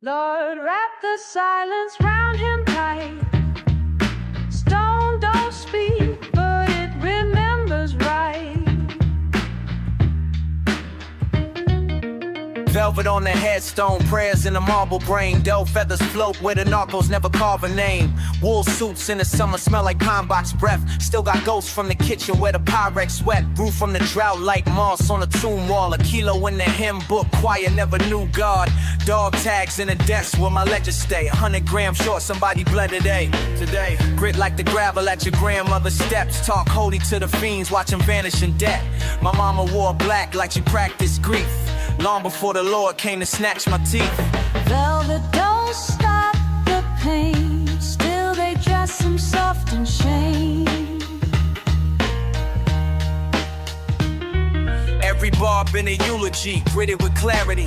Lord, wrap the silence round him tight. Stone don't speak, but it remembers right. Velvet on the headstone, prayers in the marble brain. Doe feathers float where the narcos never carve a name. Wool suits in the summer smell like pine box breath. Still got ghosts from the kitchen where the Pyrex sweat. Brew from the drought like moss on a tomb wall. A kilo in the hymn book, choir never knew God. Dog tags in the desk where my ledger stay. 100 grams short, somebody bled today. Grit like the gravel at your grandmother's steps. Talk holy to the fiends, watch 'em vanish in debt. My mama wore black like she practiced grief, long before the Lord came to snatch my teeth. Velvet don't stop the pain, still they dress him soft in shame. Every bar been a eulogy, gritted with clarity.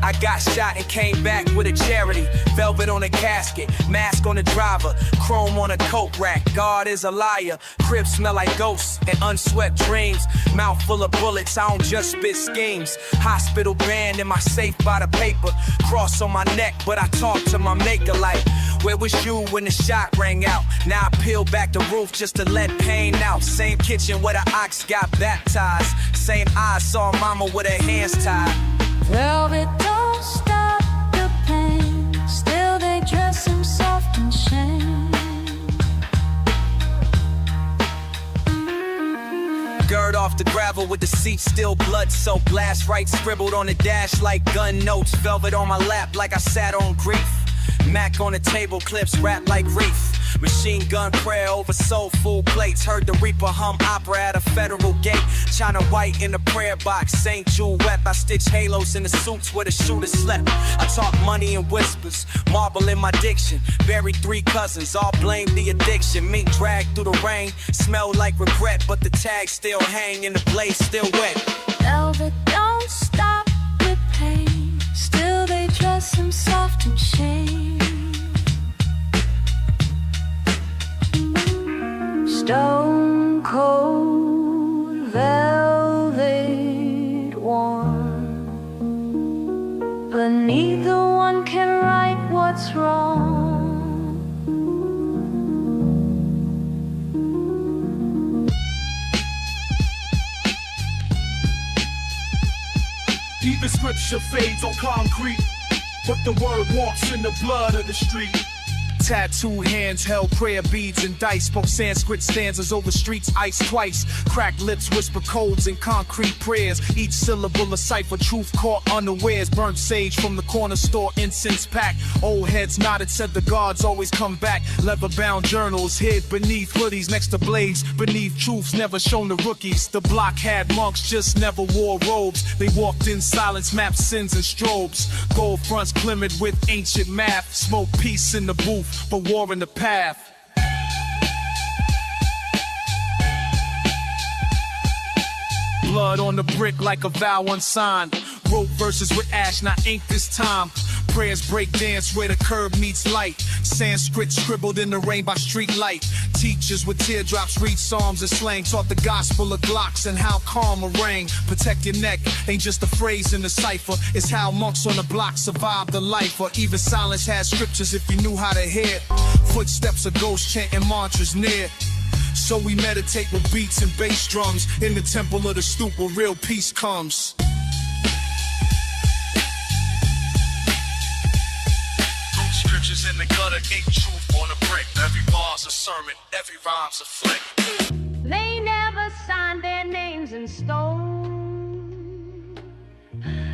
I got shot and came back with a charity. Velvet on the casket, mask on the driver, chrome on a coat rack. God is a liar. Crib smell like ghosts and unswept dreams. Mouth full of bullets, I don't just spit schemes. Hospital band in my safe by the paper. Cross on my neck, but I talk to my maker like, where was you when the shot rang out? Now I peel back the roof just to let pain out. Same kitchen where the ox got baptized. Same eyes saw mama with her hands tied. Velvet don't stop the pain, still they dress him soft in shame. Gird off the gravel with the seat still blood soaked. Blast right scribbled on the dash like gun notes. Velvet on my lap like I sat on grief. Mac on the table, clips wrapped like reef. Machine gun prayer over soul food plates. Heard the reaper hum opera at a federal gate. China white in the prayer box, St. Jude wet. I stitch halos in the suits where the shooter slept. I talk money in whispers, marble in my diction. Buried 3 cousins, all blame the addiction. Mink dragged through the rain, smell like regret, but the tags still hang and the blade still wet. Velvet don't stop the pain, still they dress him soft in shame. Stone cold velvet warm, but neither one can right what's wrong. Even scripture fades on concrete, but the word walks in the blood of the street. Tattooed hands held prayer beads and dice. Spoke Sanskrit stanzas over streets iced twice. Cracked lips whisper codes in concrete prayers. Each syllable a cipher, truth caught unawares. Burnt sage from the corner store, incense pack. Old heads nodded, said the gods always come back. Leather-bound journals hid beneath hoodies. Next to blades, beneath truths never shown to rookies. The block had monks, just never wore robes. They walked in silence, mapped sins and strobes. Gold fronts glimmered with ancient math. Smoke peace in the booth, but war in the path. Blood on the brick like a vow unsigned. Wrote verses with ash, not ink this time. Prayers break dance where the curb meets light. Sanskrit scribbled in the rain by street light. Teachers with teardrops read psalms and slang. Taught the gospel of Glocks and how calm a rain. Protect your neck ain't just a phrase in the cipher. It's how monks on the block survived the life. Or even silence has scriptures if you knew how to hear it. Footsteps of ghosts chanting mantras near. So we meditate with beats and bass drums. In the temple of the stoop where real peace comes. Scriptures in the gutter, ain't truth on the brick. Every bar's a sermon, every rhyme's a flick. They never signed their names in stone.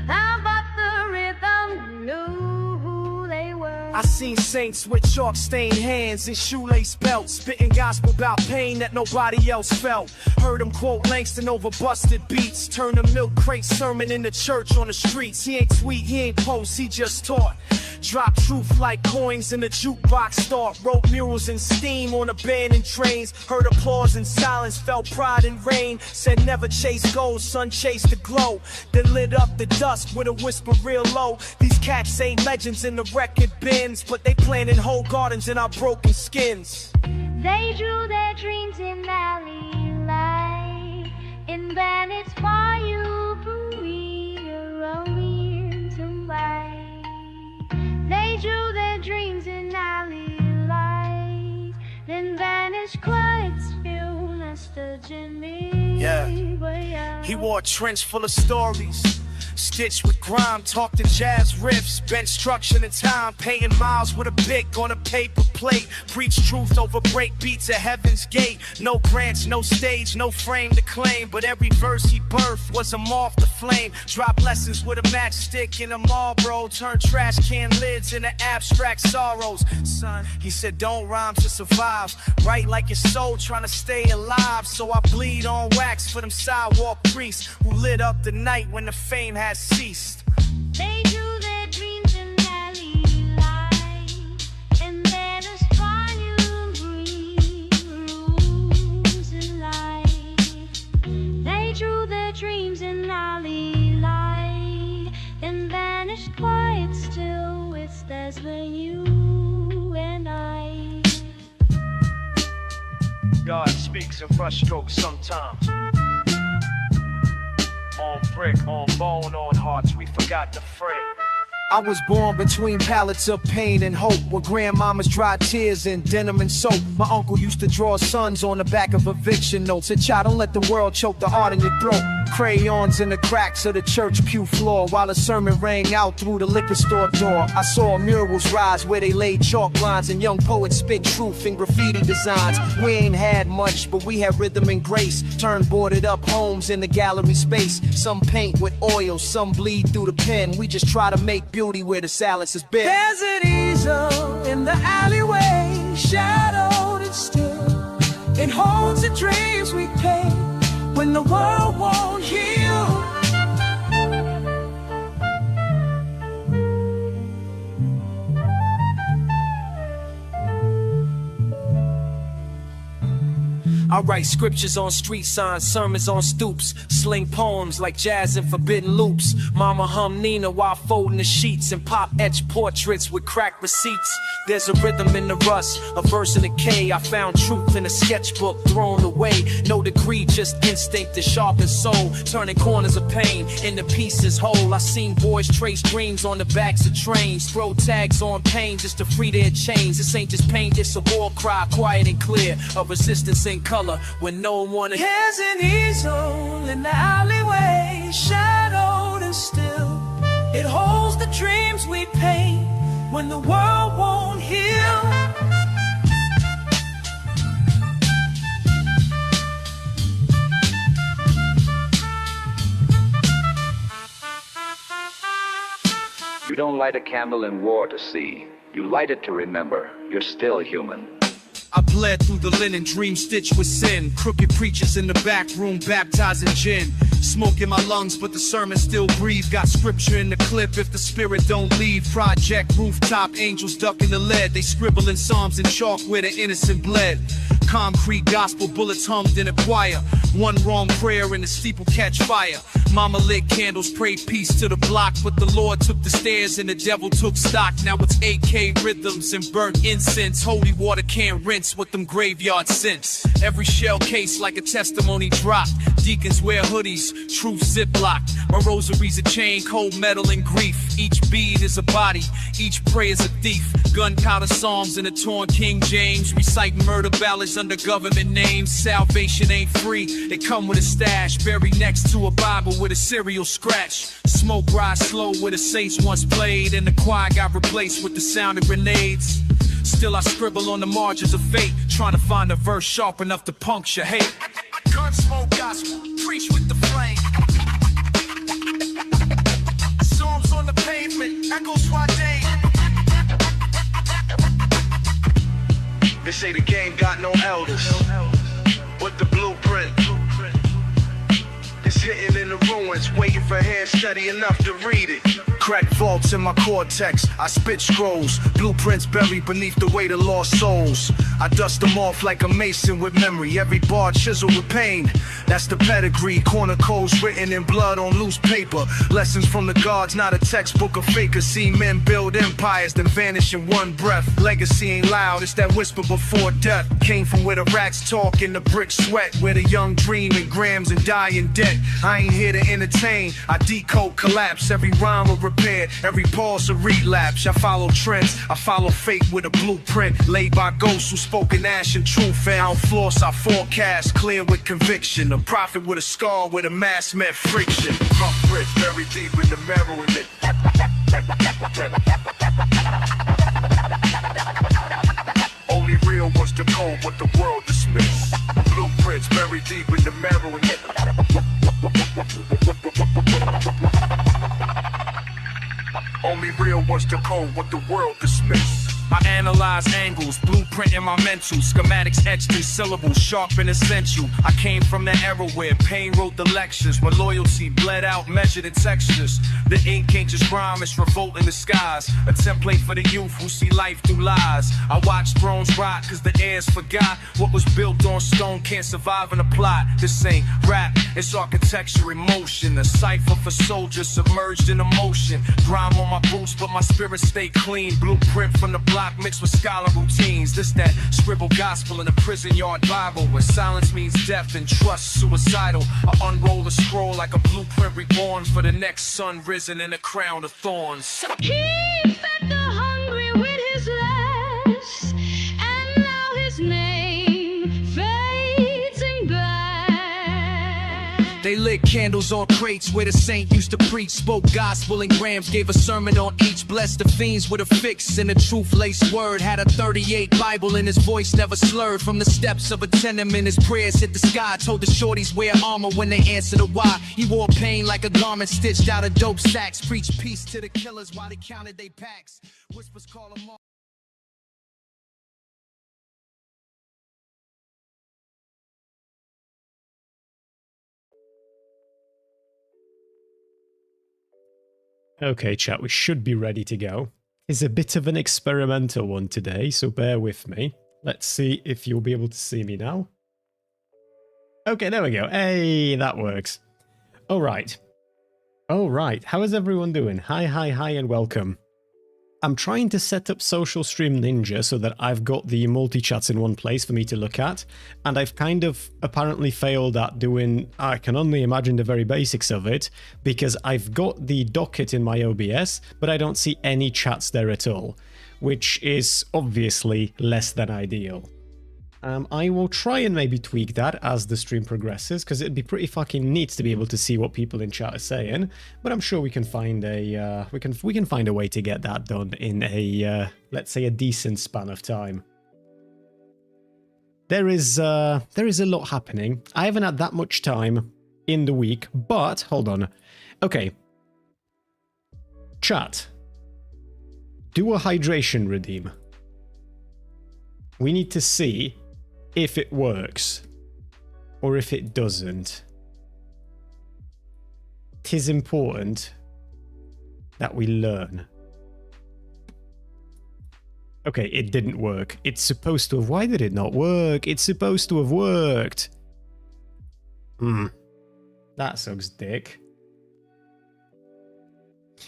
How about the rhythm knew who they were? I seen saints with chalk-stained hands and shoelace belts, spitting gospel about pain that nobody else felt. Heard him quote Langston over busted beats. Turn a milk crate sermon into church on the streets. He ain't tweet, he ain't post, he just taught. Drop truth like coins in the jukebox start. Wrote murals in steam on abandoned trains. Heard applause in silence, felt pride in rain. Said never chase gold, sun chased the glow. Then lit up the dusk with a whisper real low. These cats ain't legends in the record bins, but they planted whole gardens in our broken skins. They drew their dreams in alley light. In Bennett's fire you breathe, a rolling to light. They He wore a trench full of stories, stitched with grime, talked in jazz riffs, bent structure and time, painting miles with a bic on a paper plate, preach truth over break beats at heaven's gate. No grants, no stage, no frame to claim, but every verse he birthed was a moth to flame. Drop lessons with a matchstick and a Marlboro, turn trash can lids into abstract sorrows. Son, he said, don't rhyme to survive, write like your soul trying to stay alive. So I bleed on wax for them sidewalk priests who lit up the night when the fame had ceased. They drew their dreams in alley light, and then as volume rooms in light. They drew their dreams in alley light, and vanished quiet still with Desmond, you and I. God speaks in brushstrokes sometimes. On brick, on bone, on hearts, we forgot to fret. I was born between pallets of pain and hope, where grandmama's dry tears in denim and soap. My uncle used to draw sons on the back of eviction notes. Said, child, don't let the world choke the art in your throat. Crayons in the cracks of the church pew floor, while a sermon rang out through the liquor store door. I saw murals rise where they laid chalk lines, and young poets spit truth in graffiti designs. We ain't had much, but we had rhythm and grace. Turned boarded up homes in the gallery space. Some paint with oil, some bleed through the pen. We just try to make beauty where the silence has been. There's an easel in the alleyway, shadowed and still. It holds the dreams we paint when the world won't heal. I write scriptures on street signs, sermons on stoops, sling poems like jazz and forbidden loops. Mama hum Nina while folding the sheets, and pop etch portraits with cracked receipts. There's a rhythm in the rust, a verse in the K. I found truth in a sketchbook thrown away. No degree, just instinct to sharpen soul, turning corners of pain into pieces whole. I seen boys trace dreams on the backs of trains, throw tags on pain just to free their chains. This ain't just pain, it's a war cry, quiet and clear, of resistance in color when no one wanted. There's an easel in the alleyway, shadowed and still. It holds the dreams we paint when the world won't heal. You don't light a candle in war to see. You light it to remember you're still human. I bled through the linen, dream stitched with sin. Crooked preachers in the back room baptizing gin. Smoke in my lungs, but the sermon still breathe. Got scripture in the clip if the spirit don't leave. Project rooftop, angels ducking the lead. They scribble in psalms in chalk where the innocent bled. Concrete gospel bullets hummed in a choir. One wrong prayer and the steeple catch fire. Mama lit candles, prayed peace to the block, but the Lord took the stairs and the devil took stock. Now it's AK rhythms and burnt incense. Holy water can't rinse with them graveyard scents. Every shell case like a testimony dropped. Deacons wear hoodies, truth ziplock. My rosary's a chain, cold metal and grief. Each bead is a body, each prayer's a thief. Gunpowder psalms in a torn King James. Recite murder ballads under government names. Salvation ain't free, they come with a stash. Buried next to a Bible with a serial scratch. Smoke rise slow where the saints once played, and the choir got replaced with the sound of grenades. Still I scribble on the margins of fate, trying to find a verse sharp enough to puncture hate. Gunsmoke gospel, preach with the flame. Psalms on the pavement, echoes wide day. They say the game got no elders, but the blueprint is hitting in the ruins, waiting for hands steady enough to read it. Cracked vaults in my cortex, I spit scrolls, blueprints buried beneath the weight of lost souls. I dust them off like a mason with memory, every bar chiseled with pain. That's the pedigree, corner codes written in blood on loose paper. Lessons from the gods, not a textbook of fakers. See men build empires, then vanish in one breath. Legacy ain't loud, it's that whisper before death. Came from where the rats talk and the bricks sweat, where the young dream in grams and die in debt. I ain't here to entertain, I decode collapse, every rhyme a prepared. Every pause a relapse. I follow trends. I follow fate with a blueprint laid by ghosts who spoke in ash and truth. And on floors I forecast, clear with conviction. A prophet with a scar where the mask met friction. Rough bridge buried deep in the marrow in it. Only real was the code, what the world dismissed. Blueprints buried deep in the marrow in it. Only real was the code, what the world dismissed. I analyze angles, blueprint in my mental, schematics etched in syllables, sharp and essential. I came from the era where pain wrote the lectures, where loyalty bled out, measured in textures. The ink ain't just rhyme, it's revolt in the skies. A template for the youth who see life through lies. I watch thrones rot cause the heirs forgot what was built on stone can't survive in a plot. This ain't rap, it's architecture in motion. A cipher for soldiers submerged in emotion. Grime on my boots but my spirit stay clean. Blueprint from the block mixed with scholar routines. This that scribble gospel in a prison yard Bible, where silence means death and trust suicidal. I unroll a scroll like a blueprint reborn for the next sun risen in a crown of thorns. He fed the hungry with his last, and now his name fades in black. They lit candles on crates where the saint used to preach. Spoke gospel in grams, gave a sermon on each. Blessed the fiends with a fix and a truth-laced word. Had a 38 Bible and his voice never slurred. From the steps of a tenement, his prayers hit the sky. Told the shorties wear armor when they answer the why. He wore pain like a garment stitched out of dope sacks. Preached peace to the killers while they counted they packs. Whispers call them all. Okay, chat, we should be ready to go. It's a bit of an experimental one today, so bear with me. Let's see if you'll be able to see me now. Okay, there we go. Hey, that works. All right. All right, how is everyone doing? Hi, and welcome. I'm trying to set up SocialStream Ninja so that I've got the multi-chats in one place for me to look at, and I've kind of apparently failed at doing, I can only imagine the very basics of it, because I've got the docket in my OBS, but I don't see any chats there at all, which is obviously less than ideal. I will try and maybe tweak that as the stream progresses, because it'd be pretty fucking neat to be able to see what people in chat are saying. But I'm sure we can find a we can find a way to get that done in a let's say a decent span of time. There is a lot happening. I haven't had that much time in the week, but hold on. Okay, chat. Do a hydration redeem. We need to see if it works, or if it doesn't. 'Tis important that we learn. Okay, it didn't work. It's supposed to have... Why did it not work? It's supposed to have worked. That sucks dick.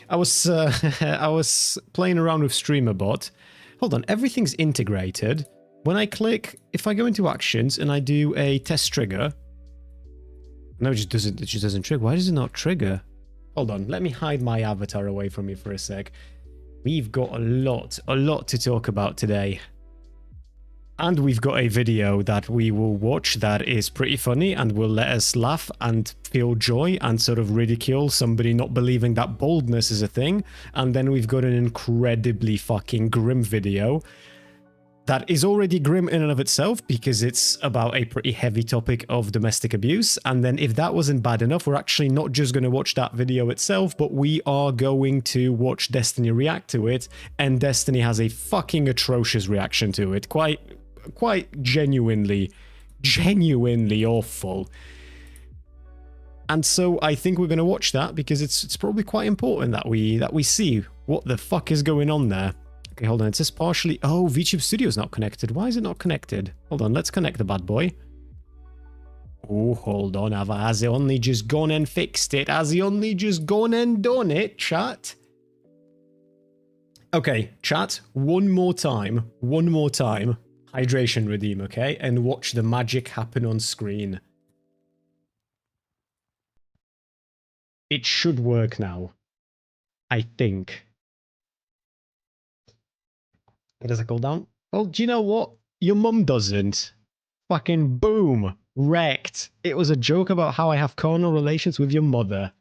I was I was playing around with StreamerBot. Hold on, everything's integrated. When I click, if I go into actions and I do a test trigger, no, it just doesn't trigger. Why does it not trigger? Hold on, let me hide my avatar away from me for a sec. We've got a lot to talk about today. And we've got a video that we will watch that is pretty funny and will let us laugh and feel joy and sort of ridicule somebody not believing that boldness is a thing. And then we've got an incredibly fucking grim video that is already grim in and of itself because it's about a pretty heavy topic of domestic abuse. And then if that wasn't bad enough, we're actually not just going to watch that video itself, but we are going to watch Destiny react to it. And Destiny has a fucking atrocious reaction to it. Quite genuinely awful. And so I think we're going to watch that because it's probably quite important that we see what the fuck is going on there. Okay, hold on. It says partially... Oh, VTube Studio's not connected. Why is it not connected? Hold on, let's connect the bad boy. Oh, hold on. Has he only just gone and fixed it? Has he only just gone and done it, chat? Okay, chat. One more time. Hydration redeem, okay? And watch the magic happen on screen. It should work now. I think. Does it go down? Well, do you know what? Your mum doesn't. Fucking boom. Wrecked. It was a joke about how I have carnal relations with your mother.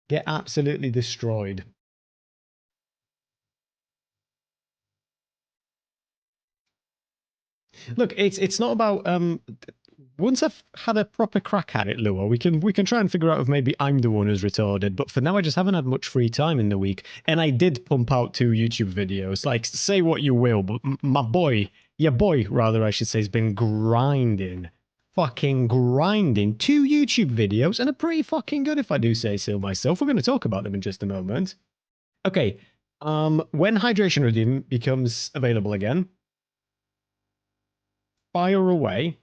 Get absolutely destroyed. Look, it's not about once I've had a proper crack at it, Lua, we can try and figure out if maybe I'm the one who's retarded, but for now I just haven't had much free time in the week, and I did pump out 2 YouTube videos. Like, say what you will, but my boy, your boy, rather, I should say, has been grinding. Fucking grinding. 2 YouTube videos, and are pretty fucking good if I do say so myself. We're going to talk about them in just a moment. Okay, when Hydration Redeem becomes available again, fire away.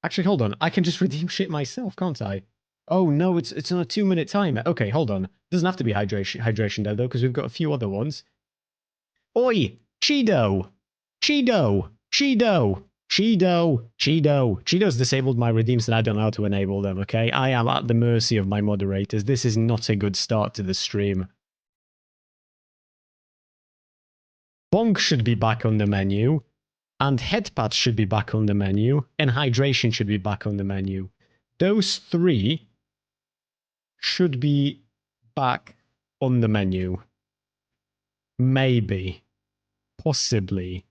Actually, hold on. I can just redeem shit myself, can't I? Oh, no, it's on a 2-minute timer. Okay, hold on. Doesn't have to be hydration there, though, because we've got a few other ones. Oi! Cheedo! Cheedo! Cheedo! Cheedo! Cheedo! Cheedo's disabled my redeems and I don't know how to enable them, okay? I am at the mercy of my moderators. This is not a good start to the stream. Bonk should be back on the menu. And headpads should be back on the menu, and hydration should be back on the menu. Those 3 should be back on the menu. Maybe. Possibly.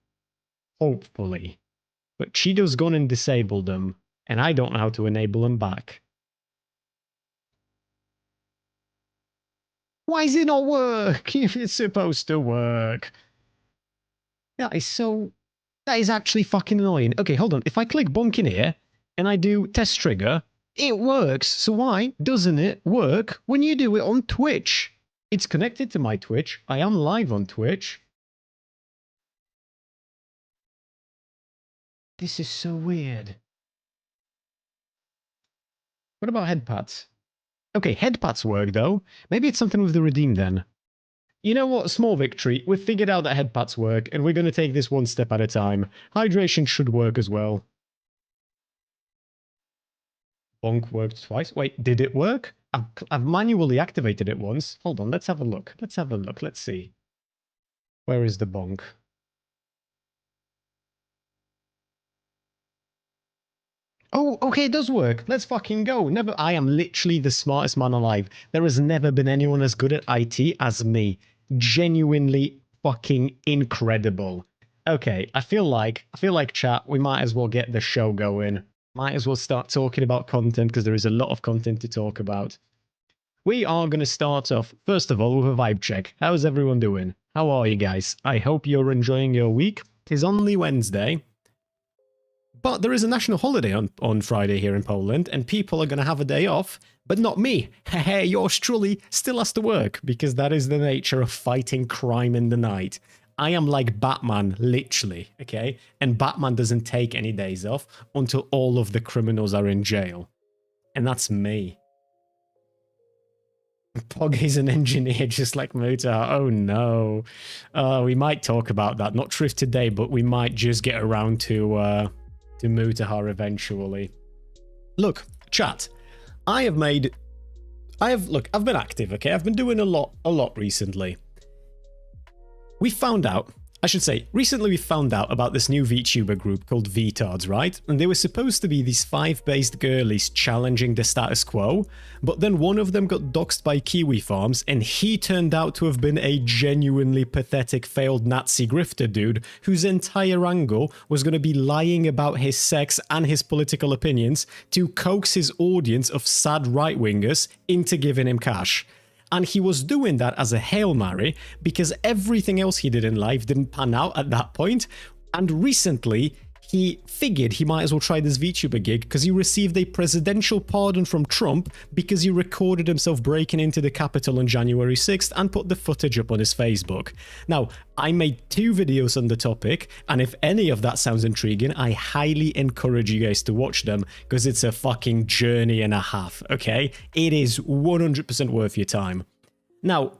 Hopefully. But Cheeto's gone and disabled them, and I don't know how to enable them back. Why is it not work if it's supposed to work? That is so... That is actually fucking annoying. Okay, hold on. If I click bonk in here, and I do test trigger, it works. So why doesn't it work when you do it on Twitch? It's connected to my Twitch. I am live on Twitch. This is so weird. What about headpads? Okay, headpads work though. Maybe it's something with the redeem then. You know what? Small victory. We've figured out that headpads work, and we're going to take this one step at a time. Hydration should work as well. Bonk worked twice. Wait, did it work? I've manually activated it once. Hold on, let's have a look. Let's have a look. Let's see. Where is the bonk? Oh, okay, it does work. Let's fucking go. I am literally the smartest man alive. There has never been anyone as good at IT as me. Genuinely fucking incredible. Okay, I feel like chat, we might as well get the show going. Might as well start talking about content because there is a lot of content to talk about. We are going to start off, first of all, with a vibe check. How's everyone doing? How are you guys? I hope you're enjoying your week. It is only Wednesday. But there is a national holiday on Friday here in Poland, and people are going to have a day off, but not me. Hey, yours truly still has to work, because that is the nature of fighting crime in the night. I am like Batman, literally, okay? And Batman doesn't take any days off until all of the criminals are in jail. And that's me. Pog is an engineer just like Muta. Oh no. We might talk about that. Not Triff today, but we might just get around to Mutahar eventually. Look, chat. I've been active, okay? I've been doing a lot recently. Recently we found out about this new VTuber group called VTards, right? And they were supposed to be these 5-based girlies challenging the status quo, but then one of them got doxed by Kiwi Farms, and he turned out to have been a genuinely pathetic failed Nazi grifter dude whose entire angle was going to be lying about his sex and his political opinions to coax his audience of sad right-wingers into giving him cash. And he was doing that as a Hail Mary because everything else he did in life didn't pan out at that point. And recently, he figured he might as well try this VTuber gig because he received a presidential pardon from Trump because he recorded himself breaking into the Capitol on January 6th and put the footage up on his Facebook. Now, I made 2 videos on the topic, and if any of that sounds intriguing, I highly encourage you guys to watch them because it's a fucking journey and a half, okay? It is 100% worth your time. Now,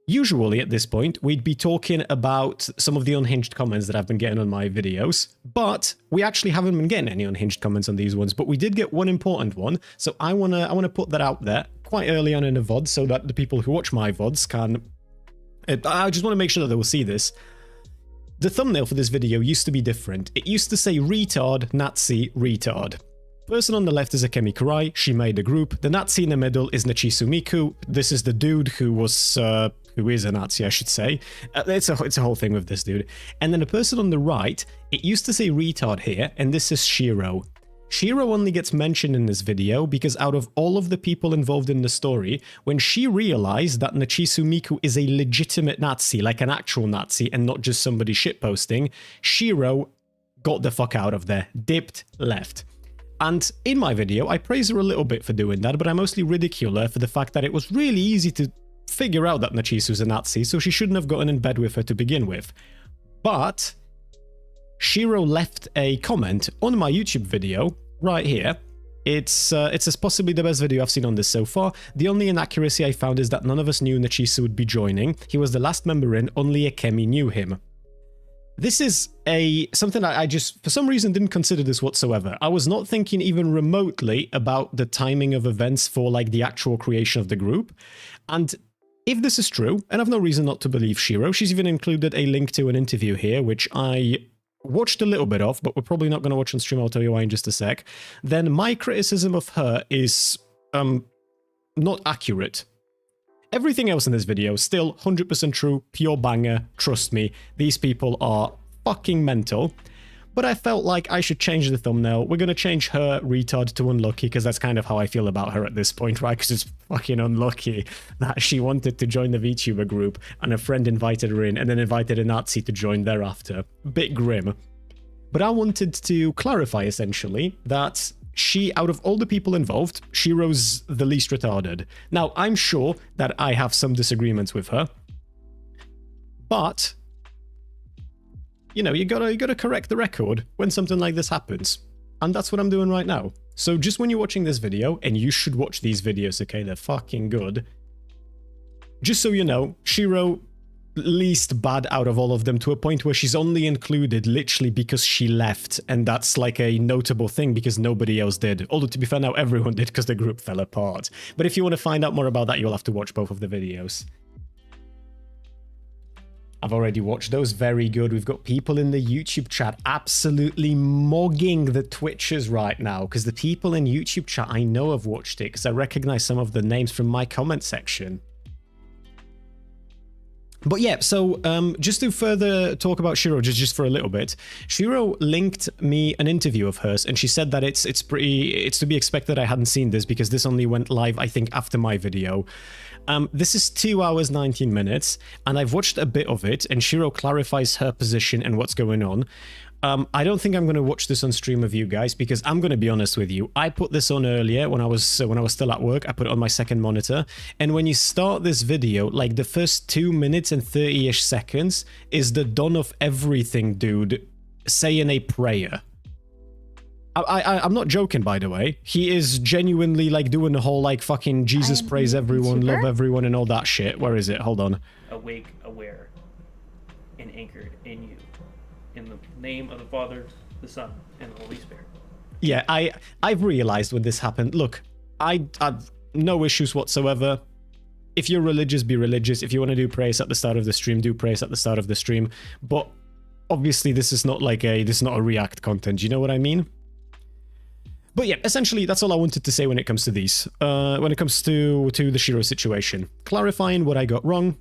usually at this point, we'd be talking about some of the unhinged comments that I've been getting on my videos, but we actually haven't been getting any unhinged comments on these ones, but we did get one important one, so I wanna put that out there quite early on in the VOD so that the people who watch my VODs can... I just want to make sure that they will see this. The thumbnail for this video used to be different. It used to say retard, Nazi, retard. Person on the left is Akemi Kurai, she made a group. The Nazi in the middle is Nachisu Miku. This is the dude who is a Nazi, I should say. It's a whole thing with this dude. And then the person on the right, it used to say retard here, and this is Shiro. Shiro only gets mentioned in this video because out of all of the people involved in the story, when she realized that Nachisu Miku is a legitimate Nazi, like an actual Nazi, and not just somebody shitposting, Shiro got the fuck out of there, dipped, left. And in my video, I praise her a little bit for doing that, but I mostly ridicule her for the fact that it was really easy to figure out that Nachisu's a Nazi, so she shouldn't have gotten in bed with her to begin with. But Shiro left a comment on my YouTube video right here. It's possibly the best video I've seen on this so far. The only inaccuracy I found is that none of us knew Nachisu would be joining. He was the last member in, only Akemi knew him. This is something I just, for some reason, didn't consider this whatsoever. I was not thinking even remotely about the timing of events for, like, the actual creation of the group. And if this is true, and I've no reason not to believe Shiro, she's even included a link to an interview here, which I watched a little bit of, but we're probably not going to watch on stream, I'll tell you why in just a sec. Then my criticism of her is not accurate. Everything else in this video, still 100% true, pure banger, trust me, these people are fucking mental. But I felt like I should change the thumbnail. We're going to change her retard to unlucky, because that's kind of how I feel about her at this point, right? Because it's fucking unlucky that she wanted to join the VTuber group, and a friend invited her in, and then invited a Nazi to join thereafter. Bit grim. But I wanted to clarify, essentially, that she, out of all the people involved, Shiro's the least retarded. Now, I'm sure that I have some disagreements with her, but, you know, you gotta correct the record when something like this happens. And that's what I'm doing right now. So just when you're watching this video, and you should watch these videos, okay, they're fucking good. Just so you know, Shiro, least bad out of all of them, to a point where she's only included literally because she left, and that's like a notable thing because nobody else did. Although to be fair, now everyone did because the group fell apart. But if you want to find out more about that, you'll have to watch both of the videos. I've already watched those, very good. We've got people in the YouTube chat absolutely mogging the Twitchers right now, because the people in YouTube chat I know have watched it, because I recognize some of the names from my comment section. But yeah, so just to further talk about Shiro, just for a little bit, Shiro linked me an interview of hers, and she said that it's to be expected I hadn't seen this because this only went live, I think, after my video. This is 2 hours 19 minutes, and I've watched a bit of it, and Shiro clarifies her position and what's going on. I don't think I'm going to watch this on stream with you guys, because I'm going to be honest with you. I put this on earlier when I was still at work. I put it on my second monitor, and when you start this video, like the first 2 minutes and 30-ish seconds is the Dawn of Everything dude saying a prayer. I'm not joking, by the way. He is genuinely like doing the whole like fucking Jesus praise everyone, love everyone, and all that shit. Where is it? Hold on. Awake, aware, and anchored in you. In the name of the Father, the Son, and the Holy Spirit. Yeah, I've realized when this happened. Look, I've no issues whatsoever. If you're religious, be religious. If you want to do praise at the start of the stream, do praise at the start of the stream. But obviously, this is not like this is not a React content. You know what I mean? But yeah, essentially, that's all I wanted to say when it comes to these. When it comes to the Shiro situation, clarifying what I got wrong.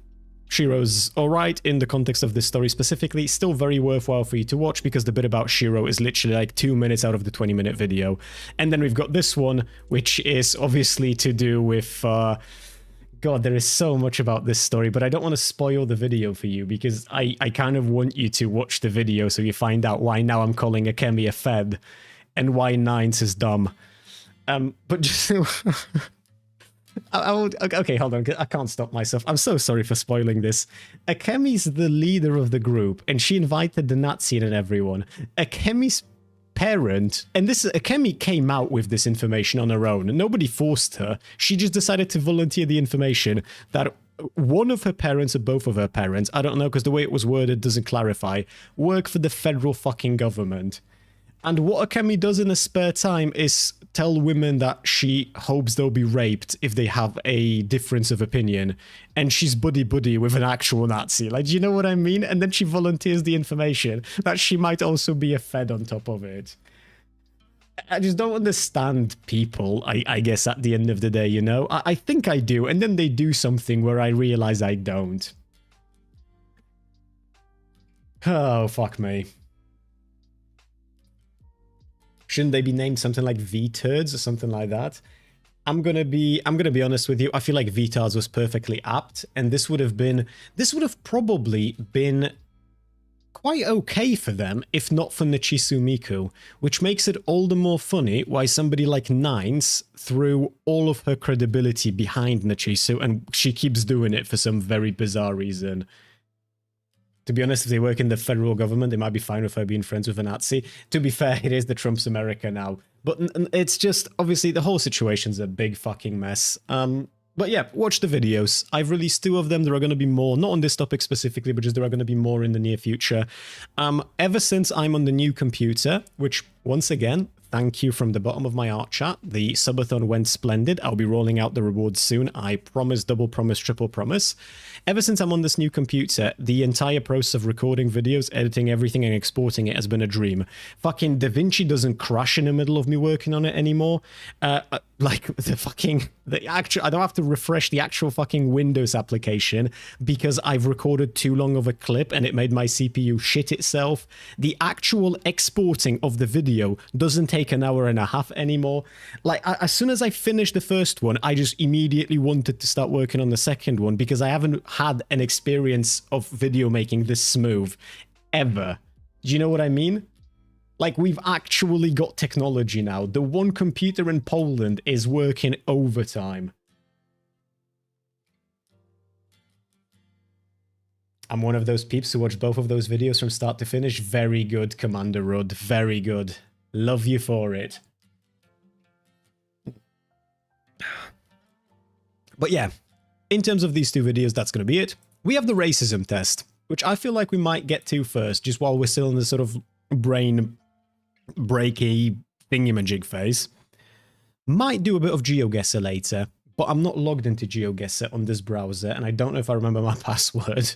Shiro's alright in the context of this story specifically, still very worthwhile for you to watch because the bit about Shiro is literally like 2 minutes out of the 20-minute video. And then we've got this one, which is obviously to do with... God, there is so much about this story, but I don't want to spoil the video for you because I kind of want you to watch the video so you find out why now I'm calling Akemi a Fed and why Nines is dumb. But just... okay, hold on, I can't stop myself. I'm so sorry for spoiling this. Akemi's the leader of the group, and she invited the Nazi and everyone. Akemi's parent, and this Akemi came out with this information on her own, and nobody forced her. She just decided to volunteer the information that one of her parents or both of her parents, I don't know because the way it was worded doesn't clarify, work for the federal fucking government. And what Akemi does in her spare time is tell women that she hopes they'll be raped if they have a difference of opinion, and she's buddy-buddy with an actual Nazi. Like, do you know what I mean? And then she volunteers the information that she might also be a Fed on top of it. I just don't understand people, I guess, at the end of the day, you know? I think I do, and then they do something where I realize I don't. Oh, fuck me. Shouldn't they be named something like V-turds or something like that? I'm gonna be honest with you. I feel like V-tards was perfectly apt, and this would have probably been quite okay for them if not for Nachisu Miku, which makes it all the more funny why somebody like Nines threw all of her credibility behind Nachisu, and she keeps doing it for some very bizarre reason. To be honest, if they work in the federal government, they might be fine with her being friends with a Nazi. To be fair, it is the Trump's America now. But it's just, obviously, the whole situation's a big fucking mess. But yeah, watch the videos. I've released 2 of them. There are going to be more, not on this topic specifically, but just there are going to be more in the near future. Ever since I'm on the new computer, which, once again, thank you from the bottom of my art chat. The subathon went splendid. I'll be rolling out the rewards soon. I promise, double promise, triple promise. Ever since I'm on this new computer, the entire process of recording videos, editing everything, and exporting it has been a dream. Fucking DaVinci doesn't crash in the middle of me working on it anymore. Like, I don't have to refresh the actual fucking Windows application because I've recorded too long of a clip and it made my CPU shit itself. The actual exporting of the video doesn't take an hour and a half anymore. Like, as soon as I finished the first one, I just immediately wanted to start working on the second one because I haven't had an experience of video making this smooth ever. Do you know what I mean? Like, we've actually got technology now. The one computer in Poland is working overtime. I'm one of those peeps who watched both of those videos from start to finish. Very good, Commander Rudd. Very good. Love you for it. But yeah, in terms of these 2 videos, that's going to be it. We have the racism test, which I feel like we might get to first, just while we're still in the sort of brain breaky thingamajig phase. Might do a bit of GeoGuessr later, but I'm not logged into GeoGuessr on this browser, and I don't know if I remember my password.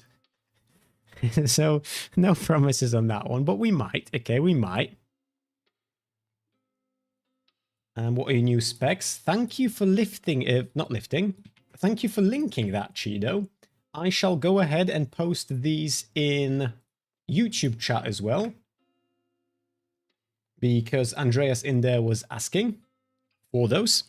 So, no promises on that one, but we might. Okay, we might. And what are your new specs? Thank you for thank you for linking that, Cheeto. I shall go ahead and post these in YouTube chat as well, because Andreas in there was asking for those.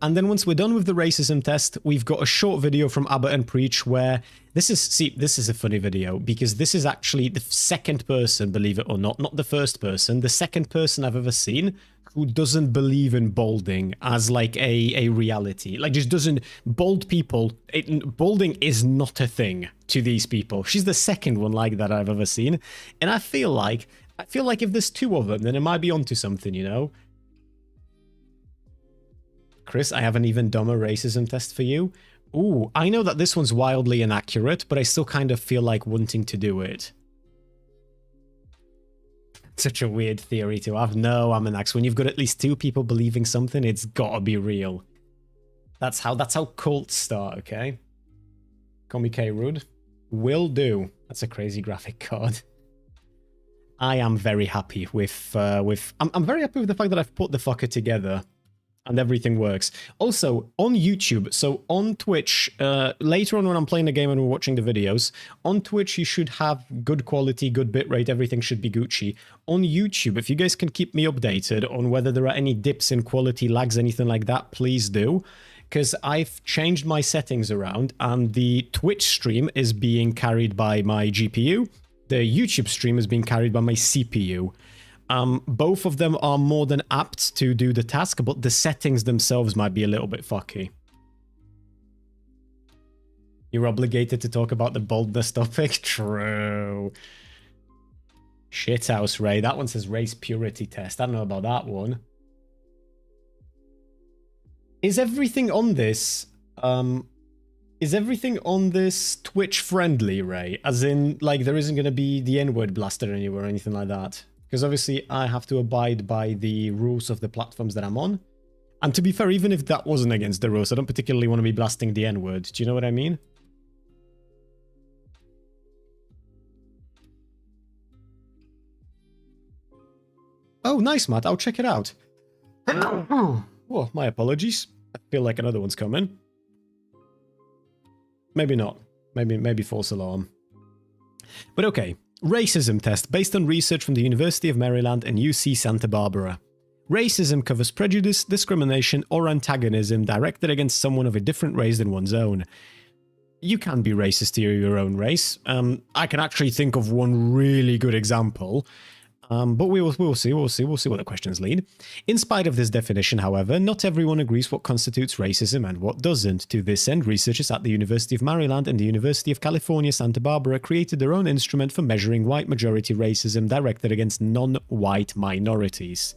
And then once we're done with the racism test, we've got a short video from Abbott and Preach where this is a funny video because this is actually the second person, believe it or not the first person, the second person I've ever seen who doesn't believe in balding as like a reality. Like, just doesn't, bald people, balding is not a thing to these people. She's the second one like that I've ever seen. And I feel like if there's 2 of them, then it might be onto something, you know? Chris, I have an even dumber racism test for you. Ooh, I know that this one's wildly inaccurate, but I still kind of feel like wanting to do it. Such a weird theory to have. No, Aminax, when you've got at least 2 people believing something, it's gotta be real. That's how cults start, okay? Call me K-Rude. Will do. That's a crazy graphic card. I am very happy with I'm very happy with the fact that I've put the fucker together and everything works. Also, on YouTube, so on Twitch, later on when I'm playing the game and we're watching the videos, on Twitch you should have good quality, good bitrate, everything should be Gucci. On YouTube, if you guys can keep me updated on whether there are any dips in quality, lags, anything like that, please do. Because I've changed my settings around and the Twitch stream is being carried by my GPU. The YouTube stream is being carried by my CPU. Both of them are more than apt to do the task, but the settings themselves might be a little bit fucky. You're obligated to talk about the baldness topic? True. Shithouse Ray. That one says race purity test. I don't know about that one. Is everything on this... Is everything on this Twitch friendly, Ray? As in, like, there isn't going to be the N-word blasted anywhere or anything like that? Because obviously I have to abide by the rules of the platforms that I'm on. And to be fair, even if that wasn't against the rules, I don't particularly want to be blasting the N-word. Do you know what I mean? Oh, nice, Matt. I'll check it out. Oh, my apologies. I feel like another one's coming. Maybe not. Maybe false alarm. But okay. Racism test based on research from the University of Maryland and UC Santa Barbara. Racism covers prejudice, discrimination, or antagonism directed against someone of a different race than one's own. You can be racist to your own race. I can actually think of one really good example. But we'll see what the questions lead. In spite of this definition, however, not everyone agrees what constitutes racism and what doesn't. To this end, researchers at the University of Maryland and the University of California, Santa Barbara created their own instrument for measuring white majority racism directed against non-white minorities.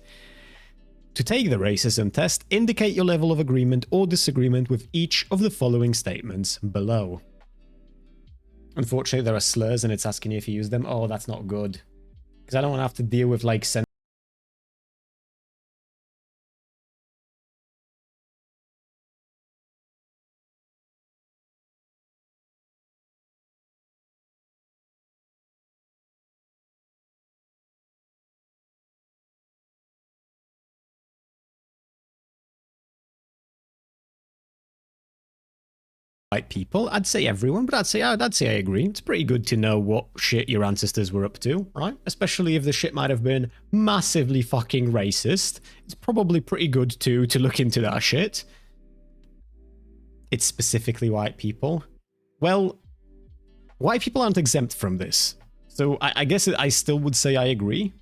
To take the racism test, indicate your level of agreement or disagreement with each of the following statements below. Unfortunately, there are slurs and it's asking you if you use them. Oh, that's not good. Because I don't want to have to deal with, like, white people. I'd say everyone, but I'd say I agree. It's pretty good to know what shit your ancestors were up to, right? Especially if the shit might have been massively fucking racist. It's probably pretty good to look into that shit. It's specifically white people. Well, white people aren't exempt from this. So I guess I still would say I agree.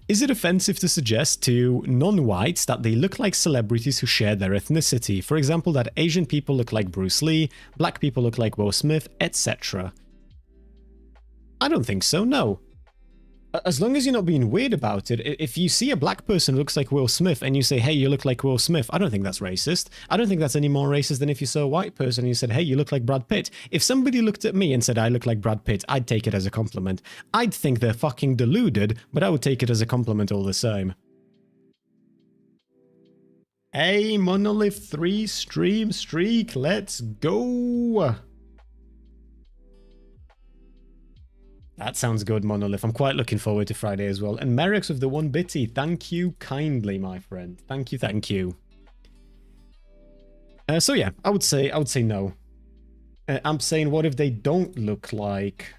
Is it offensive to suggest to non-whites that they look like celebrities who share their ethnicity? For example, that Asian people look like Bruce Lee, black people look like Will Smith, etc. I don't think so, no. As long as you're not being weird about it, if you see a black person who looks like Will Smith and you say, hey, you look like Will Smith, I don't think that's racist. I don't think that's any more racist than if you saw a white person and you said, hey, you look like Brad Pitt. If somebody looked at me and said, I look like Brad Pitt, I'd take it as a compliment. I'd think they're fucking deluded, but I would take it as a compliment all the same. Hey, Monolith 3 stream streak, let's go! That sounds good, Monolith. I'm quite looking forward to Friday as well. And Merrick's with the 1 bitty. Thank you kindly, my friend. Thank you, thank you. So yeah, I would say no. I'm saying, what if they don't look like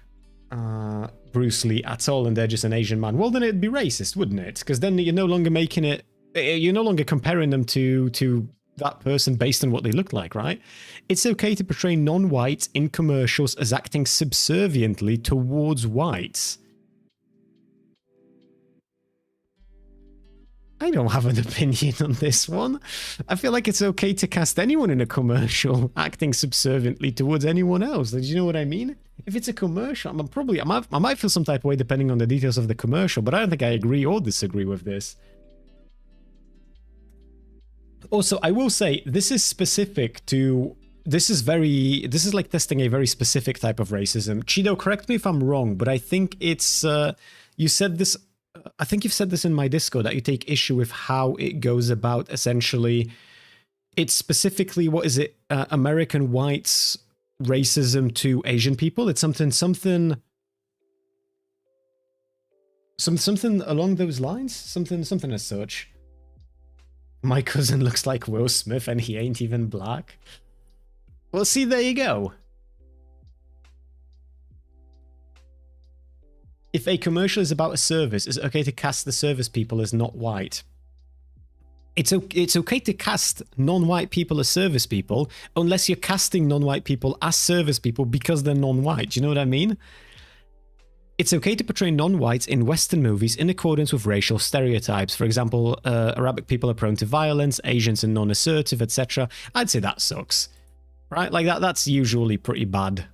Bruce Lee at all and they're just an Asian man? Well, then it'd be racist, wouldn't it? Because then you're no longer making it... You're no longer comparing them to that person based on what they look like, right? It's okay to portray non-whites in commercials as acting subserviently towards whites. I don't have an opinion on this one. I feel like it's okay to cast anyone in a commercial acting subserviently towards anyone else. Do you know what I mean? If it's a commercial, I might feel some type of way depending on the details of the commercial, but I don't think I agree or disagree with this. Also, I will say, this is specific to... This is like testing a very specific type of racism. Cheeto, correct me if I'm wrong, but I think it's... you said this... I think you've said this in my Discord, that you take issue with how it goes about, essentially... It's specifically, what is it? American whites racism to Asian people? It's something along those lines? Something as such. My cousin looks like Will Smith and he ain't even black. Well, see, there you go. If a commercial is about a service, is it okay to cast the service people as not white? It's okay to cast non-white people as service people, unless you're casting non-white people as service people because they're non-white. Do you know what I mean? It's okay to portray non-whites in Western movies in accordance with racial stereotypes. For example, Arabic people are prone to violence, Asians are non-assertive, etc. I'd say that sucks. Right? Like, that's usually pretty bad.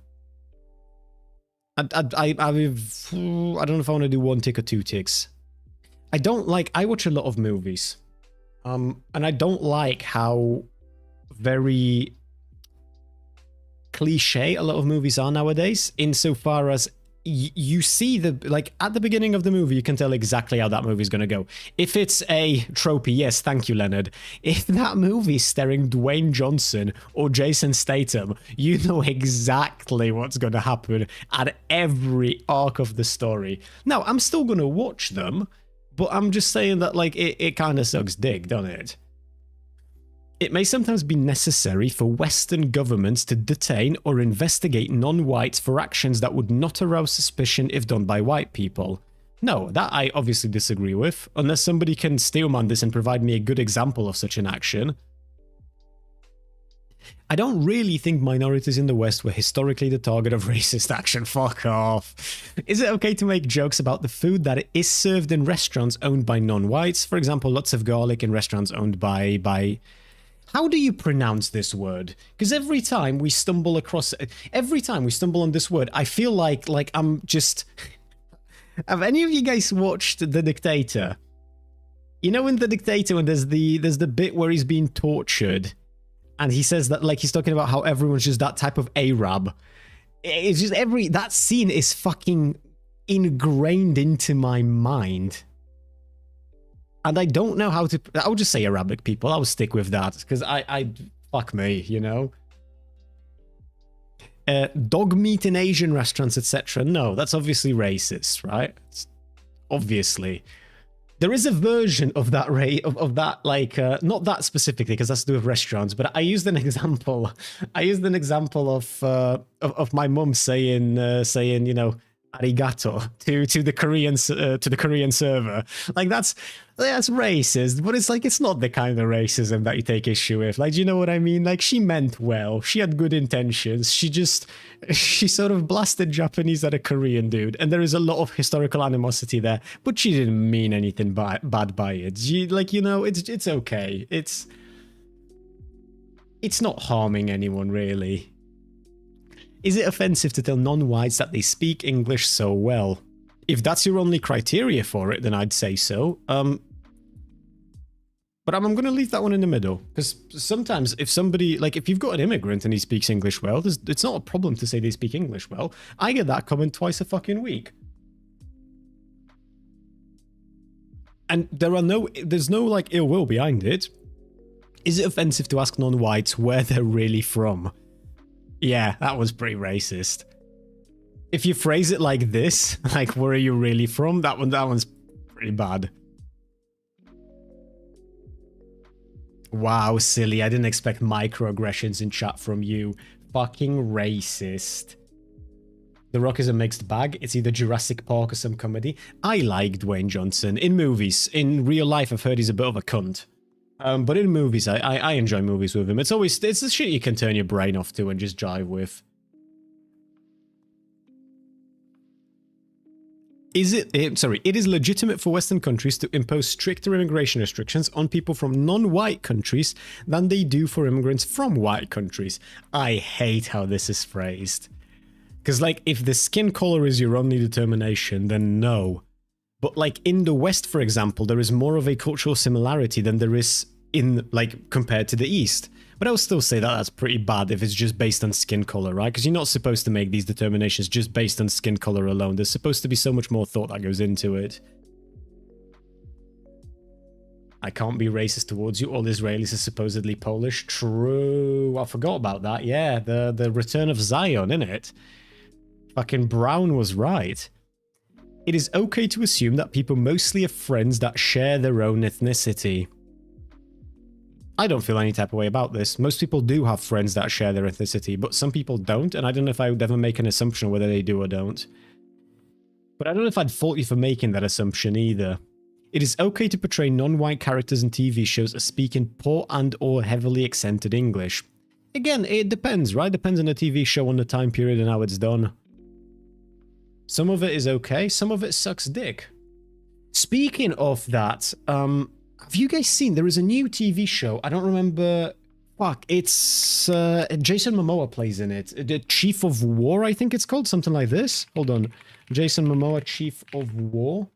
I don't know if I want to do 1 tick or 2 ticks. I watch a lot of movies. And I don't like how very cliche a lot of movies are nowadays, insofar as you see the, like, at the beginning of the movie, you can tell exactly how that movie's going to go. If it's a tropey, yes, thank you, Leonard. If that movie's starring Dwayne Johnson or Jason Statham, you know exactly what's going to happen at every arc of the story. Now, I'm still going to watch them, but I'm just saying that, like, it kind of sucks dick, doesn't it? It may sometimes be necessary for Western governments to detain or investigate non-whites for actions that would not arouse suspicion if done by white people. No, that I obviously disagree with, unless somebody can steelman this and provide me a good example of such an action. I don't really think minorities in the West were historically the target of racist action. Fuck off. Is it okay to make jokes about the food that is served in restaurants owned by non-whites? For example, lots of garlic in restaurants owned by... How do you pronounce this word? Because every time we stumble on this word, I feel like I'm just... Have any of you guys watched The Dictator? You know in The Dictator when there's the bit where he's being tortured, and he says that, like, he's talking about how everyone's just that type of Arab. It's just that scene is fucking ingrained into my mind. And I don't know how to... I'll just say Arabic people. I'll stick with that. Because I... Fuck me, you know? Dog meat in Asian restaurants, etc. No, that's obviously racist, right? It's obviously. There is a version of that, like... not that specifically, because that's to do with restaurants, but I used an example. I used an example of my mum saying, you know, arigato to the Korean server. Like, that's racist, but it's like, it's not the kind of racism that you take issue with. Like, do you know what I mean? Like, she meant well, she had good intentions, she sort of blasted Japanese at a Korean dude, and there is a lot of historical animosity there, but she didn't mean anything bad by it. Like, you know, it's okay. It's not harming anyone, really. Is it offensive to tell non-whites that they speak English so well? If that's your only criteria for it, then I'd say so. But I'm going to leave that one in the middle. Because sometimes if somebody, like, if you've got an immigrant and he speaks English well, it's not a problem to say they speak English well. I get that comment twice a fucking week. And there's no, like, ill will behind it. Is it offensive to ask non-whites where they're really from? Yeah, that was pretty racist. If you phrase it like this, like, where are you really from? That one's pretty bad. Wow, silly. I didn't expect microaggressions in chat from you. Fucking racist. The Rock is a mixed bag. It's either Jurassic Park or some comedy. I like Dwayne Johnson. In movies. In real life, I've heard he's a bit of a cunt. But in movies, I enjoy movies with him. It's the shit you can turn your brain off to and just jive with. It is legitimate for Western countries to impose stricter immigration restrictions on people from non-white countries than they do for immigrants from white countries. I hate how this is phrased. Because, like, if the skin color is your only determination, then no. But, like, in the West, for example, there is more of a cultural similarity than there is in, like, compared to the East. But I would still say that that's pretty bad if it's just based on skin color, right? Because you're not supposed to make these determinations just based on skin color alone. There's supposed to be so much more thought that goes into it. I can't be racist towards you. All Israelis are supposedly Polish. True. I forgot about that. Yeah, the return of Zion, innit? Fucking Brown was right. It is okay to assume that people mostly have friends that share their own ethnicity. I don't feel any type of way about this. Most people do have friends that share their ethnicity, but some people don't, and I don't know if I would ever make an assumption whether they do or don't. But I don't know if I'd fault you for making that assumption either. It is okay to portray non-white characters in TV shows as speaking poor and or heavily accented English. Again, it depends, right? Depends on the TV show, on the time period, and how it's done. Some of it is okay, some of it sucks dick. Speaking of that, have you guys seen, there is a new TV show, I don't remember, fuck, it's, Jason Momoa plays in it, the Chief of War, I think it's called, something like this. Hold on, Jason Momoa, Chief of War.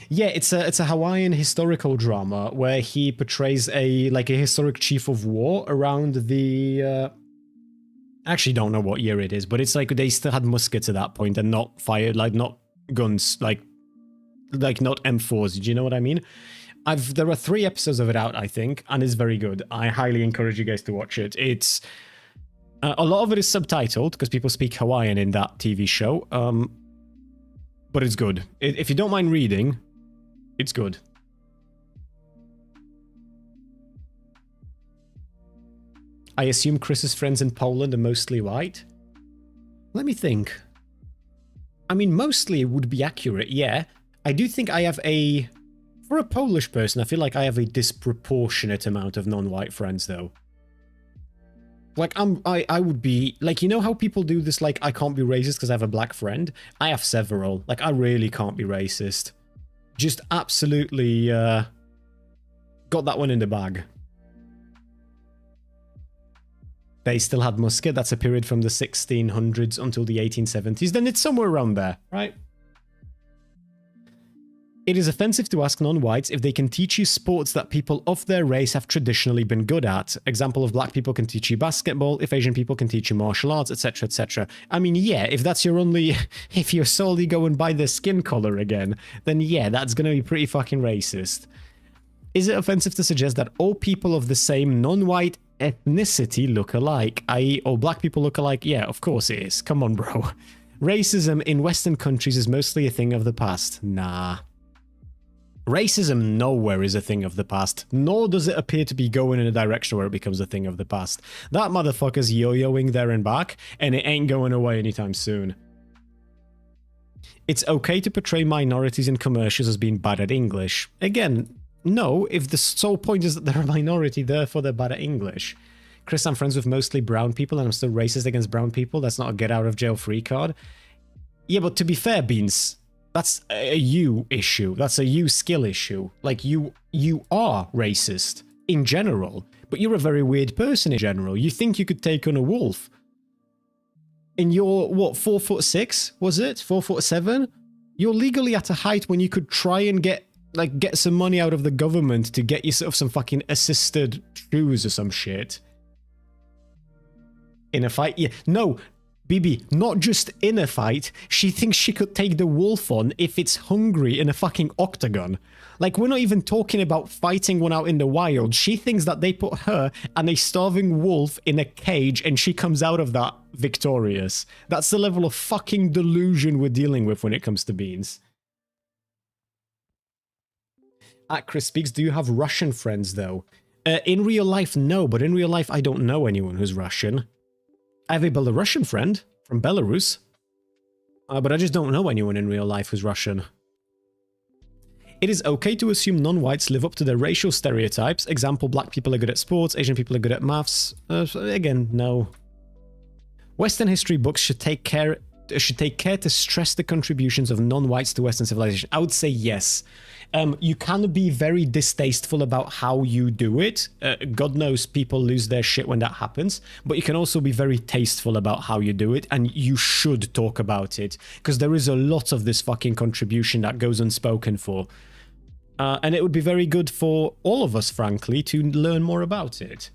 Yeah, it's a Hawaiian historical drama where he portrays a historic chief of war around the I actually don't know what year it is, but it's like they still had muskets at that point and not fired, like not guns, like not M4s. Do you know what I mean? There are 3 episodes of it out, I think, and it's very good. I highly encourage you guys to watch it. It's a lot of it is subtitled because people speak Hawaiian in that TV show, but it's good. If you don't mind reading, it's good. I assume Chris's friends in Poland are mostly white? Let me think. I mean, mostly it would be accurate, yeah. I do think I have for a Polish person, I feel like I have a disproportionate amount of non-white friends, though. Like, I would be, like, you know how people do this, like, I can't be racist because I have a black friend? I have several. Like, I really can't be racist. Just absolutely, got that one in the bag. They still had musket. That's a period from the 1600s until the 1870s. Then it's somewhere around there, right? It is offensive to ask non-whites if they can teach you sports that people of their race have traditionally been good at. Example of black people can teach you basketball, if Asian people can teach you martial arts, etc, etc. I mean, yeah, if that's your only... if you're solely going by the skin color again, then yeah, that's going to be pretty fucking racist. Is it offensive to suggest that all people of the same non-white ethnicity look alike, i.e. all black people look alike? Yeah, of course it is. Come on, bro. Racism in Western countries is mostly a thing of the past. Nah. Racism nowhere is a thing of the past, nor does it appear to be going in a direction where it becomes a thing of the past. That motherfucker's yo-yoing there and back, and it ain't going away anytime soon. It's okay to portray minorities in commercials as being bad at English. Again, no, if the sole point is that they're a minority, therefore they're bad at English. Chris, I'm friends with mostly brown people and I'm still racist against brown people. That's not a get out of jail free card. Yeah, but to be fair, Beans, that's a you issue. That's a you skill issue. Like, you are racist in general, but you're a very weird person in general. You think you could take on a wolf. And you're, what, 4'6", was it? 4'7"? You're legally at a height when you could try and get some money out of the government to get yourself some fucking assisted shoes or some shit. In a fight? Yeah. No, Bibi, not just in a fight. She thinks she could take the wolf on if it's hungry in a fucking octagon. Like, we're not even talking about fighting one out in the wild. She thinks that they put her and a starving wolf in a cage and she comes out of that victorious. That's the level of fucking delusion we're dealing with when it comes to Beans. At KrysSpeaks, do you have Russian friends, though? In real life, no, but in real life, I don't know anyone who's Russian. I have a Belarusian friend from Belarus, but I just don't know anyone in real life who's Russian. It is okay to assume non-whites live up to their racial stereotypes. Example, black people are good at sports, Asian people are good at maths. Again, no. Western history books should take care to stress the contributions of non-whites to Western civilization. I would say yes. You can be very distasteful about how you do it. God knows people lose their shit when that happens. But you can also be very tasteful about how you do it, and you should talk about it. Because there is a lot of this fucking contribution that goes unspoken for. And it would be very good for all of us, frankly, to learn more about it.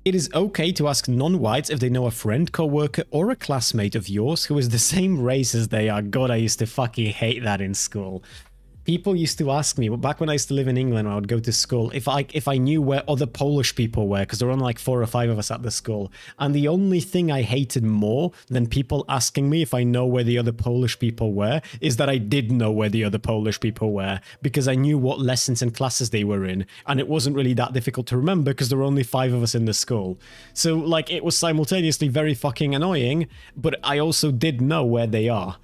It is okay to ask non-whites if they know a friend, co-worker, or a classmate of yours who is the same race as they are. God, I used to fucking hate that in school. People used to ask me, back when I used to live in England, I would go to school, if I knew where other Polish people were, because there were only like 4 or 5 of us at the school. And the only thing I hated more than people asking me if I know where the other Polish people were is that I did know where the other Polish people were, because I knew what lessons and classes they were in. And it wasn't really that difficult to remember because there were only 5 of us in the school. So, like, it was simultaneously very fucking annoying, but I also did know where they are.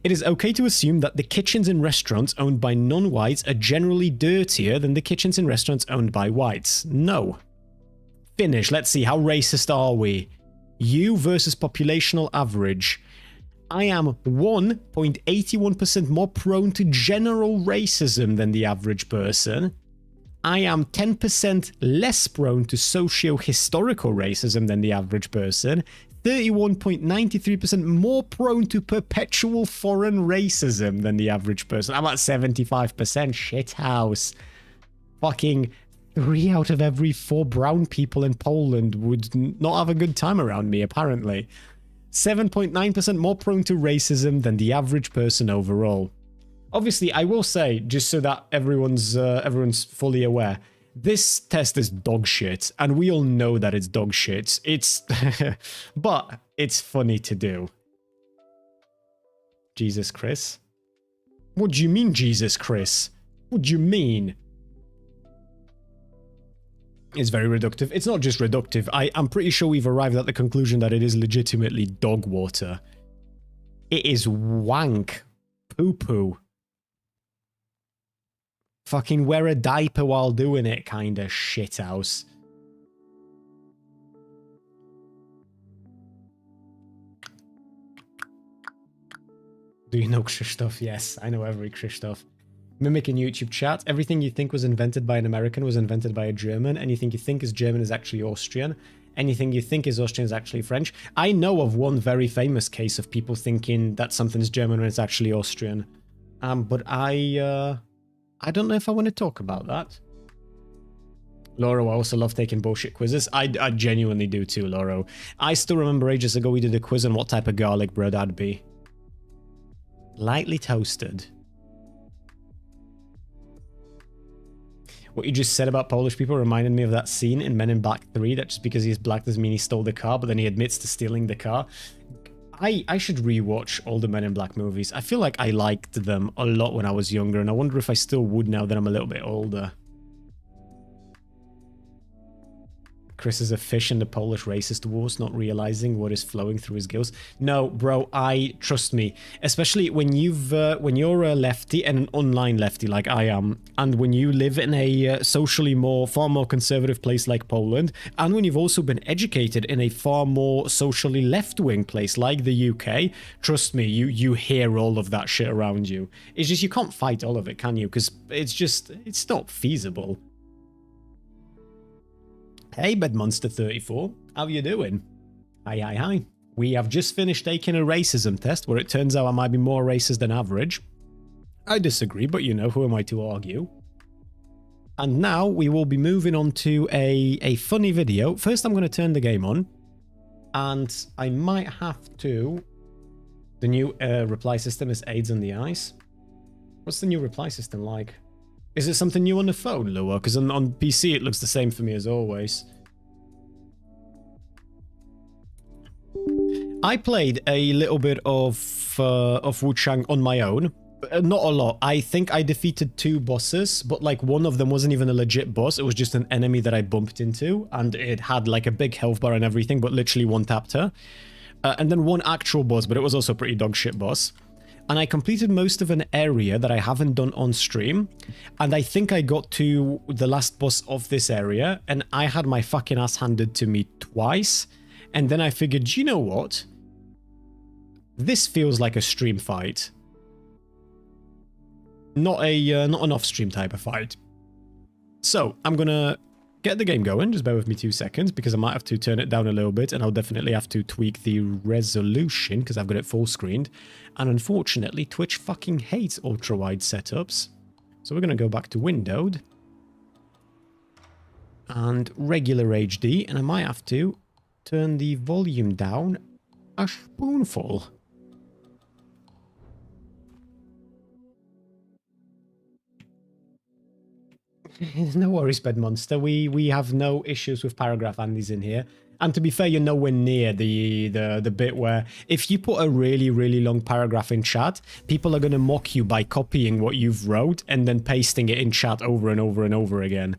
It is okay to assume that the kitchens in restaurants owned by non-whites are generally dirtier than the kitchens in restaurants owned by whites. No. Finish. Let's see. How racist are we? You versus populational average. I am 1.81% more prone to general racism than the average person. I am 10% less prone to socio-historical racism than the average person. 31.93% more prone to perpetual foreign racism than the average person. I'm at 75%. Shithouse. Fucking 3 out of every 4 brown people in Poland would not have a good time around me, apparently. 7.9% more prone to racism than the average person overall. Obviously, I will say, just so that everyone's fully aware, this test is dog shit, and we all know that it's dog shit. It's... but it's funny to do. Jesus, Chris? What do you mean, Jesus, Chris? What do you mean? It's very reductive. It's not just reductive. I'm pretty sure we've arrived at the conclusion that it is legitimately dog water. It is wank. Poo-poo. Fucking wear a diaper while doing it kind of shithouse. Do you know Krzysztof? Yes, I know every Krzysztof. Mimicking YouTube chat. Everything you think was invented by an American was invented by a German. Anything you think is German is actually Austrian. Anything you think is Austrian is actually French. I know of one very famous case of people thinking that something's German when it's actually Austrian. But I don't know if I want to talk about that. Lauro, I also love taking bullshit quizzes. I genuinely do too, Lauro. I still remember ages ago we did a quiz on what type of garlic bread I'd be. Lightly toasted. What you just said about Polish people reminded me of that scene in Men in Black 3, that just because he's black doesn't mean he stole the car, but then he admits to stealing the car. I should rewatch all the Men in Black movies. I feel like I liked them a lot when I was younger, and I wonder if I still would now that I'm a little bit older. Chris is a fish in the Polish racist wars, not realizing what is flowing through his gills. No, bro, trust me, especially when you're a lefty and an online lefty like I am, and when you live in a socially far more conservative place like Poland, and when you've also been educated in a far more socially left-wing place like the UK, trust me, you hear all of that shit around you. It's just you can't fight all of it, can you? Because it's not feasible. Hey, BedMonster34, how you doing? Hi. We have just finished taking a racism test where it turns out I might be more racist than average. I disagree, but you know, who am I to argue? And now we will be moving on to a funny video. First, I'm going to turn the game on, and I might have to... The new reply system is AIDS on the Ice. What's the new reply system like? Is it something new on the phone, Lua? Because on PC it looks the same for me as always. I played a little bit of Wuchang on my own. Not a lot. I think I defeated 2 bosses, but like one of them wasn't even a legit boss. It was just an enemy that I bumped into, and it had like a big health bar and everything, but literally one-tapped her. And then one actual boss, but it was also a pretty dog shit boss. And I completed most of an area that I haven't done on stream, and I think I got to the last boss of this area, and I had my fucking ass handed to me twice, and then I figured, you know what? This feels like a stream fight. Not an off-stream type of fight. So, I'm gonna get the game going, just bear with me 2 seconds, because I might have to turn it down a little bit, and I'll definitely have to tweak the resolution, because I've got it full screened. And unfortunately, Twitch fucking hates ultra-wide setups. So we're going to go back to windowed. And regular HD, and I might have to turn the volume down a spoonful. No worries, BedMonster. We have no issues with paragraph Andes in here. And to be fair, you're nowhere near the bit where if you put a really, really long paragraph in chat, people are going to mock you by copying what you've wrote and then pasting it in chat over and over and over again.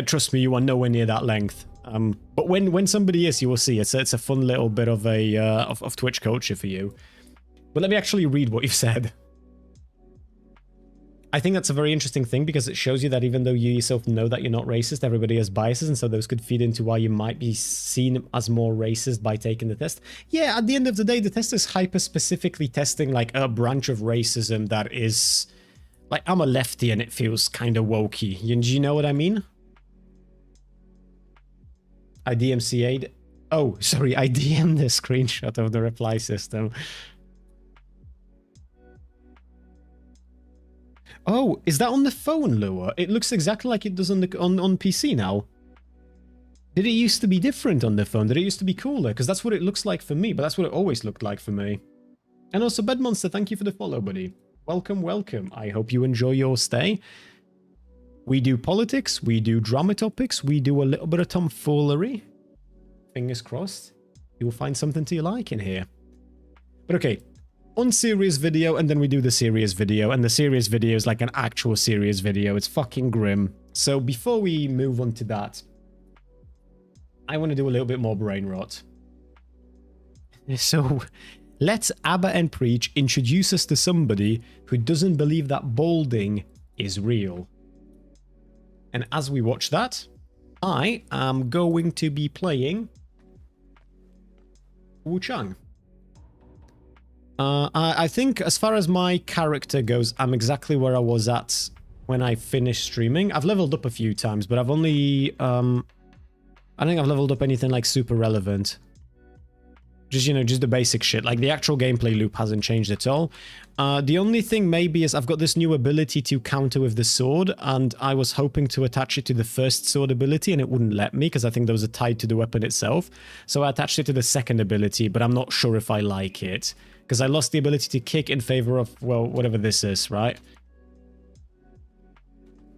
Trust me, you are nowhere near that length. But when somebody is, you will see. It's a fun little bit of of Twitch culture for you. But let me actually read what you've said. I think that's a very interesting thing because it shows you that even though you yourself know that you're not racist, everybody has biases, and so those could feed into why you might be seen as more racist by taking the test. Yeah, at the end of the day, the test is hyper-specifically testing like a branch of racism that is... Like, I'm a lefty and it feels kind of wokey. Do you know what I mean? I DMCA'd... Oh, sorry, I DM'd a screenshot of the reply system. Oh, is that on the phone, Lua? It looks exactly like it does on the on PC now. Did it used to be different on the phone? Did it used to be cooler? Because that's what it looks like for me, but that's what it always looked like for me. And also, Bedmonster, thank you for the follow, buddy. Welcome, welcome. I hope you enjoy your stay. We do politics, we do drama topics, we do a little bit of tomfoolery. Fingers crossed, you will find something to your like in here. But okay, unserious video, and then we do the serious video, and the serious video is like an actual serious video. It's fucking grim. So before we move on to that, I want to do a little bit more brain rot. So let Abba and Preach introduce us to somebody who doesn't believe that balding is real. And as we watch that, I am going to be playing Wu Chang. I think as far as my character goes, I'm exactly where I was at when I finished streaming. I've leveled up a few times, but I've only... I don't think I've leveled up anything like super relevant. Just, you know, just the basic shit. Like, the actual gameplay loop hasn't changed at all. The only thing maybe is I've got this new ability to counter with the sword, and I was hoping to attach it to the first sword ability, and it wouldn't let me, because I think those are tied to the weapon itself. So I attached it to the second ability, but I'm not sure if I like it, because I lost the ability to kick in favor of, well, whatever this is, right?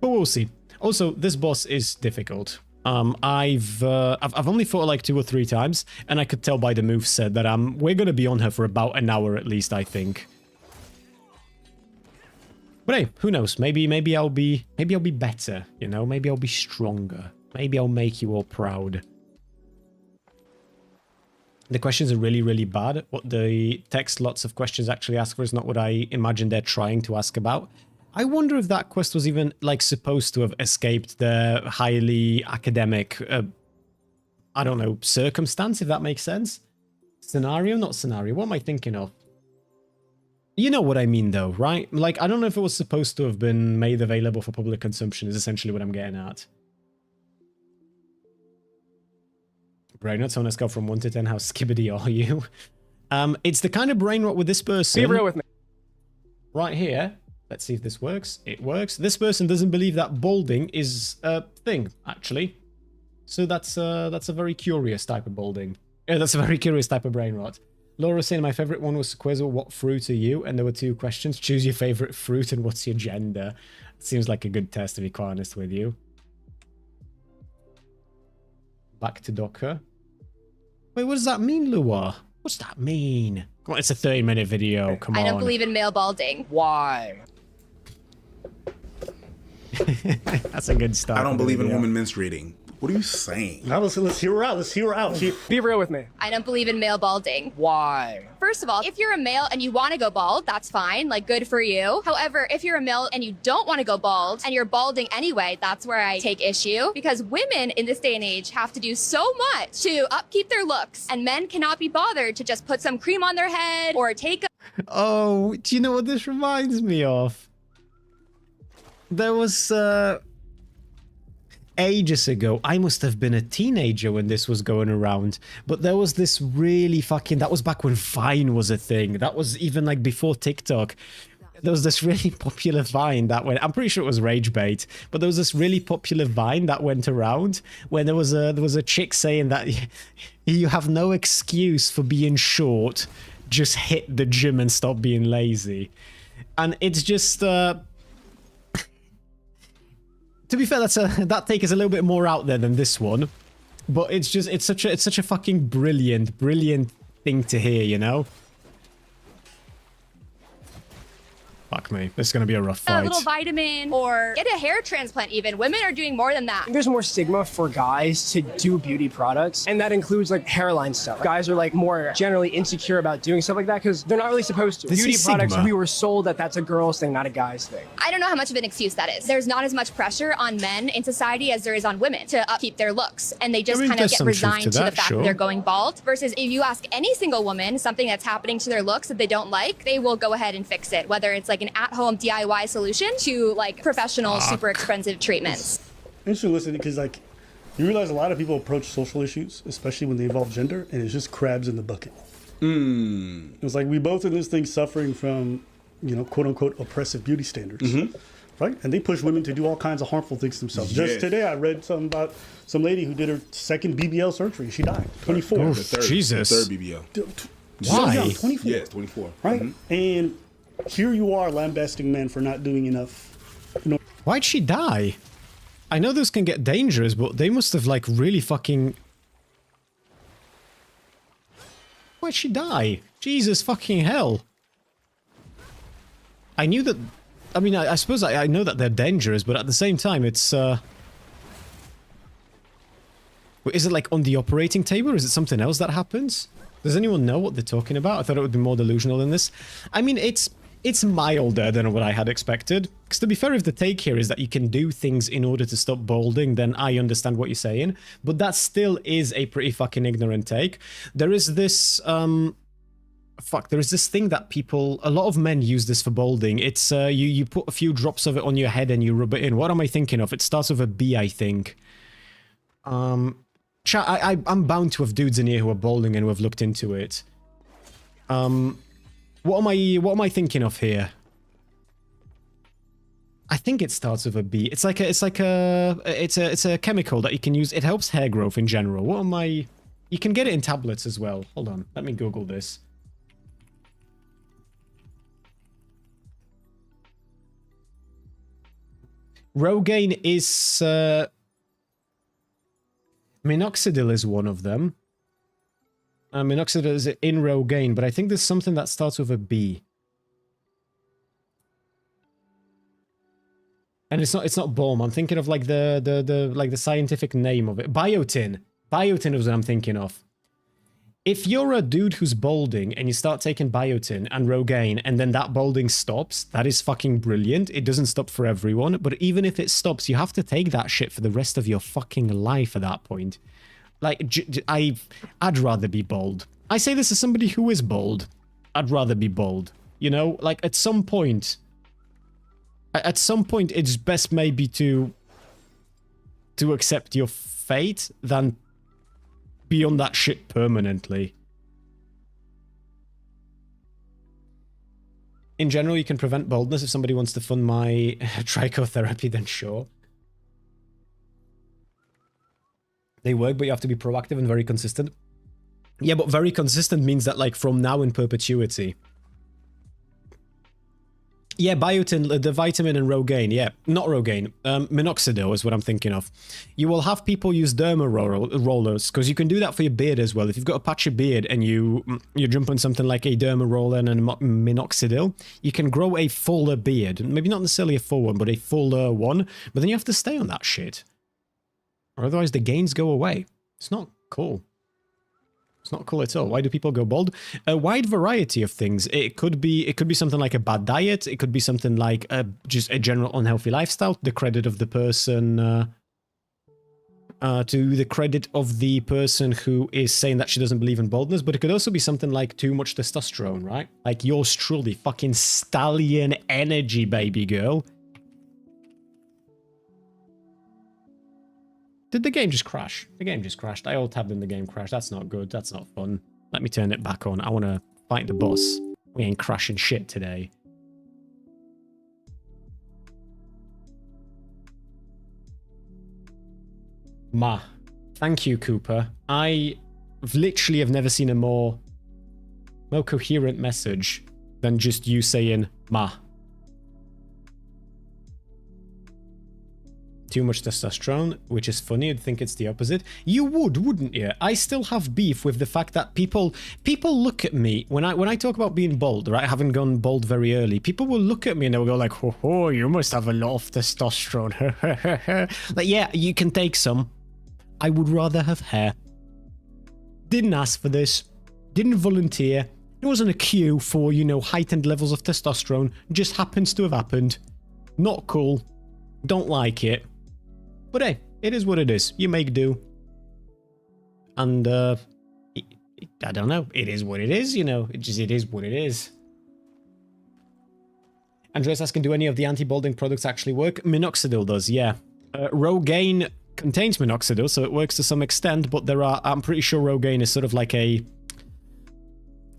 But we'll see. Also, this boss is difficult. I've only fought like 2 or 3 times, and I could tell by the moveset that we're gonna be on her for about an hour at least, I think. But hey, who knows? Maybe I'll be better, you know? Maybe I'll be stronger. Maybe I'll make you all proud. The questions are really, really bad. What the text lots of questions actually ask for is not what I imagine they're trying to ask about. I wonder if that quest was even, like, supposed to have escaped the highly academic, I don't know, circumstance, if that makes sense? Scenario? Not scenario. What am I thinking of? You know what I mean, though, right? Like, I don't know if it was supposed to have been made available for public consumption, is essentially what I'm getting at. Brain rot, so let's go from 1 to 10. How skibbity are you? It's the kind of brain rot with this person. Be real with me. Right here. Let's see if this works. It works. This person doesn't believe that balding is a thing, actually. So that's a very curious type of balding. Yeah, that's a very curious type of brain rot. Laura saying my favorite one was Quizzle, what fruit are you? And there were 2 questions. Choose your favorite fruit and what's your gender. It seems like a good test, to be quite honest with you. Back to Docker. Wait, what does that mean, Lua? What's that mean? Come on, it's a 30-minute video. Come on. I don't believe in male balding. Why? That's a good start. I don't believe in women menstruating. What are you saying? Now let's hear her out. Let's hear her out. Be real with me. I don't believe in male balding. Why? First of all, if you're a male and you want to go bald, that's fine. Like, good for you. However, if you're a male and you don't want to go bald and you're balding anyway, that's where I take issue. Because women in this day and age have to do so much to upkeep their looks. And men cannot be bothered to just put some cream on their head or take a... Oh, do you know what this reminds me of? There was... ages ago, I must have been a teenager when this was going around, but there was this really fucking, that was back when Vine was a thing, that was even like before TikTok. There was this really popular Vine that went, I'm pretty sure it was rage bait, but there was this really popular Vine that went around where there was a chick saying that you have no excuse for being short, just hit the gym and stop being lazy. And it's just to be fair, that take is a little bit more out there than this one, but it's such a fucking brilliant thing to hear, you know? Fuck me, this is gonna be a rough fight. A little vitamin or get a hair transplant even. Women are doing more than that. There's more stigma for guys to do beauty products, and that includes like hairline stuff. Guys are like more generally insecure about doing stuff like that because they're not really supposed to. This Beauty is products, Sigma. we were sold that that's a girl's thing, not a guy's thing. I don't know how much of an excuse that is. There's not as much pressure on men in society as there is on women to upkeep their looks. And they just I mean, kind of there's get some truth resigned to the that, fact sure. that they're going bald. Versus if you ask any single woman something that's happening to their looks that they don't like, they will go ahead and fix it. Whether it's like an at-home DIY solution to like professional, super expensive treatments. Interesting listening because like you realize a lot of people approach social issues, especially when they involve gender, and it's just crabs in the bucket. It's like we both in this thing suffering from you know, quote unquote oppressive beauty standards. Right? And they push women to do all kinds of harmful things themselves. Yes. Just today, I read something about some lady who did her second BBL surgery. She died, 24. Oof, The third, Jesus. The third BBL. So Why? young, 24. Yes, 24. Right? And here you are lambasting men for not doing enough. You know, Why'd she die? I know those can get dangerous, but they must have, like, really fucking... Why'd she die? Jesus fucking hell. I knew that... I mean, I suppose I know that they're dangerous, but at the same time, it's, Is it, like, on the operating table, or is it something else that happens? Does anyone know what they're talking about? I thought it would be more delusional than this. I mean, it's milder than what I had expected. Because to be fair, if the take here is that you can do things in order to stop balding, then I understand what you're saying. But that still is a pretty fucking ignorant take. There is this, there is this thing that people, a lot of men use this for balding. It's, you put a few drops of it on your head and you rub it in. What am I thinking of? It starts with a B, I think. Chat, I'm bound to have dudes in here who are balding and who have looked into it. What am I thinking of here? I think it starts with a B. It's a chemical that you can use. It helps hair growth in general. What am I? You can get it in tablets as well. Hold on, let me Google this. Rogaine is minoxidil is one of them. Minoxidil is in Rogaine, but I think there's something that starts with a B. And it's not balm. I'm thinking of like the scientific name of it. Biotin. Biotin is what I'm thinking of. If you're a dude who's balding and you start taking biotin and Rogaine and then that balding stops, that is fucking brilliant. It doesn't stop for everyone, but even if it stops, you have to take that shit for the rest of your fucking life at that point. Like, I'd rather be bald. I say this as somebody who is bald. I'd rather be bald. You know, like at some point, it's best maybe to accept your fate than be on that shit permanently. In general, you can prevent baldness. If somebody wants to fund my trichotherapy, then sure. They work, but you have to be proactive and very consistent. Yeah, but very consistent means that, like, from now in perpetuity. Yeah, biotin, the vitamin and Rogaine. Yeah, not Rogaine. Minoxidil is what I'm thinking of. You will have people use derma rollers, because you can do that for your beard as well. If you've got a patchy beard and you jump on something like a derma roller and a minoxidil, you can grow a fuller beard. Maybe not necessarily a full one, but a fuller one. But then you have to stay on that shit. Or otherwise the gains go away. It's not cool. It's not cool at all. Why do people go bald? A wide variety of things. It could be something like a bad diet. It could be something like just a general unhealthy lifestyle. To the credit of the person, who is saying that she doesn't believe in baldness. But it could also be something like too much testosterone, right? Like yours truly, fucking stallion energy, baby girl. Did the game just crash? The game just crashed. I alt-tabbed and the game crashed. That's not good. That's not fun. Let me turn it back on. I want to fight the boss. We ain't crashing shit today. Ma. Thank you, Cooper. I literally have never seen a more coherent message than just you saying, Ma. Too much testosterone, which is funny. You'd think it's the opposite. You would, wouldn't you? I still have beef with the fact that people look at me when I talk about being bald, right? Having gone bald very early. People will look at me and they'll go like, "Oh, you must have a lot of testosterone." Like, yeah, you can take some. I would rather have hair. Didn't ask for this. Didn't volunteer. It wasn't a queue for, you know, heightened levels of testosterone. Just happens to have happened. Not cool. Don't like it. But hey, it is what it is. You make do. And, I don't know. It is what it is, you know. It is what it is. Andreas asking, do any of the anti-balding products actually work? Minoxidil does, yeah. Rogaine contains minoxidil, so it works to some extent, but I'm pretty sure Rogaine is sort of like a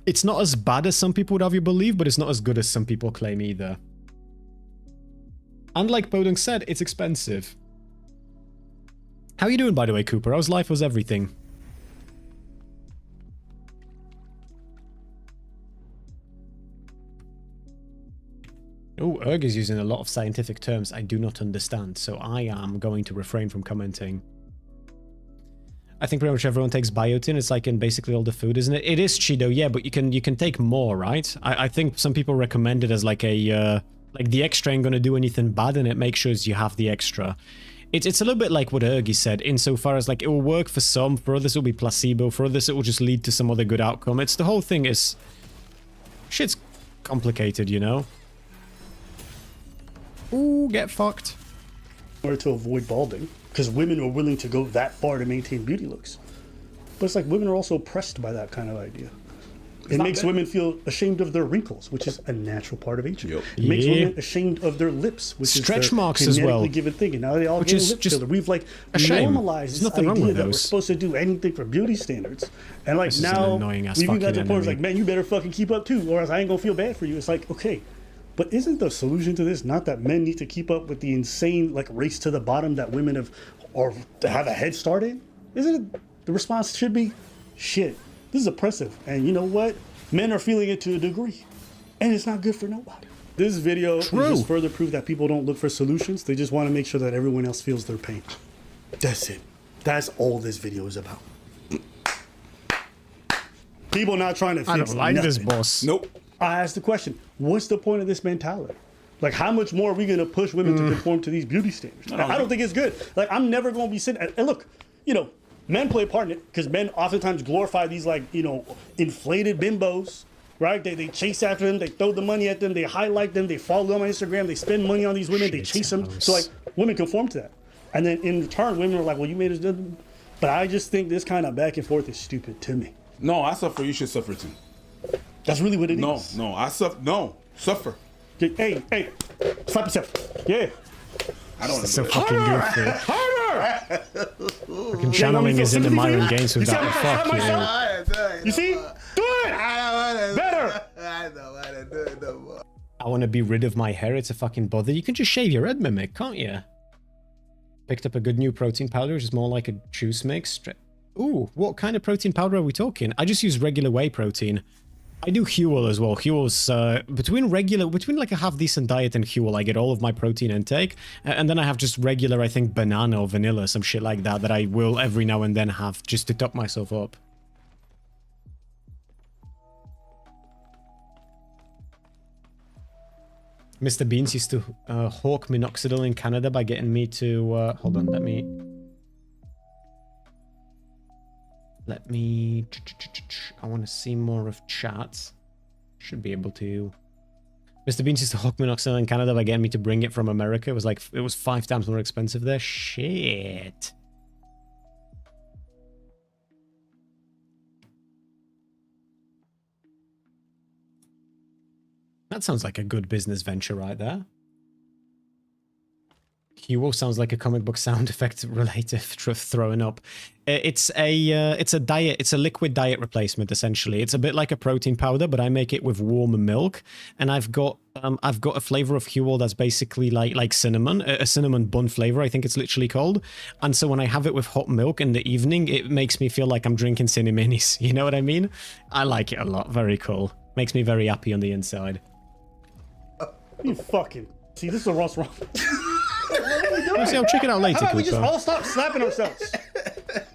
It's not as bad as some people would have you believe, but it's not as good as some people claim either. And like Podung said, it's expensive. How are you doing, by the way, Cooper? How's life? How's everything? Oh, Erg is using a lot of scientific terms I do not understand, so I am going to refrain from commenting. I think pretty much everyone takes biotin. It's like in basically all the food, isn't it? It is Cheeto, yeah, but you can take more, right? I think some people recommend it as like a like the extra ain't gonna do anything bad, and it makes sure you have the extra. It's a little bit like what Ergi said, insofar as like it will work for some, for others it will be placebo, for others it will just lead to some other good outcome. It's the whole thing is shit's complicated, you know. Ooh, get fucked. In order to avoid balding, because women are willing to go that far to maintain beauty looks. But it's like women are also oppressed by that kind of idea. It makes women feel ashamed of their wrinkles, which is a natural part of aging. It makes women ashamed of their lips, which stretch is their marks as well, given thing. And now they all get lip filler. We've like normalized this idea that we're supposed to do anything for beauty standards. And like now we've even got to the point where it's like, man, you better fucking keep up too, or else I ain't gonna feel bad for you. It's like, okay. But isn't the solution to this not that men need to keep up with the insane like race to the bottom that women have, or to have a head start in? Isn't it? The response should be, shit, this is oppressive. And you know what? Men are feeling it to a degree. And it's not good for nobody. This video is just further proof that people don't look for solutions. They just want to make sure that everyone else feels their pain. That's it. That's all this video is about. People not trying to fix I don't like nothing. this, boss. Nope. I asked the question, what's the point of this mentality? Like, how much more are we going to push women to conform to these beauty standards? I don't think it's good. Like, I'm never going to be sitting... And look, you know, men play a part in it because men oftentimes glorify these, like, you know, inflated bimbos, right? They chase after them. They throw the money at them. They highlight them. They follow them on Instagram. They spend money on these women. They chase them. So, like, women conform to that. And then in return, women are like, well, you made us... But I just think this kind of back and forth is stupid to me. No, I suffer. You should suffer too. That's really what it is. No, I suffer. No, suffer. Hey, slap yourself. Yeah. I don't want to so do fucking goofy. Harder! Fucking channeling is in the Myron Games with that. Fuck you. You see? Do it! Better! I want to be rid of my hair. It's a fucking bother. You can just shave your head, Mimic, can't you? Picked up a good new protein powder, which is more like a juice mix. Ooh, what kind of protein powder are we talking? I just use regular whey protein. I do Huel as well. Huel's between like a half decent diet and Huel, I get all of my protein intake, and then I have just regular, I think, banana or vanilla, some shit like that, that I will every now and then have just to top myself up. Mr. Beans used to hawk minoxidil in Canada by getting me to hold on, let me I want to see more of chat. Should be able to. Mr. Beans used to hawk minoxidil in Canada by getting me to bring it from America. It was 5 times more expensive there. Shit. That sounds like a good business venture right there. Hugo sounds like a comic book sound effect related to throwing up. It's a diet. It's a liquid diet replacement essentially. It's a bit like a protein powder, but I make it with warm milk, and I've got a flavor of Huel that's basically like cinnamon, a cinnamon bun flavor. I think it's literally called. And so when I have it with hot milk in the evening, it makes me feel like I'm drinking Cineminis. You know what I mean? I like it a lot. Very cool. Makes me very happy on the inside. You fucking see, this is what's wrong. See, I'll check it out later. How about we just all stop slapping ourselves?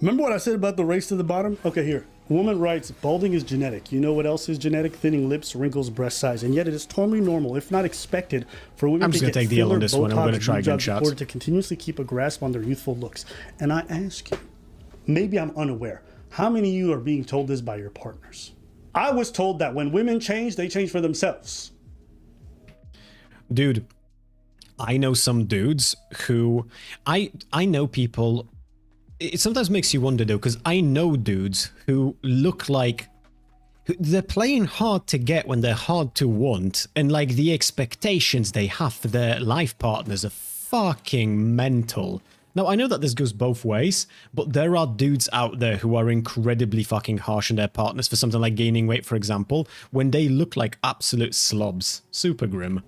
Remember what I said about the race to the bottom? Okay, here. Woman writes, balding is genetic. You know what else is genetic? Thinning lips, wrinkles, breast size. And yet it is totally normal, if not expected, for women to get filler, Botox, in order to continuously keep a grasp on their youthful looks. And I ask you, maybe I'm unaware, how many of you are being told this by your partners? I was told that when women change, they change for themselves. Dude, I know some dudes who... I know people... It sometimes makes you wonder, though, because I know dudes who look like... They're playing hard to get when they're hard to want, and, like, the expectations they have for their life partners are fucking mental. Now, I know that this goes both ways, but there are dudes out there who are incredibly fucking harsh on their partners for something like gaining weight, for example, when they look like absolute slobs. Super grim.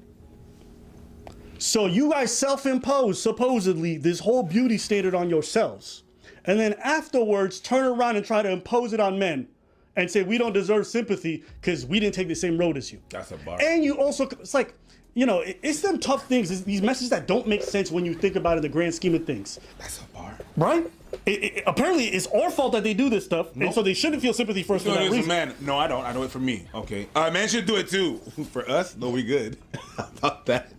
So you guys self-impose, supposedly, this whole beauty standard on yourselves. And then afterwards, turn around and try to impose it on men. And say, we don't deserve sympathy because we didn't take the same road as you. That's a bar. And you also, it's like, you know, it's them tough things, it's these messages that don't make sense when you think about it in the grand scheme of things. That's a bar. Right? Apparently, it's our fault that they do this stuff, and so they shouldn't feel sympathy for us for that reason. Man, no, I don't. I do it for me. Okay. Man should do it too. For us, no, we good. How about that?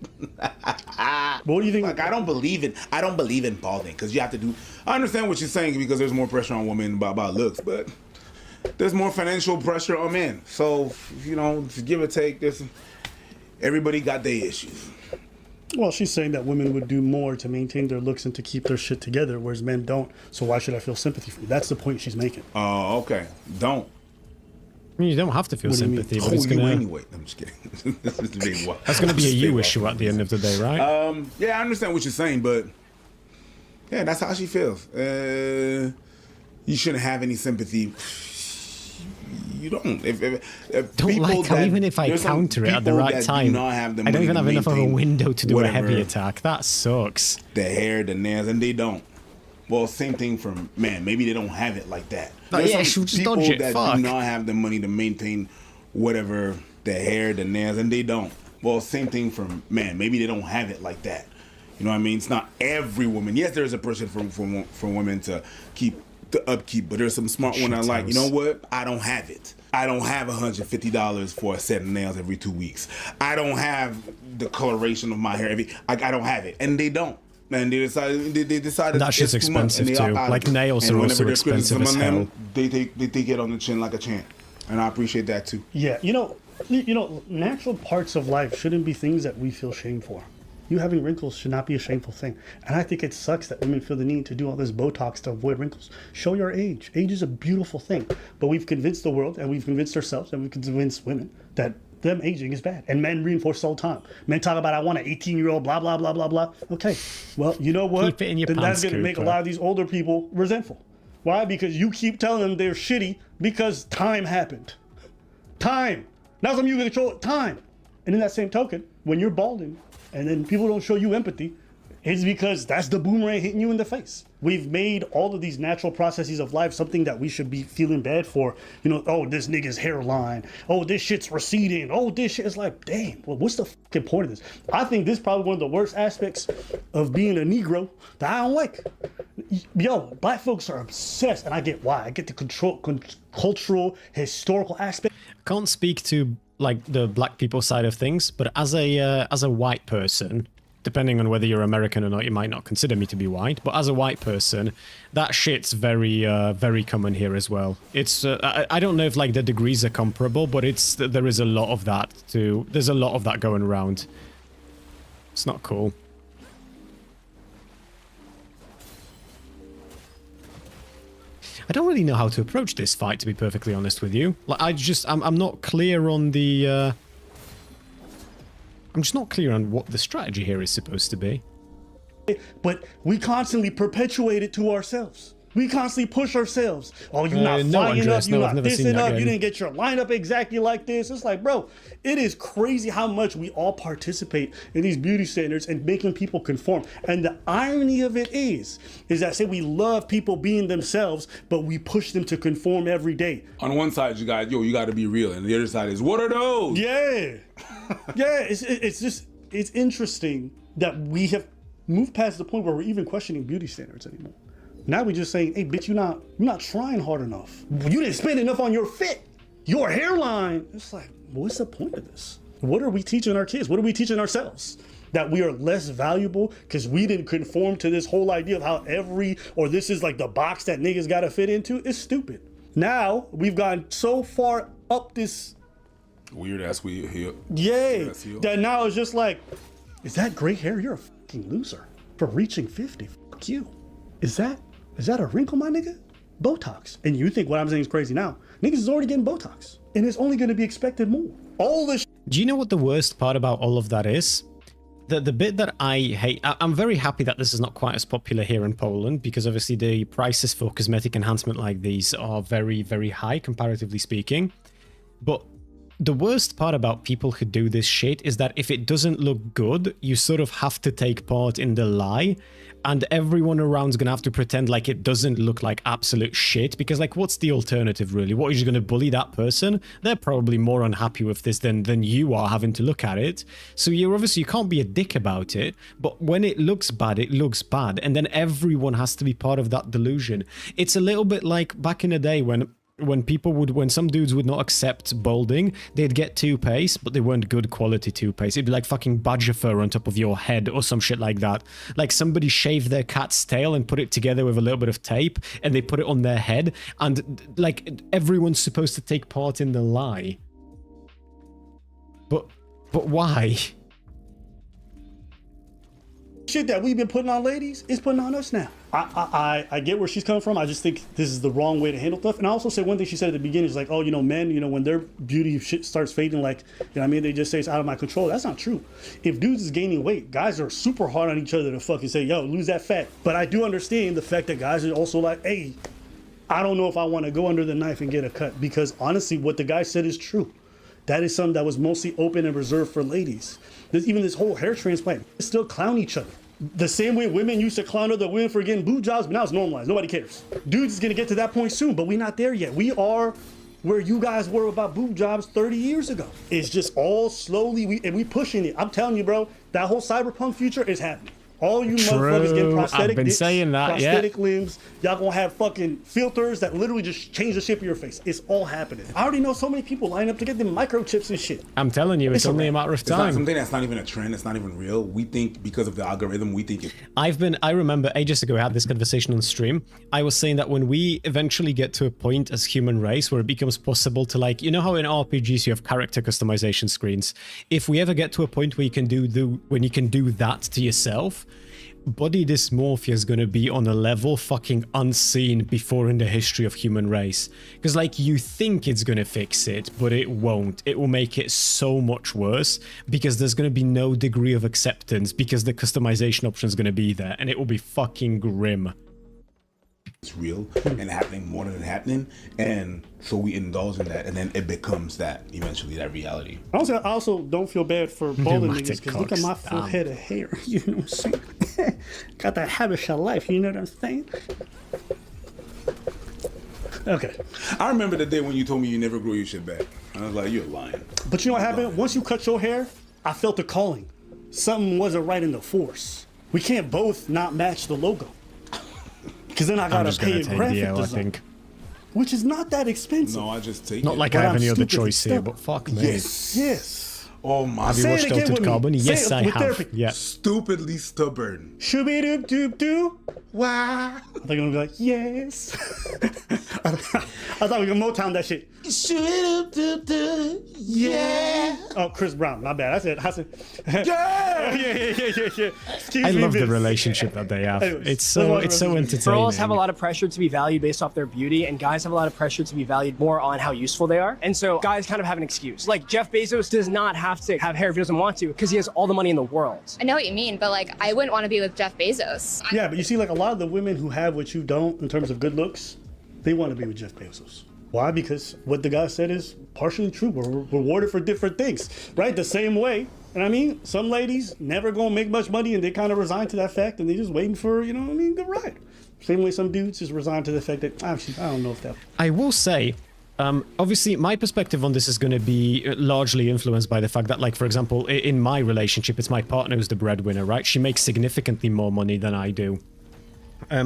What do you think? Like, I don't believe in balding because you have to do. I understand what you're saying because there's more pressure on women about looks, but there's more financial pressure on men. So, you know, give or take, everybody got their issues. Well, she's saying that women would do more to maintain their looks and to keep their shit together, whereas men don't. So why should I feel sympathy for you? That's the point she's making. Oh, okay. Don't. I mean, you don't have to feel sympathy, but it's you gonna. Anyway, I'm just kidding. This is being wild. That's gonna be a you issue at the end of the day, right? Yeah, I understand what you're saying, but yeah, that's how she feels. You shouldn't have any sympathy. You don't. If don't like how even if I counter it at the right time, I don't even have enough of a window to do a heavy attack. That sucks. The hair, the nails, and they don't. Well, same thing for men. Maybe they don't have it like that. Yeah, she'll just dodge it. That do not have the money to maintain whatever, the hair, the nails, and they don't. Well, same thing for men. Maybe they don't have it like that. You know what I mean? It's not every woman. Yes, there's a person for women to keep the upkeep, but there's some smart one I like. You know what? I don't have it. I don't have $150 for a set of nails every 2 weeks. I don't have the coloration of my hair I don't have it, and they don't. And they decided that shit's expensive too. Like nails are also expensive as hell. They take it on the chin like a champ, and I appreciate that too. Yeah, you know, natural parts of life shouldn't be things that we feel shame for. You having wrinkles should not be a shameful thing. And I think it sucks that women feel the need to do all this Botox to avoid wrinkles. Show your age. Age is a beautiful thing. But we've convinced the world, and we've convinced ourselves, and we've convinced women that them aging is bad. And men reinforce all the time. Men talk about, I want an 18-year-old, blah, blah, blah, blah, blah. Okay, well, you know what? Keep it in your then pants, that's going to make a lot of these older people resentful. Why? Because you keep telling them they're shitty because time happened. Time. Not something you can control. Time. And in that same token, when you're balding, and then people don't show you empathy, it's because that's the boomerang hitting you in the face. We've made all of these natural processes of life something that we should be feeling bad for. You know, oh, this nigga's hairline. Oh, this shit's receding. Oh, this shit is like, damn, well, what's the fucking point of this? I think this is probably one of the worst aspects of being a Negro that I don't like. Yo, black folks are obsessed, and I get why. I get the cultural, historical aspect. I can't speak to like the black people side of things, but as a white person, depending on whether you're American or not, you might not consider me to be white, but as a white person, that shit's very very common here as well. It's I don't know if like the degrees are comparable, but there is a lot of that too. There's a lot of that going around. It's not cool. I don't really know how to approach this fight, to be perfectly honest with you. Like, I'm not clear on the, I'm just not clear on what the strategy here is supposed to be. But we constantly perpetuate it to ourselves. We constantly push ourselves. Oh, you're not flying up, you're not dissing up, you didn't get your lineup exactly like this. It's like, bro, it is crazy how much we all participate in these beauty standards and making people conform. And the irony of it is that say we love people being themselves, but we push them to conform every day. On one side, you got to be real. And the other side is, what are those? Yeah. Yeah, it's interesting that we have moved past the point where we're even questioning beauty standards anymore. Now we're just saying, hey, bitch, you're not trying hard enough. You didn't spend enough on your fit, your hairline. It's like, what's the point of this? What are we teaching our kids? What are we teaching ourselves? That we are less valuable because we didn't conform to this whole idea of how this is like the box that niggas gotta fit into? It's stupid. Now we've gone so far up this weird ass wheel. Yeah, that now it's just like, is that gray hair? You're a fucking loser for reaching 50. Fuck you. Is that a wrinkle, my nigga? Botox. And you think what I'm saying is crazy now. Niggas is already getting Botox. And it's only going to be expected more. All this. Do you know what the worst part about all of that is? The bit that I hate, I'm very happy that this is not quite as popular here in Poland, because obviously the prices for cosmetic enhancement like these are very, very high, comparatively speaking. But the worst part about people who do this shit is that if it doesn't look good, you sort of have to take part in the lie, and everyone around's gonna have to pretend like it doesn't look like absolute shit, because like, what's the alternative really? What, are you gonna bully that person? They're probably more unhappy with this than you are having to look at it. So you're obviously, you can't be a dick about it, but when it looks bad, and then everyone has to be part of that delusion. It's a little bit like back in the day when some dudes would not accept balding, they'd get toothpaste, but they weren't good quality toothpaste. It'd be like fucking badger fur on top of your head or some shit like that. Like somebody shaved their cat's tail and put it together with a little bit of tape, and they put it on their head, and like everyone's supposed to take part in the lie. But why? Shit that we've been putting on ladies is putting on us now. I get where she's coming from. I just think this is the wrong way to handle stuff. And I also say one thing she said at the beginning is like, oh, you know, men, you know, when their beauty shit starts fading, like, you know what I mean, they just say it's out of my control. That's not true. If dudes is gaining weight, guys are super hard on each other to fucking say, yo, lose that fat. But I do understand the fact that guys are also like, hey, I don't know if I want to go under the knife and get a cut, because honestly, what the guy said is true. That is something that was mostly open and reserved for ladies. Even this whole hair transplant, they still clown each other. The same way women used to clown other women for getting boob jobs, but now it's normalized. Nobody cares. Dudes is gonna get to that point soon, but we're not there yet. We are where you guys were about boob jobs 30 years ago. It's just all slowly, we pushing it. I'm telling you, bro, that whole cyberpunk future is happening. All you motherfuckers getting prosthetic dicks, prosthetic limbs, y'all gonna have fucking filters that literally just change the shape of your face. It's all happening. I already know so many people line up to get them microchips and shit. I'm telling you, it's only a matter of time. It's not something that's not even a trend. It's not even real. We think because of the algorithm, we think it. I remember ages ago I had this conversation on stream. I was saying that when we eventually get to a point as human race where it becomes possible to, like, you know how in RPGs you have character customization screens. If we ever get to a point where you can do that to yourself, body dysmorphia is going to be on a level fucking unseen before in the history of human race. Because like, you think it's going to fix it, but it won't. It will make it so much worse, because there's going to be no degree of acceptance, because the customization option is going to be there, and it will be fucking grim. It's real and happening more than it's happening, and so we indulge in that, and then it becomes that eventually, that reality. I also don't feel bad for balding niggas, because look at my full head of hair. You know what I'm saying? Got that habit of life. You know what I'm saying? Okay. I remember the day when you told me you never grew your shit back. I was like, you're lying. But you know what happened? Once you cut your hair, I felt a calling. Something wasn't right in the force. We can't both not match the logo. Because then I gotta pay a graphic design, which is not that expensive. No, I just take it. Not like I have any other choice here, but fuck me. Yes. Oh my. Have you watched Altered Carbon? Yes, I have. Yeah. Stupidly stubborn. Shooby doop doop doo. Wow. They're gonna be like, yes. I thought we were gonna Motown that shit. Shooby doop doop doo. Yeah. Oh, Chris Brown. My bad. I said. Yeah. Yeah. I love the relationship that they have. It's so entertaining. Girls have a lot of pressure to be valued based off their beauty, and guys have a lot of pressure to be valued more on how useful they are. And so guys kind of have an excuse. Like Jeff Bezos does not have to have hair if he doesn't want to, because he has all the money in the world. I know what you mean, but like, I wouldn't want to be with Jeff Bezos. Yeah, but you see, like, a lot of the women who have what you don't in terms of good looks, they want to be with Jeff Bezos. Why? Because what the guy said is partially true. We're rewarded for different things, right? The same way. And I mean, some ladies never gonna make much money, and they kind of resign to that fact, and they just waiting for, you know what I mean, the ride. Same way some dudes just resign to the fact that, actually, I don't know if that. I will say, obviously, my perspective on this is going to be largely influenced by the fact that, like, for example, in my relationship, it's my partner who's the breadwinner, right? She makes significantly more money than I do.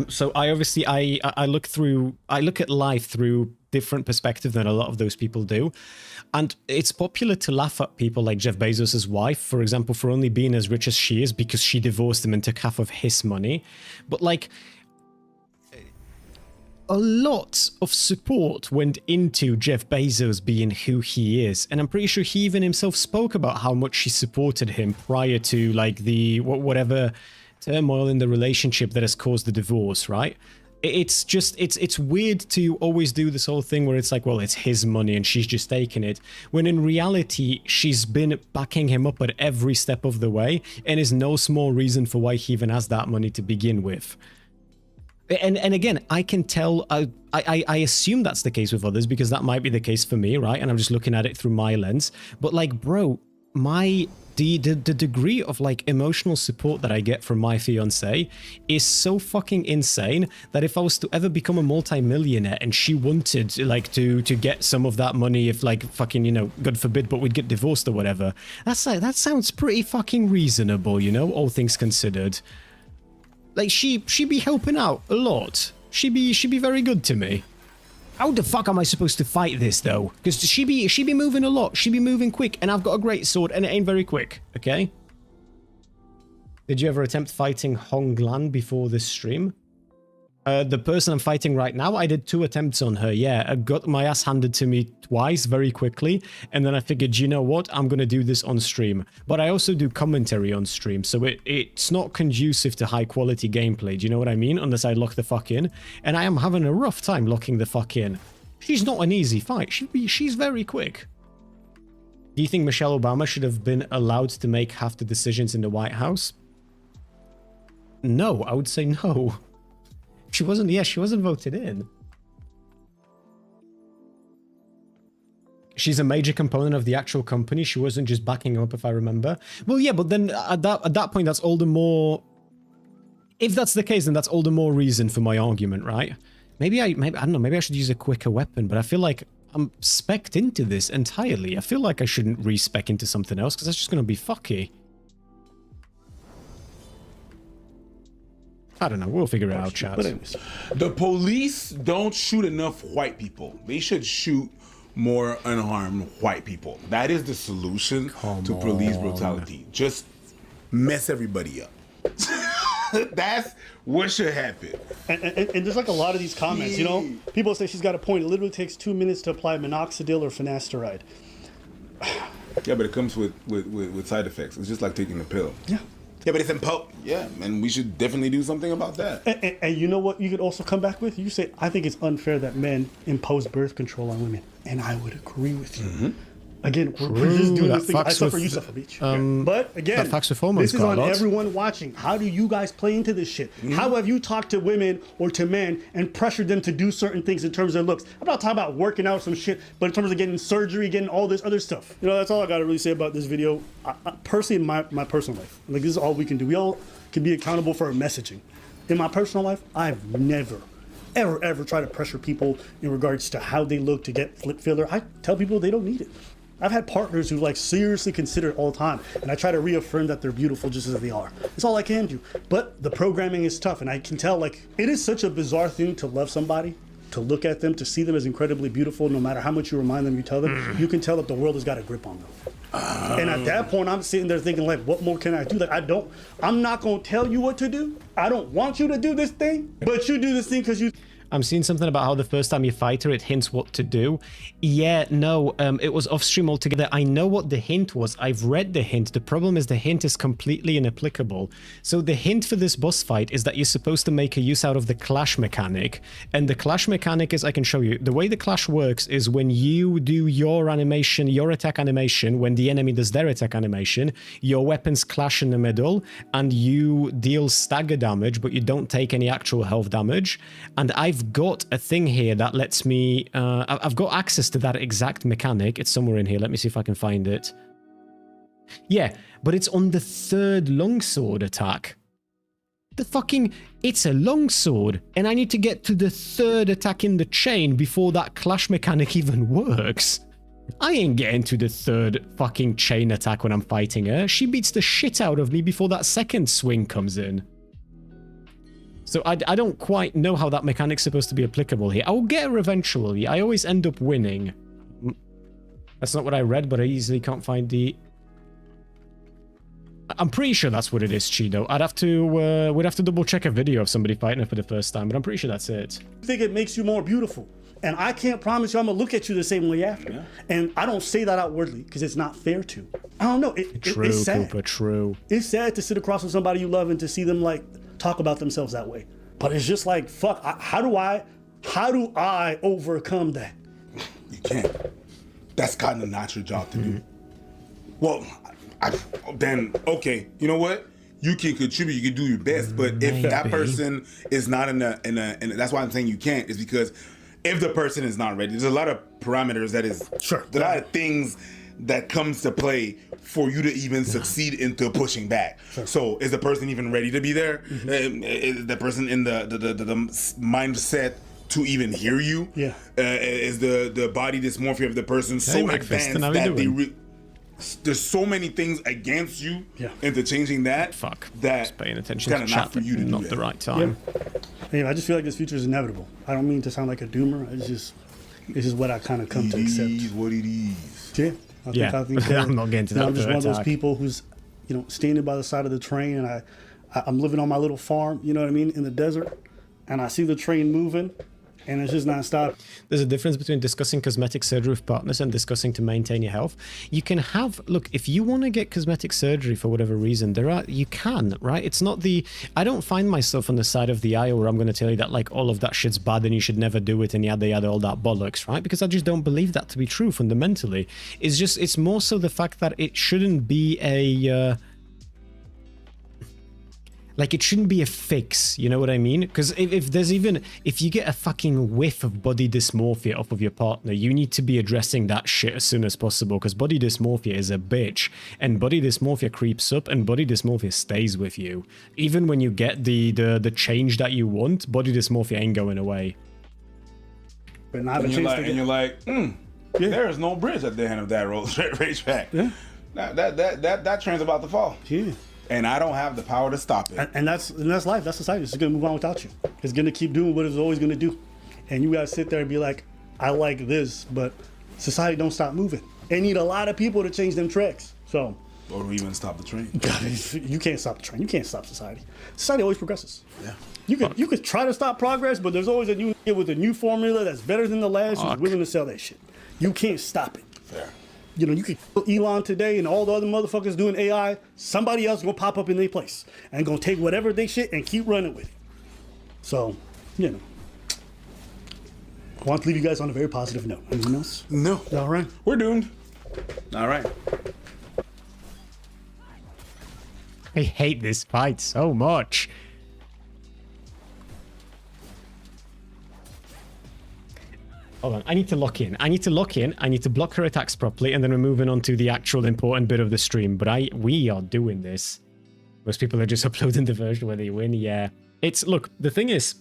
So I obviously, I look at life through different perspective than a lot of those people do. And it's popular to laugh at people like Jeff Bezos' wife, for example, for only being as rich as she is because she divorced him and took half of his money. But like, a lot of support went into Jeff Bezos being who he is, and I'm pretty sure he even himself spoke about how much she supported him prior to, like, the whatever turmoil in the relationship that has caused the divorce, right? It's just, it's weird to always do this whole thing where it's like, well, it's his money and she's just taking it, when in reality, she's been backing him up at every step of the way, and is no small reason for why he even has that money to begin with. And again, I can tell, I assume that's the case with others, because that might be the case for me, right? And I'm just looking at it through my lens. But like, bro, the degree of like emotional support that I get from my fiance is so fucking insane that if I was to ever become a multi-millionaire and she wanted like to get some of that money, if like fucking, you know, God forbid, but we'd get divorced or whatever, that's like, that sounds pretty fucking reasonable, you know, all things considered. Like, she be helping out a lot. She be very good to me. How the fuck am I supposed to fight this though? Because she be moving a lot. She be moving quick, and I've got a great sword, and it ain't very quick. Okay. Did you ever attempt fighting Hong Lan before this stream? The person I'm fighting right now, I did 2 attempts on her, yeah. I got my ass handed to me twice very quickly, and then I figured, you know what, I'm gonna do this on stream. But I also do commentary on stream, so it's not conducive to high quality gameplay, do you know what I mean? Unless I lock the fuck in, and I am having a rough time locking the fuck in. She's not an easy fight, she's very quick. Do you think Michelle Obama should have been allowed to make half the decisions in the White House? No, I would say no. She wasn't voted in. She's a major component of the actual company. She wasn't just backing him up, if I remember. Well, yeah, but then at that point, that's all the more... If that's the case, then that's all the more reason for my argument, right? Maybe I don't know, maybe I should use a quicker weapon, but I feel like I'm spec'd into this entirely. I feel like I shouldn't re-spec into something else, because that's just going to be fucky. I don't know. We'll figure it out, chat. But anyways, the police don't shoot enough white people. They should shoot more unharmed white people. That is the solution to police brutality. Just mess everybody up. That's what should happen. And there's like a lot of these comments, you know? People say she's got a point. It literally takes 2 minutes to apply minoxidil or finasteride. Yeah, but it comes with side effects. It's just like taking a pill. Yeah. Yeah, but it's imposed. Yeah, and we should definitely do something about that. And you know what you could also come back with? You say, I think it's unfair that men impose birth control on women. And I would agree with you. Mm-hmm. Again, we're just doing this thing. I suffer, you suffer, bitch. But again, this is on everyone watching. How do you guys play into this shit? Mm-hmm. How have you talked to women or to men and pressured them to do certain things in terms of their looks? I'm not talking about working out some shit, but in terms of getting surgery, getting all this other stuff. You know, that's all I got to really say about this video. Personally, in my personal life, like, this is all we can do. We all can be accountable for our messaging. In my personal life, I've never, ever tried to pressure people in regards to how they look to get lip filler. I tell people they don't need it. I've had partners who like seriously consider it all the time, and I try to reaffirm that they're beautiful just as they are. It's all I can do. But the programming is tough, and I can tell, like, it is such a bizarre thing to love somebody, to look at them, to see them as incredibly beautiful. No matter how much you remind them, you tell them, you can tell that the world has got a grip on them. And at that point, I'm sitting there thinking, like, what more can I do? Like, I'm not gonna tell you what to do. I don't want you to do this thing, but you do this thing because you... I'm seeing something about how the first time you fight her, it hints what to do. Yeah, no, it was off stream altogether. I know what the hint was. I've read the hint. The problem is the hint is completely inapplicable. So the hint for this boss fight is that you're supposed to make a use out of the clash mechanic. And the clash mechanic is, I can show you. The way the clash works is when you do your animation, your attack animation, when the enemy does their attack animation, your weapons clash in the middle, and you deal stagger damage, but you don't take any actual health damage. And I've got a thing here that lets me I've got access to that exact mechanic. It's somewhere in here. Let me see if I can find it. Yeah, but it's on the 3rd longsword attack. It's a longsword, and I need to get to the 3rd attack in the chain before that clash mechanic even works. I ain't getting to the 3rd fucking chain attack when I'm fighting her. She beats the shit out of me before that 2nd swing comes in. So I don't quite know how that mechanic's supposed to be applicable here. I'll get her eventually. I always end up winning. That's not what I read, but I easily can't find the... I'm pretty sure that's what it is, Cheeto. We'd have to double check a video of somebody fighting her for the first time, but I'm pretty sure that's it. I think it makes you more beautiful. And I can't promise you I'm gonna look at you the same way after. Yeah. And I don't say that outwardly because it's not fair to. I don't know. It's sad. Cooper, true. It's sad to sit across with somebody you love and to see them like talk about themselves that way. But it's just like, fuck, how do I overcome that? You can't. That's kind of not your job to do. Well, then, okay, you know what? You can contribute, you can do your best, but if that person is not in a, that's why I'm saying you can't, is because if the person is not ready, there's a lot of parameters there's a lot of things that comes to play for you to even succeed into pushing back. So is the person even ready to be there? Is the person in the mindset to even hear you? Is the body dysmorphia of the person so advanced that there's so many things against you into changing that? That paying attention to chat, for you to not do the right time. Anyway, I just feel like this future is inevitable. I don't mean to sound like a doomer. It's just what I kind of come to accept. It is what it is. Yeah, I think I'm not getting to that. I'm just one of those people who's, standing by the side of the train, and I'm living on my little farm, you know what I mean, in the desert, and I see the train moving, and it's just not stopping. There's a difference between discussing cosmetic surgery with partners and discussing to maintain your health. You can have, look, if you want to get cosmetic surgery for whatever reason, you can, right? It's not I don't find myself on the side of the aisle where I'm going to tell you that like all of that shit's bad and you should never do it and yada, all that bollocks, right? Because I just don't believe that to be true fundamentally. It's more so the fact that it shouldn't be it shouldn't be a fix, you know what I mean? Because if you get a fucking whiff of body dysmorphia off of your partner, you need to be addressing that shit as soon as possible, because body dysmorphia is a bitch, and body dysmorphia creeps up, and body dysmorphia stays with you. Even when you get the change that you want, body dysmorphia ain't going away. But you're like, there is no bridge at the end of that racetrack. That train's about to fall. And I don't have the power to stop it. And that's life. That's society. It's going to move on without you. It's going to keep doing what it's always going to do. And you got to sit there and be like, I like this, but society don't stop moving. They need a lot of people to change them tracks. So, or even stop the train. You can't stop the train. You can't stop society. Society always progresses. Yeah. You could try to stop progress, but there's always a new nigga with a new formula that's better than the last who's willing to sell that shit. You can't stop it. Fair. You could kill Elon today and all the other motherfuckers doing AI. Somebody else gonna pop up in their place and gonna take whatever they shit and keep running with it. So, I want to leave you guys on a very positive note. Anything else? No. All right. We're doomed. All right. I hate this fight so much. Hold on, I need to lock in. I need to block her attacks properly, and then we're moving on to the actual important bit of the stream. But we are doing this. Most people are just uploading the version where they win. Yeah. Look, the thing is,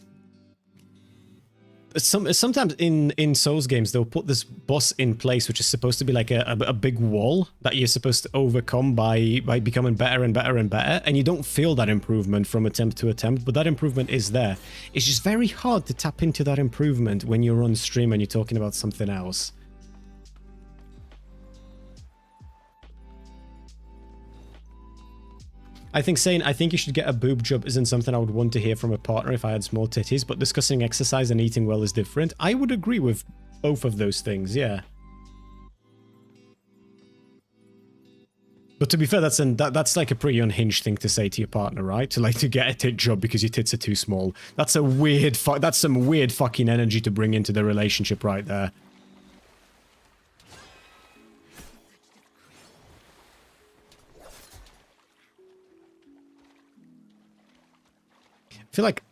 sometimes in Souls games, they'll put this boss in place, which is supposed to be like a big wall that you're supposed to overcome by becoming better and better and better, and you don't feel that improvement from attempt to attempt, but that improvement is there. It's just very hard to tap into that improvement when you're on stream and you're talking about something else. I think saying, I think you should get a boob job isn't something I would want to hear from a partner if I had small titties, but discussing exercise and eating well is different. I would agree with both of those things, yeah. But to be fair, that's like a pretty unhinged thing to say to your partner, right? To get a tit job because your tits are too small. That's some weird fucking energy to bring into the relationship right there. I feel like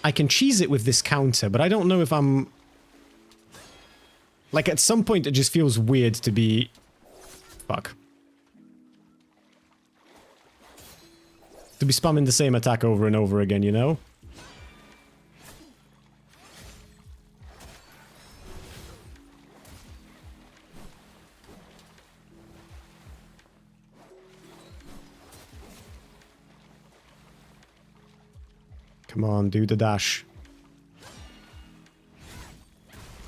I can cheese it with this counter, but I don't know if I'm... Like, at some point, it just feels weird to be... Fuck. To be spamming the same attack over and over again, you know? Come on, do the dash.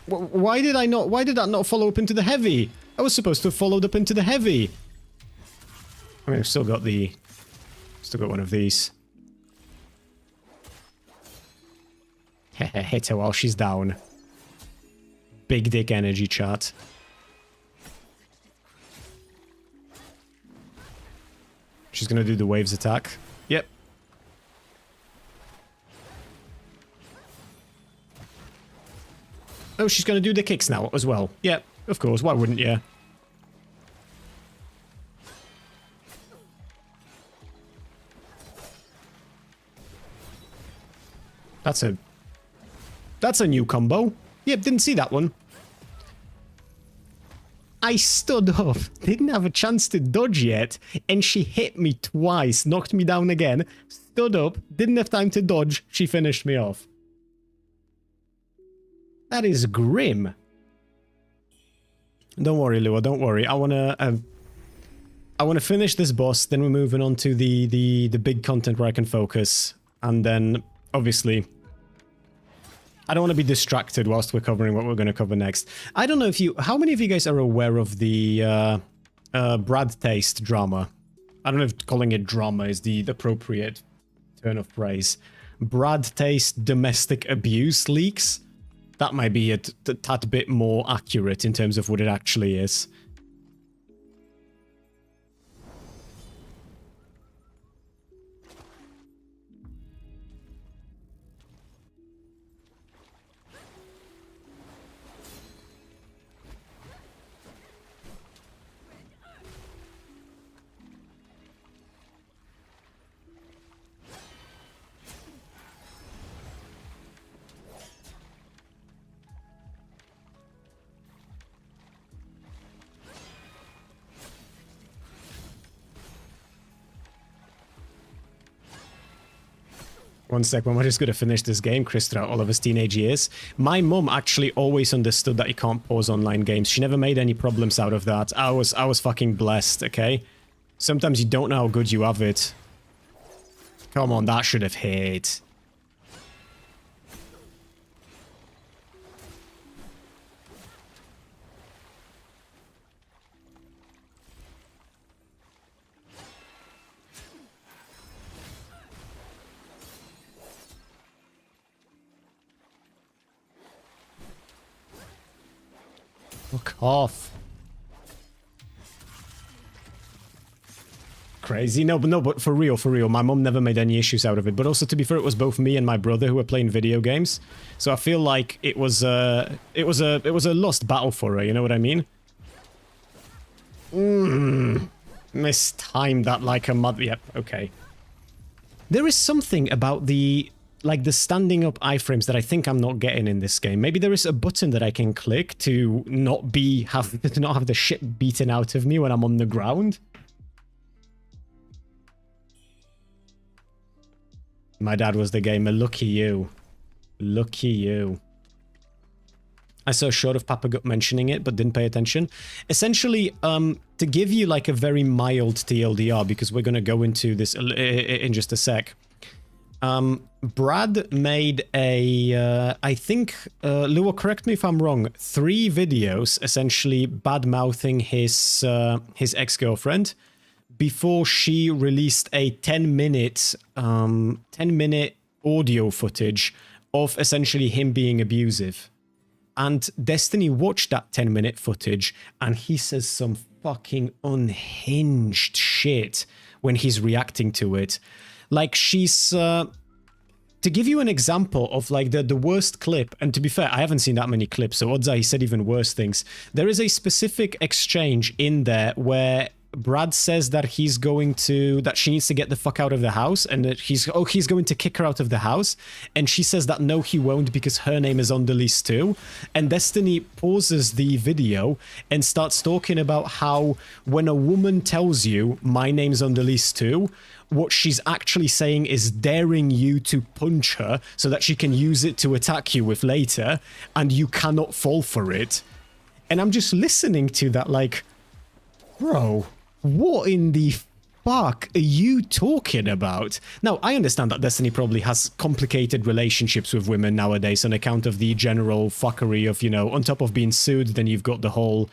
Why did that not follow up into the heavy? I was supposed to have followed up into the heavy. I mean, I've still got one of these. Hit her while she's down. Big dick energy, chat. She's gonna do the waves attack. Yep. Oh, she's going to do the kicks now as well. Yeah, of course. Why wouldn't you? That's a new combo. Yep, didn't see that one. I stood up, didn't have a chance to dodge yet, and she hit me twice, knocked me down again, stood up, didn't have time to dodge, she finished me off. That is grim. Don't worry, Lua, don't worry. I wanna finish this boss, then we're moving on to the big content where I can focus, and then obviously I don't want to be distracted whilst we're covering what we're going to cover next. I don't know if how many of you guys are aware of the Brad Taste drama? I don't know if calling it drama is the appropriate turn of phrase. Brad Taste domestic abuse leaks. That might be a tad bit more accurate in terms of what it actually is. One sec, Mum, I just got to finish this game, Chris, throughout all of his teenage years. My mum actually always understood that you can't pause online games. She never made any problems out of that. I was fucking blessed, okay? Sometimes you don't know how good you have it. Come on, that should have hit. Fuck off. Crazy. No, but for real. My mum never made any issues out of it. But also, to be fair, it was both me and my brother who were playing video games. So I feel like it was a lost battle for her, you know what I mean? Mistimed that like a mother. Yep, okay. There is something about the standing up iframes that I think I'm not getting in this game. Maybe there is a button that I can click to not have the shit beaten out of me when I'm on the ground. My dad was the gamer. Lucky you. Lucky you. I saw a short of Papa Gut mentioning it, but didn't pay attention. Essentially, to give you like a very mild TLDR, because we're going to go into this in just a sec. Brad made a, I think, Lua, correct me if I'm wrong, 3 videos essentially bad-mouthing his ex-girlfriend before she released a 10-minute audio footage of essentially him being abusive. And Destiny watched that 10-minute footage and he says some fucking unhinged shit when he's reacting to it. Like, she's... to give you an example of like the worst clip, and to be fair, I haven't seen that many clips, so odds are he said even worse things. There is a specific exchange in there where Brad says that she needs to get the fuck out of the house, and that he's going to kick her out of the house, and she says that no, he won't because her name is on the list too. And Destiny pauses the video and starts talking about how when a woman tells you my name's on the list too, what she's actually saying is daring you to punch her so that she can use it to attack you with later, and you cannot fall for it. And I'm just listening to that like, bro, what in the fuck are you talking about? Now, I understand that Destiny probably has complicated relationships with women nowadays on account of the general fuckery of, you know, on top of being sued, then you've got the whole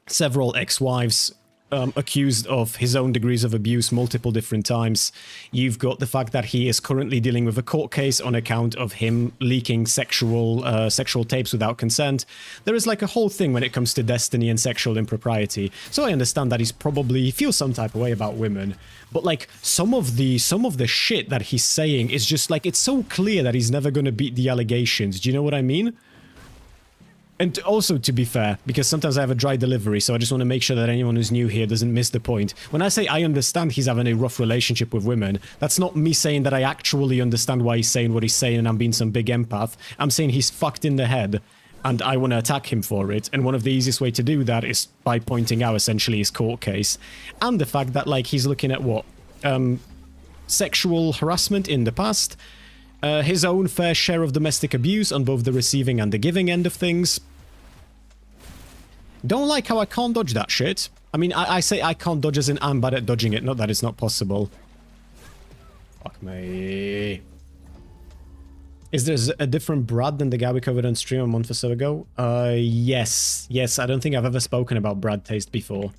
several ex-wives accused of his own degrees of abuse multiple different times. You've got the fact that he is currently dealing with a court case on account of him leaking sexual tapes without consent. There is like a whole thing when it comes to Destiny and sexual impropriety. So I understand that he feels some type of way about women, but like some of the shit that he's saying is just like, it's so clear that he's never going to beat the allegations. Do you know what I mean? And also, to be fair, because sometimes I have a dry delivery, so I just want to make sure that anyone who's new here doesn't miss the point. When I say I understand he's having a rough relationship with women, that's not me saying that I actually understand why he's saying what he's saying and I'm being some big empath. I'm saying he's fucked in the head, and I want to attack him for it. And one of the easiest way to do that is by pointing out essentially his court case. And the fact that, like, he's looking at what? Sexual harassment in the past, his own fair share of domestic abuse on both the receiving and the giving end of things. Don't like how I can't dodge that shit. I mean, I say I can't dodge as in I'm bad at dodging it, not that it's not possible. Fuck me. Is there a different Brad than the guy we covered on stream a month or so ago? Yes. Yes, I don't think I've ever spoken about Brad taste before.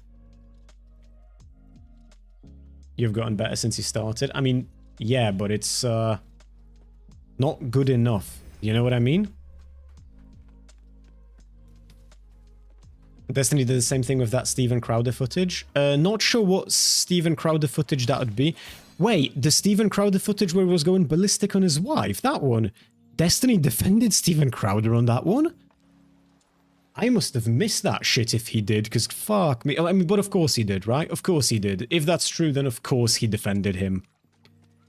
You've gotten better since you started. I mean, yeah, but it's not good enough. You know what I mean? Destiny did the same thing with that Steven Crowder footage. Not sure what Steven Crowder footage that would be. Wait, the Steven Crowder footage where he was going ballistic on his wife? That one? Destiny defended Steven Crowder on that one? I must have missed that shit if he did, because fuck me. I mean, but of course he did, right? Of course he did. If that's true, then of course he defended him.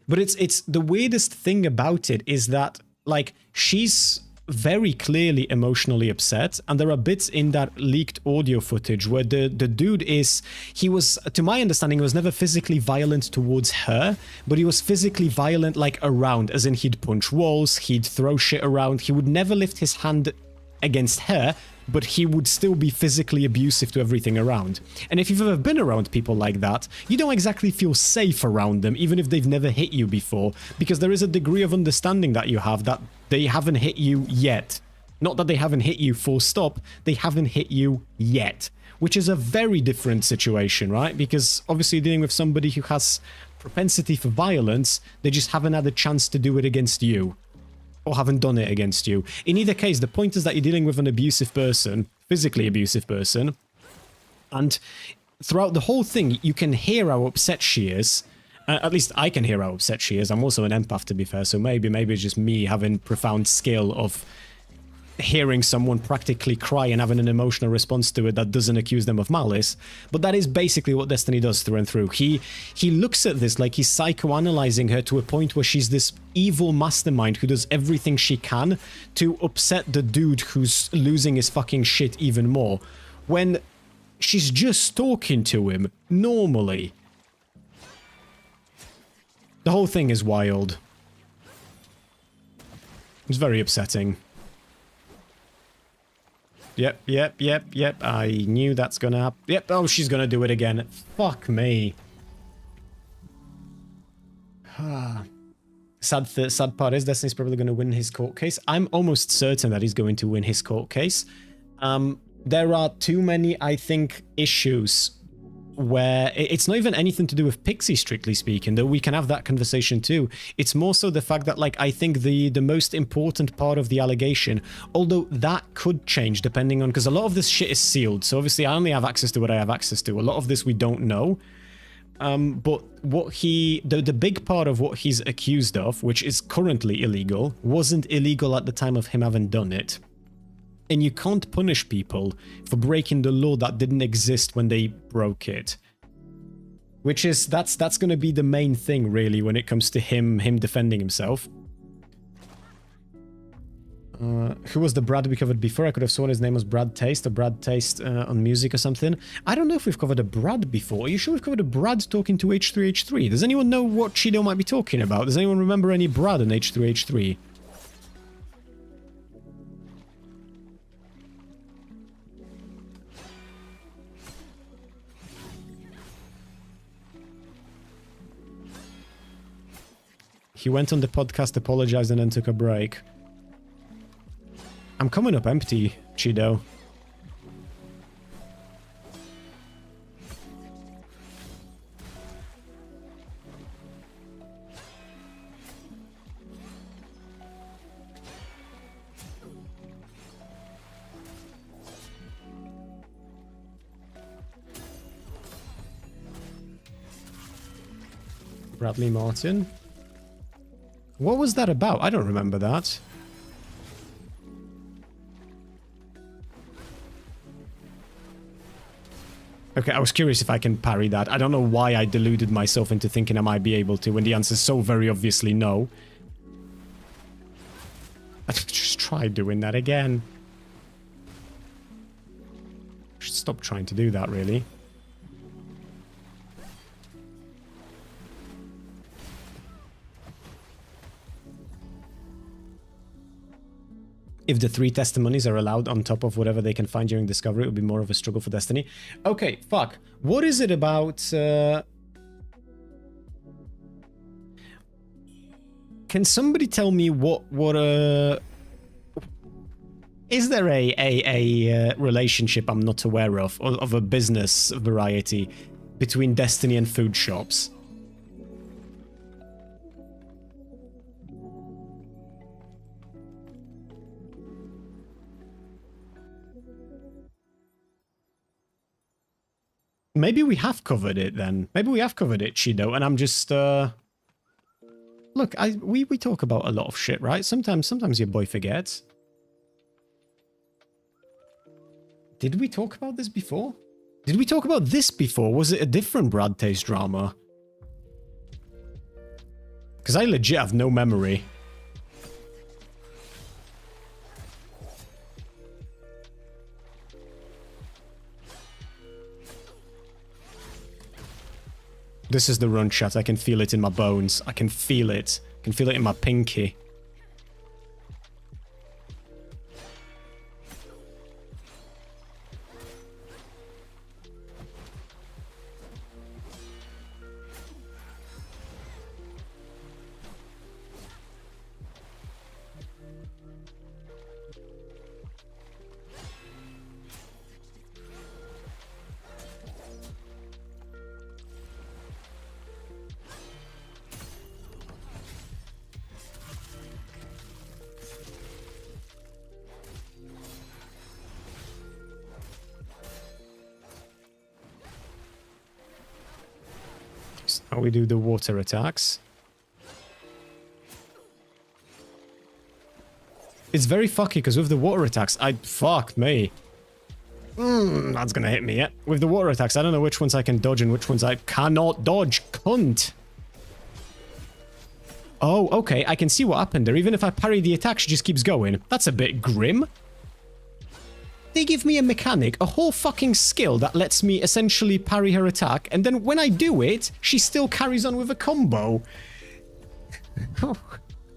But it's the weirdest thing about it is that, like, she's very clearly emotionally upset, and there are bits in that leaked audio footage where the dude is, he was, to my understanding, he was never physically violent towards her, but he was physically violent, like, around, as in he'd punch walls, he'd throw shit around, he would never lift his hand against her, but he would still be physically abusive to everything around. And if you've ever been around people like that, you don't exactly feel safe around them, even if they've never hit you before, because there is a degree of understanding that you have that they haven't hit you yet. Not that they haven't hit you full stop, they haven't hit you yet. Which is a very different situation, right? Because obviously you're dealing with somebody who has propensity for violence, they just haven't had a chance to do it against you. Or haven't done it against you. In either case, the point is that you're dealing with an abusive person, physically abusive person, and throughout the whole thing, you can hear how upset she is. At least I can hear how upset she is. I'm also an empath, to be fair, so maybe it's just me having profound skill of hearing someone practically cry and having an emotional response to it that doesn't accuse them of malice. But that is basically what Destiny does through and through. He looks at this like he's psychoanalyzing her to a point where she's this evil mastermind who does everything she can to upset the dude who's losing his fucking shit even more, when she's just talking to him normally. The whole thing is wild. It's very upsetting. Yep. I knew that's gonna happen. Yep, oh, she's gonna do it again. Fuck me. Sad part is Destiny's probably gonna win his court case. I'm almost certain that he's going to win his court case. There are too many, I think, issues where it's not even anything to do with Pixie, strictly speaking, though we can have that conversation too. It's more so the fact that, like, I think the most important part of the allegation, although that could change depending on, because a lot of this shit is sealed, so obviously I only have access to what I have access to. A lot of this we don't know. But what the big part of what he's accused of, which is currently illegal, wasn't illegal at the time of him having done it. And you can't punish people for breaking the law that didn't exist when they broke it. Which is, that's going to be the main thing, really, when it comes to him defending himself. Who was the Brad we covered before? I could have sworn his name was Brad Taste, or Brad Taste on music or something. I don't know if we've covered a Brad before. Are you sure we've covered a Brad talking to H3H3? Does anyone know what Chido might be talking about? Does anyone remember any Brad on H3H3? He went on the podcast, apologized, and then took a break. I'm coming up empty, Chido. Bradley Martin. What was that about? I don't remember that. Okay, I was curious if I can parry that. I don't know why I deluded myself into thinking I might be able to when the answer's so very obviously no. I just try doing that again. I should stop trying to do that, really. If the 3 testimonies are allowed on top of whatever they can find during discovery, it would be more of a struggle for Destiny. Okay, fuck. What is it about... Can somebody tell me what is there a relationship I'm not aware of a business variety between Destiny and food shops? Maybe we have covered it then. Maybe we have covered it, Chido, and I'm just Look, we talk about a lot of shit, right? Sometimes your boy forgets. Did we talk about this before? Did we talk about this before? Was it a different Brad Taste drama? Because I legit have no memory. This is the run shot. I can feel it in my bones. I can feel it. I can feel it in my pinky. How we do the water attacks. It's very fucky because with the water attacks, fuck me. That's gonna hit me, yeah. With the water attacks, I don't know which ones I can dodge and which ones I cannot dodge. Cunt. Oh, okay, I can see what happened there. Even if I parry the attack, she just keeps going. That's a bit grim. They give me a mechanic, a whole fucking skill that lets me essentially parry her attack, and then when I do it, she still carries on with a combo.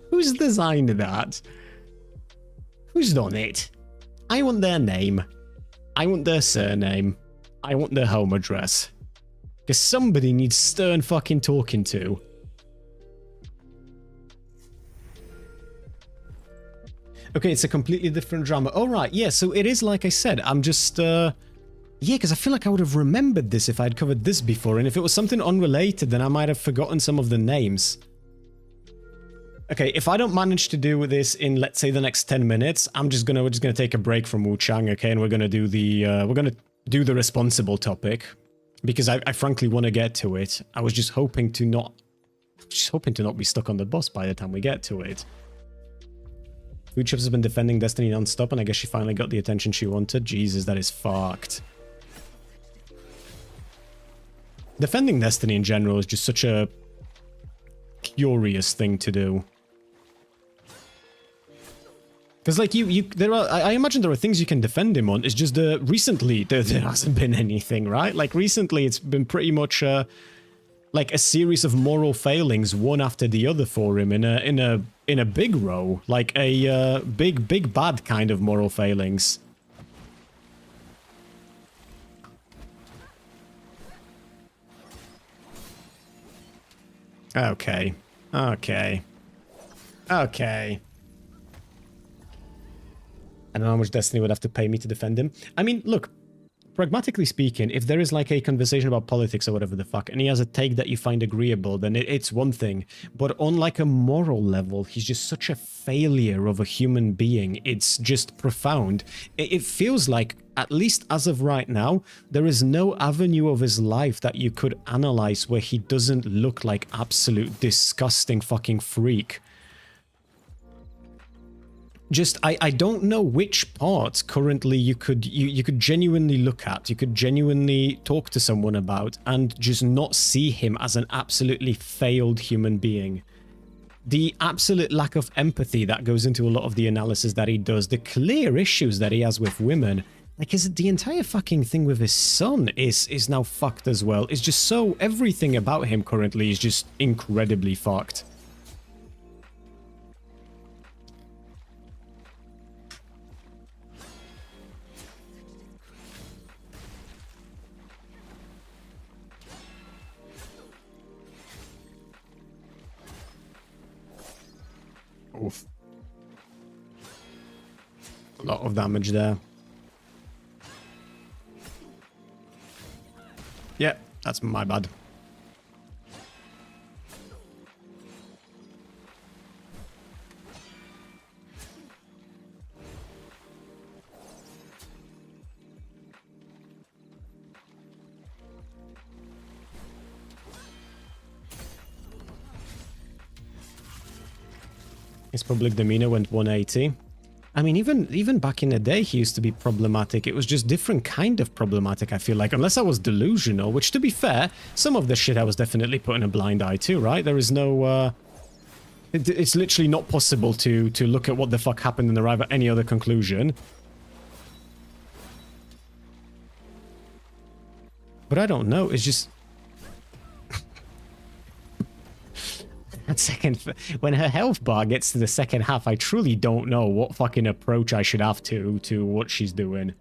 Who's designed that? Who's done it? I want their name. I want their surname. I want their home address. Because somebody needs stern fucking talking to. Okay, it's a completely different drama. Oh, right, yeah, so it is like I said. I'm just, yeah, because I feel like I would have remembered this if I'd covered this before, and if it was something unrelated, then I might have forgotten some of the names. Okay, if I don't manage to do this in, let's say, the next 10 minutes, we're just gonna take a break from Wu Chang, okay, and we're gonna do the responsible topic, because I frankly want to get to it. I was just hoping to not be stuck on the boss by the time we get to it. Food Chips has been defending Destiny non-stop, and I guess she finally got the attention she wanted. Jesus, that is fucked. Defending Destiny in general is just such a curious thing to do. Because, like, I imagine there are things you can defend him on. It's just recently there hasn't been anything, right? Like, recently it's been pretty much like a series of moral failings, one after the other for him in a big row, like a big bad kind of moral failings. Okay. I don't know how much Destiny would have to pay me to defend him. I mean, look, pragmatically speaking, if there is like a conversation about politics or whatever the fuck, and he has a take that you find agreeable, then it's one thing. But on like a moral level, he's just such a failure of a human being. It's just profound. It feels like, at least as of right now, there is no avenue of his life that you could analyze where he doesn't look like absolute disgusting fucking freak. I don't know which part currently you could genuinely look at, you could genuinely talk to someone about and just not see him as an absolutely failed human being. The absolute lack of empathy that goes into a lot of the analysis that he does, the clear issues that he has with women, like the entire fucking thing with his son is now fucked as well. It's just so, everything about him currently is just incredibly fucked. Oof. A lot of damage there. Yeah, that's my bad. His public demeanor went 180. I mean, even back in the day, he used to be problematic. It was just different kind of problematic, I feel like. Unless I was delusional, which, to be fair, some of the shit I was definitely putting a blind eye to, right? There is no... it's literally not possible to look at what the fuck happened and arrive at any other conclusion. But I don't know, it's just... That second, when her health bar gets to the second half, I truly don't know what fucking approach I should have to what she's doing.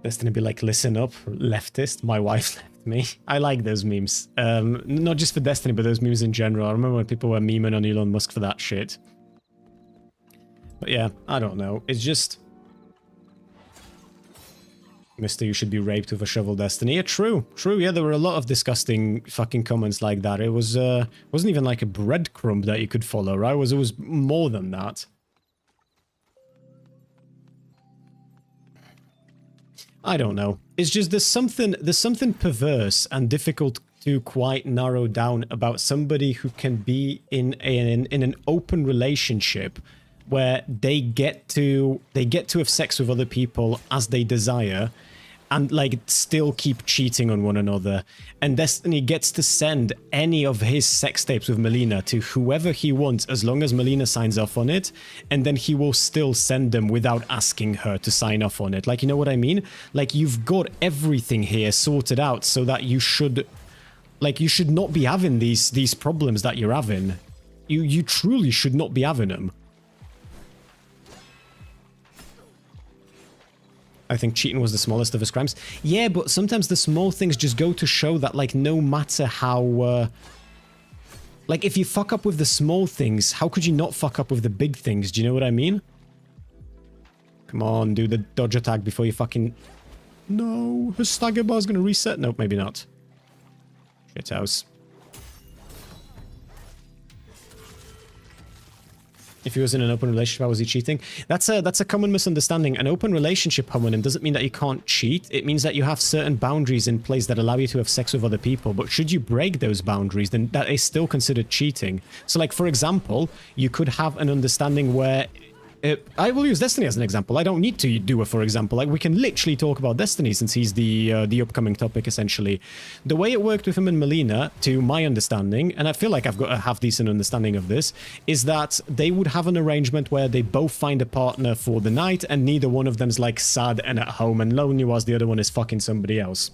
Destiny be like, listen up, leftist, my wife left me. I like those memes. Not just for Destiny, but those memes in general. I remember when people were memeing on Elon Musk for that shit. But yeah, I don't know. It's just... Mister, you should be raped with a shovel, Destiny. Yeah, true. True, yeah, there were a lot of disgusting fucking comments like that. It was, wasn't even like a breadcrumb that you could follow, right? It was more than that. I don't know. It's just there's something perverse and difficult to quite narrow down about somebody who can be in an open relationship where they get to have sex with other people as they desire and like still keep cheating on one another, and Destiny gets to send any of his sex tapes with Melina to whoever he wants as long as Melina signs off on it, and then he will still send them without asking her to sign off on it. Like, you know what I mean? Like, you've got everything here sorted out so that you should not be having these problems that you're having. You truly should not be having them. I think cheating was the smallest of his crimes. Yeah, but sometimes the small things just go to show that, like, no matter how... like, if you fuck up with the small things, how could you not fuck up with the big things? Do you know what I mean? Come on, do the dodge attack before you fucking... No, his stagger bar's gonna reset? Nope, maybe not. Shithouse. If he was in an open relationship, how was he cheating? That's a common misunderstanding. An open relationship, homonym, doesn't mean that you can't cheat. It means that you have certain boundaries in place that allow you to have sex with other people. But should you break those boundaries, then that is still considered cheating. So, like, for example, you could have an understanding where... I will use Destiny as an example. I don't need to do a for example. Like, we can literally talk about Destiny since he's the upcoming topic, essentially. The way it worked with him and Melina, to my understanding, and I feel like I've got a half-decent understanding of this, is that they would have an arrangement where they both find a partner for the night and neither one of them's, like, sad and at home and lonely whilst the other one is fucking somebody else.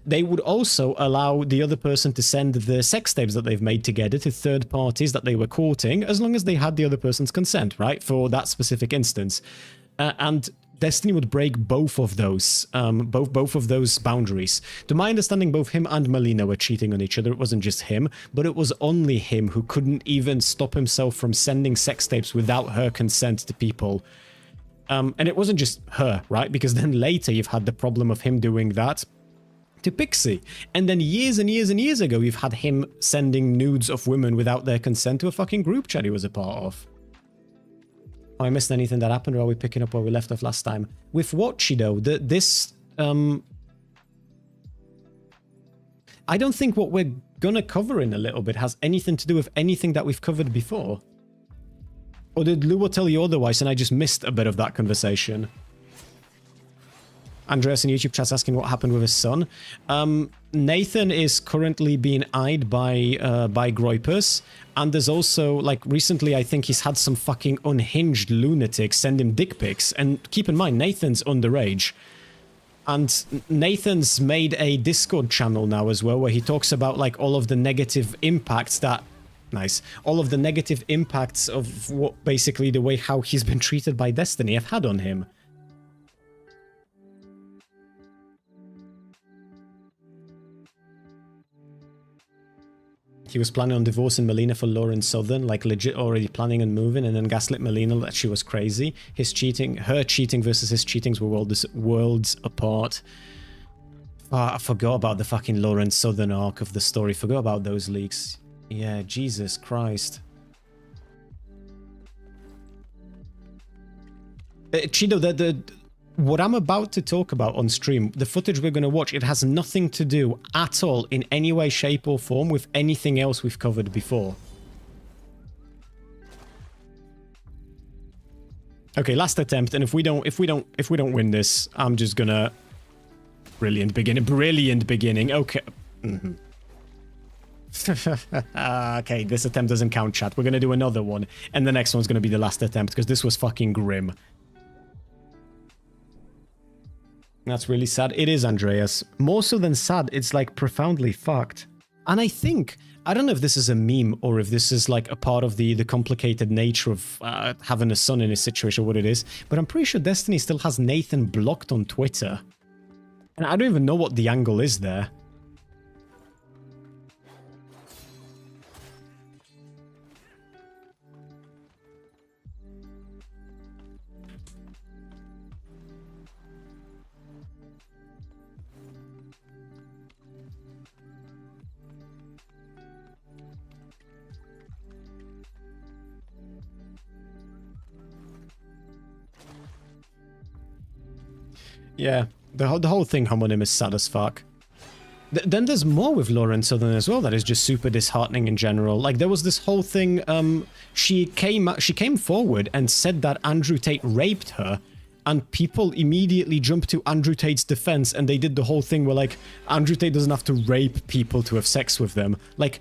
They would also allow the other person to send the sex tapes that they've made together to third parties that they were courting, as long as they had the other person's consent, right? For that specific instance. And Destiny would break both of those, both of those boundaries. To my understanding, both him and Melina were cheating on each other. It wasn't just him, but it was only him who couldn't even stop himself from sending sex tapes without her consent to people. And it wasn't just her, right? Because then later you've had the problem of him doing that to Pixie. And then years and years and years ago, you've had him sending nudes of women without their consent to a fucking group chat he was a part of. Oh, I missed anything that happened, or are we picking up where we left off last time? With Watchy, though, I don't think what we're gonna cover in a little bit has anything to do with anything that we've covered before. Or did Luo tell you otherwise and I just missed a bit of that conversation? Andreas in YouTube chat's asking what happened with his son. Nathan is currently being eyed by Groypers, and there's also, like, recently I think he's had some fucking unhinged lunatic send him dick pics, and keep in mind, Nathan's underage. And Nathan's made a Discord channel now as well, where he talks about, like, all of the negative impacts that... Nice. All of the negative impacts of what, basically, the way how he's been treated by Destiny have had on him. He was planning on divorcing Melina for Lauren Southern, like legit already planning on moving, and then gaslit Melina that she was crazy. Her cheating versus his cheatings were worlds apart. I forgot about the fucking Lauren Southern arc of the story. Forgot about those leaks. Yeah, Jesus Christ. Chido, what I'm about to talk about on stream, the footage we're going to watch, it has nothing to do at all in any way, shape or form with anything else we've covered before. Okay, last attempt, and if we don't win this, I'm just gonna... Brilliant beginning, okay. Okay, this attempt doesn't count, chat. We're gonna do another one, and the next one's gonna be the last attempt, because this was fucking grim. That's really sad. It is, Andreas. More so than sad, it's like profoundly fucked. And I think, I don't know if this is a meme or if this is like a part of the complicated nature of having a son in this situation, what it is, but I'm pretty sure Destiny still has Nathan blocked on Twitter. And I don't even know what the angle is there. Yeah, the whole thing homonym is sad as fuck. Then there's more with Lauren Southern as well that is just super disheartening in general. Like, there was this whole thing, she came forward and said that Andrew Tate raped her, and people immediately jumped to Andrew Tate's defense, and they did the whole thing where, like, Andrew Tate doesn't have to rape people to have sex with them. Like,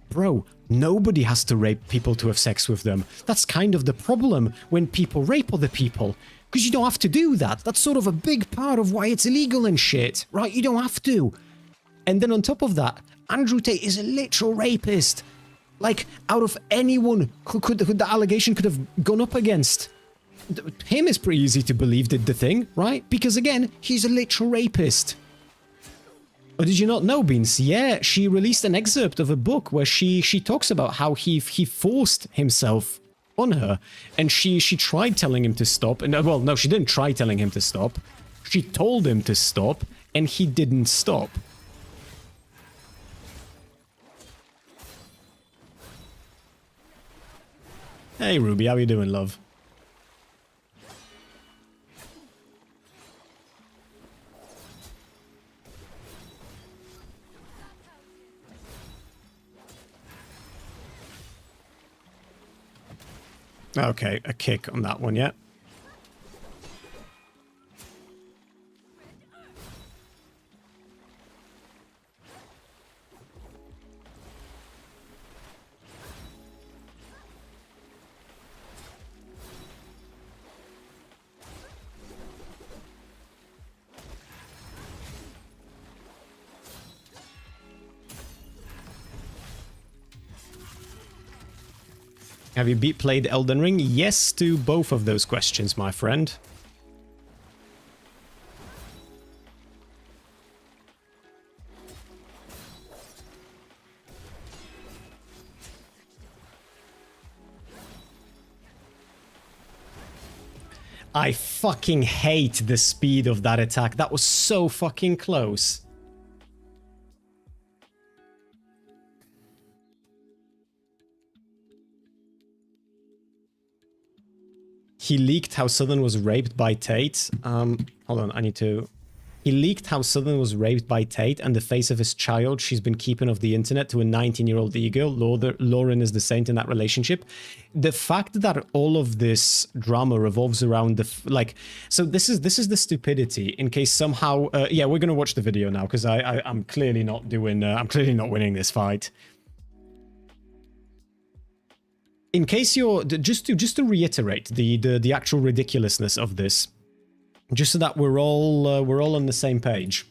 bro, nobody has to rape people to have sex with them. That's kind of the problem when people rape other people. Because you don't have to do that. That's sort of a big part of why it's illegal and shit, right? You don't have to. And then on top of that, Andrew Tate is a literal rapist. Like, out of anyone who the allegation could have gone up against, him is pretty easy to believe did the thing, right? Because again, he's a literal rapist. Or did you not know, Beans? Yeah, she released an excerpt of a book where she talks about how he forced himself on her, and she tried telling him to stop, and well, no, she didn't try telling him to stop. She told him to stop, and he didn't stop. Hey Ruby, how you doing, love? Okay, a kick on that one, yeah. Have you played Elden Ring? Yes to both of those questions, my friend. I fucking hate the speed of that attack. That was so fucking close. He leaked how Southern was raped by Tate. Hold on, I need to He leaked how Southern was raped by Tate and the face of his child she's been keeping off the internet to a 19-year-old e-girl. Lauren is the saint in that relationship. The fact that all of this drama revolves around so this is the stupidity. In case somehow, yeah, we're gonna watch the video now because I'm clearly not doing. I'm clearly not winning this fight. In case you're just to reiterate the actual ridiculousness of this, just so that we're all on the same page.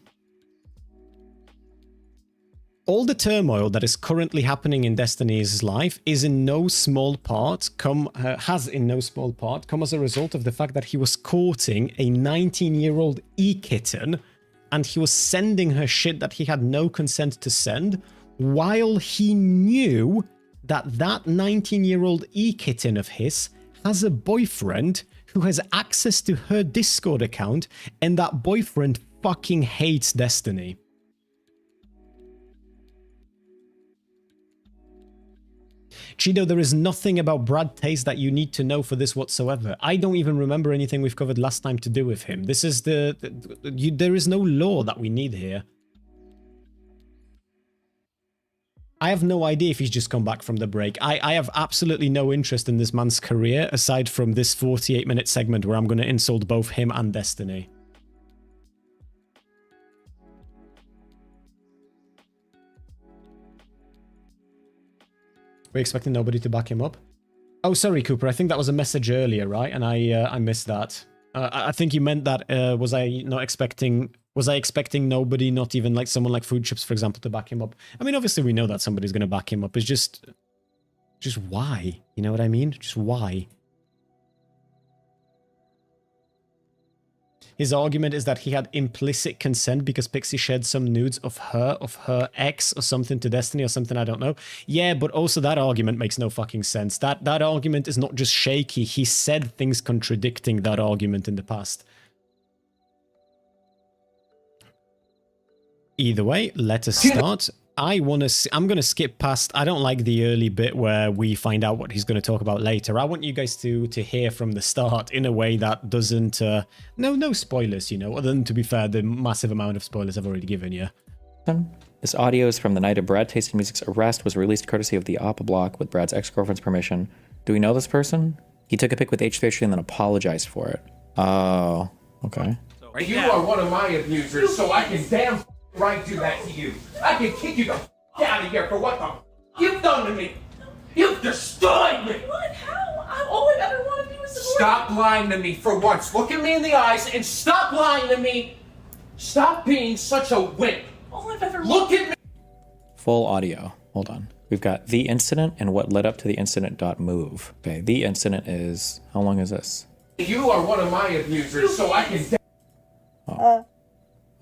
All the turmoil that is currently happening in Destiny's life is in no small part come as a result of the fact that he was courting a 19-year-old e-kitten, and he was sending her shit that he had no consent to send, while he knew that 19-year-old e-kitten of his has a boyfriend who has access to her Discord account, and that boyfriend fucking hates Destiny. Chido, there is nothing about Brad Taste that you need to know for this whatsoever. I don't even remember anything we've covered last time to do with him. This is there is no lore that we need here. I have no idea if he's just come back from the break. I have absolutely no interest in this man's career, aside from this 48-minute segment where I'm going to insult both him and Destiny. We're expecting nobody to back him up? Oh, sorry, Cooper. I think that was a message earlier, right? And I missed that. I think you meant that, was I expecting nobody, not even like someone like Food Chips, for example, to back him up? I mean, obviously we know that somebody's going to back him up. It's just why? You know what I mean? Just why? His argument is that he had implicit consent because Pixie shared some nudes of her ex or something to Destiny or something, I don't know. Yeah, but also that argument makes no fucking sense. That argument is not just shaky. He said things contradicting that argument in the past. Either way, let us start. I'm going to skip past. I don't like the early bit where we find out what he's going to talk about later. I want you guys to hear from the start in a way that doesn't... no spoilers, you know, other than, to be fair, the massive amount of spoilers I've already given you. This audio is from the night of Brad Tasting Music's arrest, was released courtesy of the Oppa Block with Brad's ex-girlfriend's permission. Do we know this person? He took a pic with H3 and then apologized for it. Oh, okay. You are one of my abusers, so I can damn right do that to you. I can kick you the out of here for what the you've done to me. You've destroyed me. What? How? All I've ever wanted to do is support. Stop lying to me for once. Look at me in the eyes and stop lying to me. Stop being such a wimp. All I've ever look at me. Full audio. Hold on. We've got the incident and what led up to the incident.move. Okay, the incident is, how long is this? You are one of my abusers, so I can...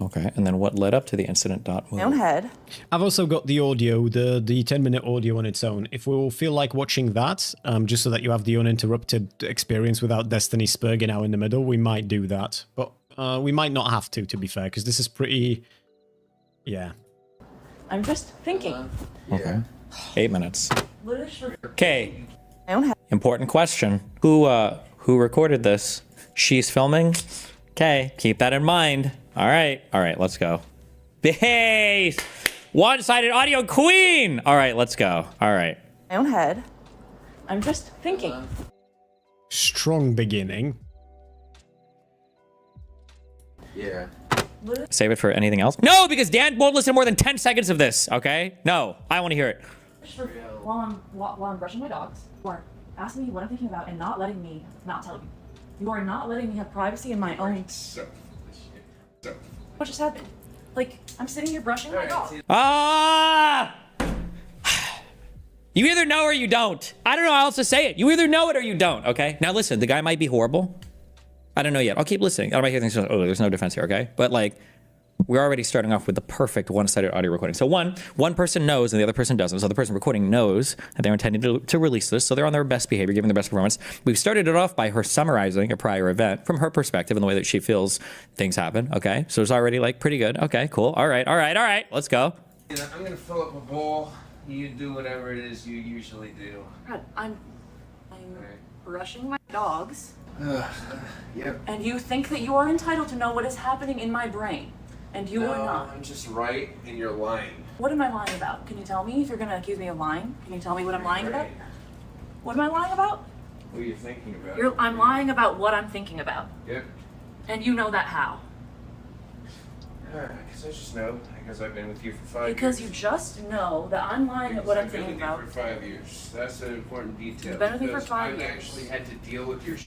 Okay, and then what led up to the incident.move? My own head. I've also got the audio, the 10-minute audio on its own. If we will feel like watching that, just so that you have the uninterrupted experience without Destiny spurging out in the middle, we might do that. But we might not have to be fair, because this is pretty... Yeah. I'm just thinking. Okay. 8 minutes. Okay. My own head. Important question. Who recorded this? She's filming? Okay, keep that in mind. All right, let's go. Hey, one-sided audio queen. All right, let's go. All right. My own head. I'm just thinking. Strong beginning. Yeah. Save it for anything else? No, because Dan won't listen to more than 10 seconds of this, okay? No, I want to hear it. While I'm brushing my dogs, you are asking me what I'm thinking about and not letting me not tell you. You are not letting me have privacy in my own... What just happened? Like, I'm sitting here brushing my dog. Ah! You either know or you don't. I don't know how else to say it. You either know it or you don't, okay? Now listen, the guy might be horrible. I don't know yet. I'll keep listening. I might hear things like, oh, there's no defense here, okay? But like, we're already starting off with the perfect one-sided audio recording. So one person knows and the other person doesn't. So the person recording knows that they're intending to release this. So they're on their best behavior, giving their best performance. We've started it off by her summarizing a prior event from her perspective and the way that she feels things happen. Okay. So it's already like pretty good. Okay, cool. All right. Let's go. I'm going to fill up a bowl. You do whatever it is you usually do. God, I'm brushing my dogs. Yep. And you think that you are entitled to know what is happening in my brain. And you are not. I'm just right, and you're lying. What am I lying about? Can you tell me if you're gonna accuse me of lying? Can you tell me what I'm lying about? What am I lying about? What are you thinking about? I'm lying about what I'm thinking about. Yep. And you know that how? Because I just know. Because I've been with you for 5 years. Because you just know that I'm lying at what I'm thinking about. I've been with you for 5 years. That's an important detail. You've been with me for 5 years. I've actually had to deal with your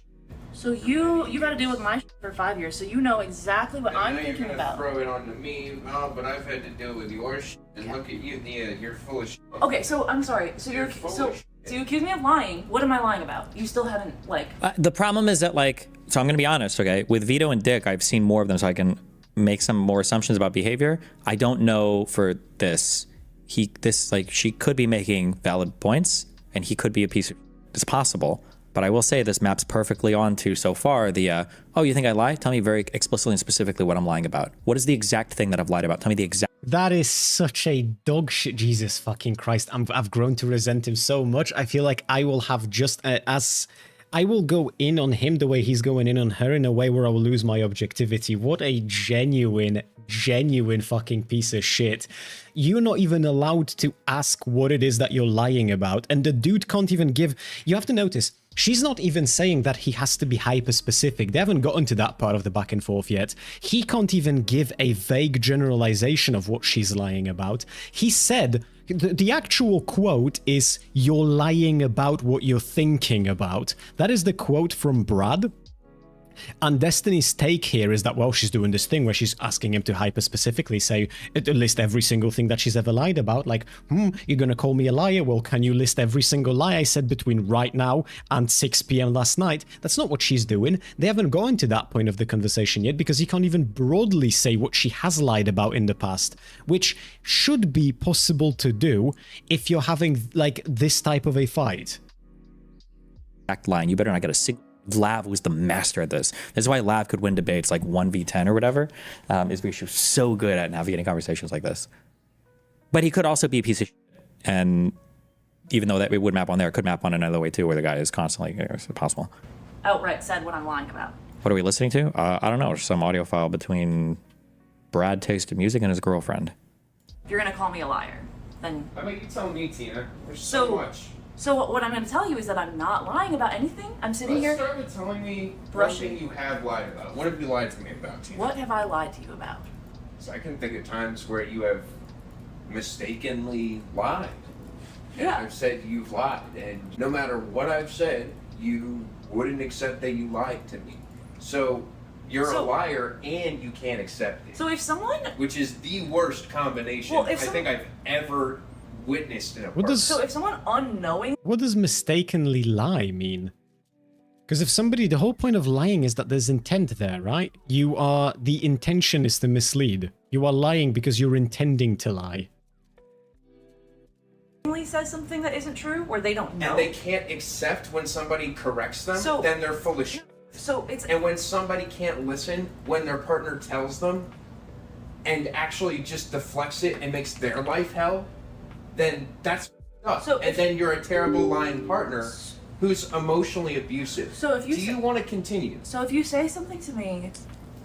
So you've had to deal with my for 5 years, so you know exactly what I'm thinking about. Throw it on to me, but I've had to deal with your and look at you, you're full of Okay, so I'm sorry. So you accuse me of lying. What am I lying about? You still haven't The problem is that so I'm gonna be honest, okay? With Vito and Dick, I've seen more of them, so I can make some more assumptions about behavior. I don't know for this. She could be making valid points, and he could be a piece of. It's possible. But I will say this maps perfectly onto so far the, oh, you think I lie? Tell me very explicitly and specifically what I'm lying about. What is the exact thing that I've lied about? Tell me the exact. That is such a dog shit. Jesus fucking Christ. I've grown to resent him so much. I feel like I will have just I will go in on him the way he's going in on her in a way where I will lose my objectivity. What a genuine fucking piece of shit. You're not even allowed to ask what it is that you're lying about. And the dude can't even give. You have to notice. She's not even saying that he has to be hyper-specific. They haven't gotten to that part of the back and forth yet. He can't even give a vague generalization of what she's lying about. He said, the actual quote is, "You're lying about what you're thinking about." That is the quote from Brad. And Destiny's take here is that, well, she's doing this thing where she's asking him to hyper-specifically say, list every single thing that she's ever lied about. Like, you're gonna call me a liar? Well, can you list every single lie I said between right now and 6 p.m. last night? That's not what she's doing. They haven't gone to that point of the conversation yet because he can't even broadly say what she has lied about in the past, which should be possible to do if you're having, this type of a fight. Exact line. You better not get a single. Lav was the master at this. This is why Lav could win debates like 1v10 or whatever, is because she was so good at navigating conversations like this. But he could also be a piece of shit. And even though that it would map on there, it could map on another way too, where the guy is constantly, it's possible. Outright said what I'm lying about. What are we listening to? I don't know, some audio file between Brad Taste of Music and his girlfriend. If you're gonna call me a liar, then... I mean, you tell me, Tina. There's so much. So what I'm going to tell you is that I'm not lying about anything. I'm sitting here. Start with telling me one thing you have lied about. What have you lied to me about, Tina? What have I lied to you about? So I can think of times where you have mistakenly lied. And Yeah. I've said you've lied, and no matter what I've said, you wouldn't accept that you lied to me. So you're a liar, and you can't accept it. So if someone... Which is the worst combination I think I've ever witnessed in a person. So if someone unknowing... What does mistakenly lie mean? Because if somebody... The whole point of lying is that there's intent there, right? The intention is to mislead. You are lying because you're intending to lie. says something that isn't true, or they don't know. And they can't accept when somebody corrects them, then they're full of shit. So it's... And when somebody can't listen when their partner tells them, and actually just deflects it and makes their life hell, then that's up. And then you're a terrible lying partner who's emotionally abusive. So if you do you want to continue? So if you say something to me,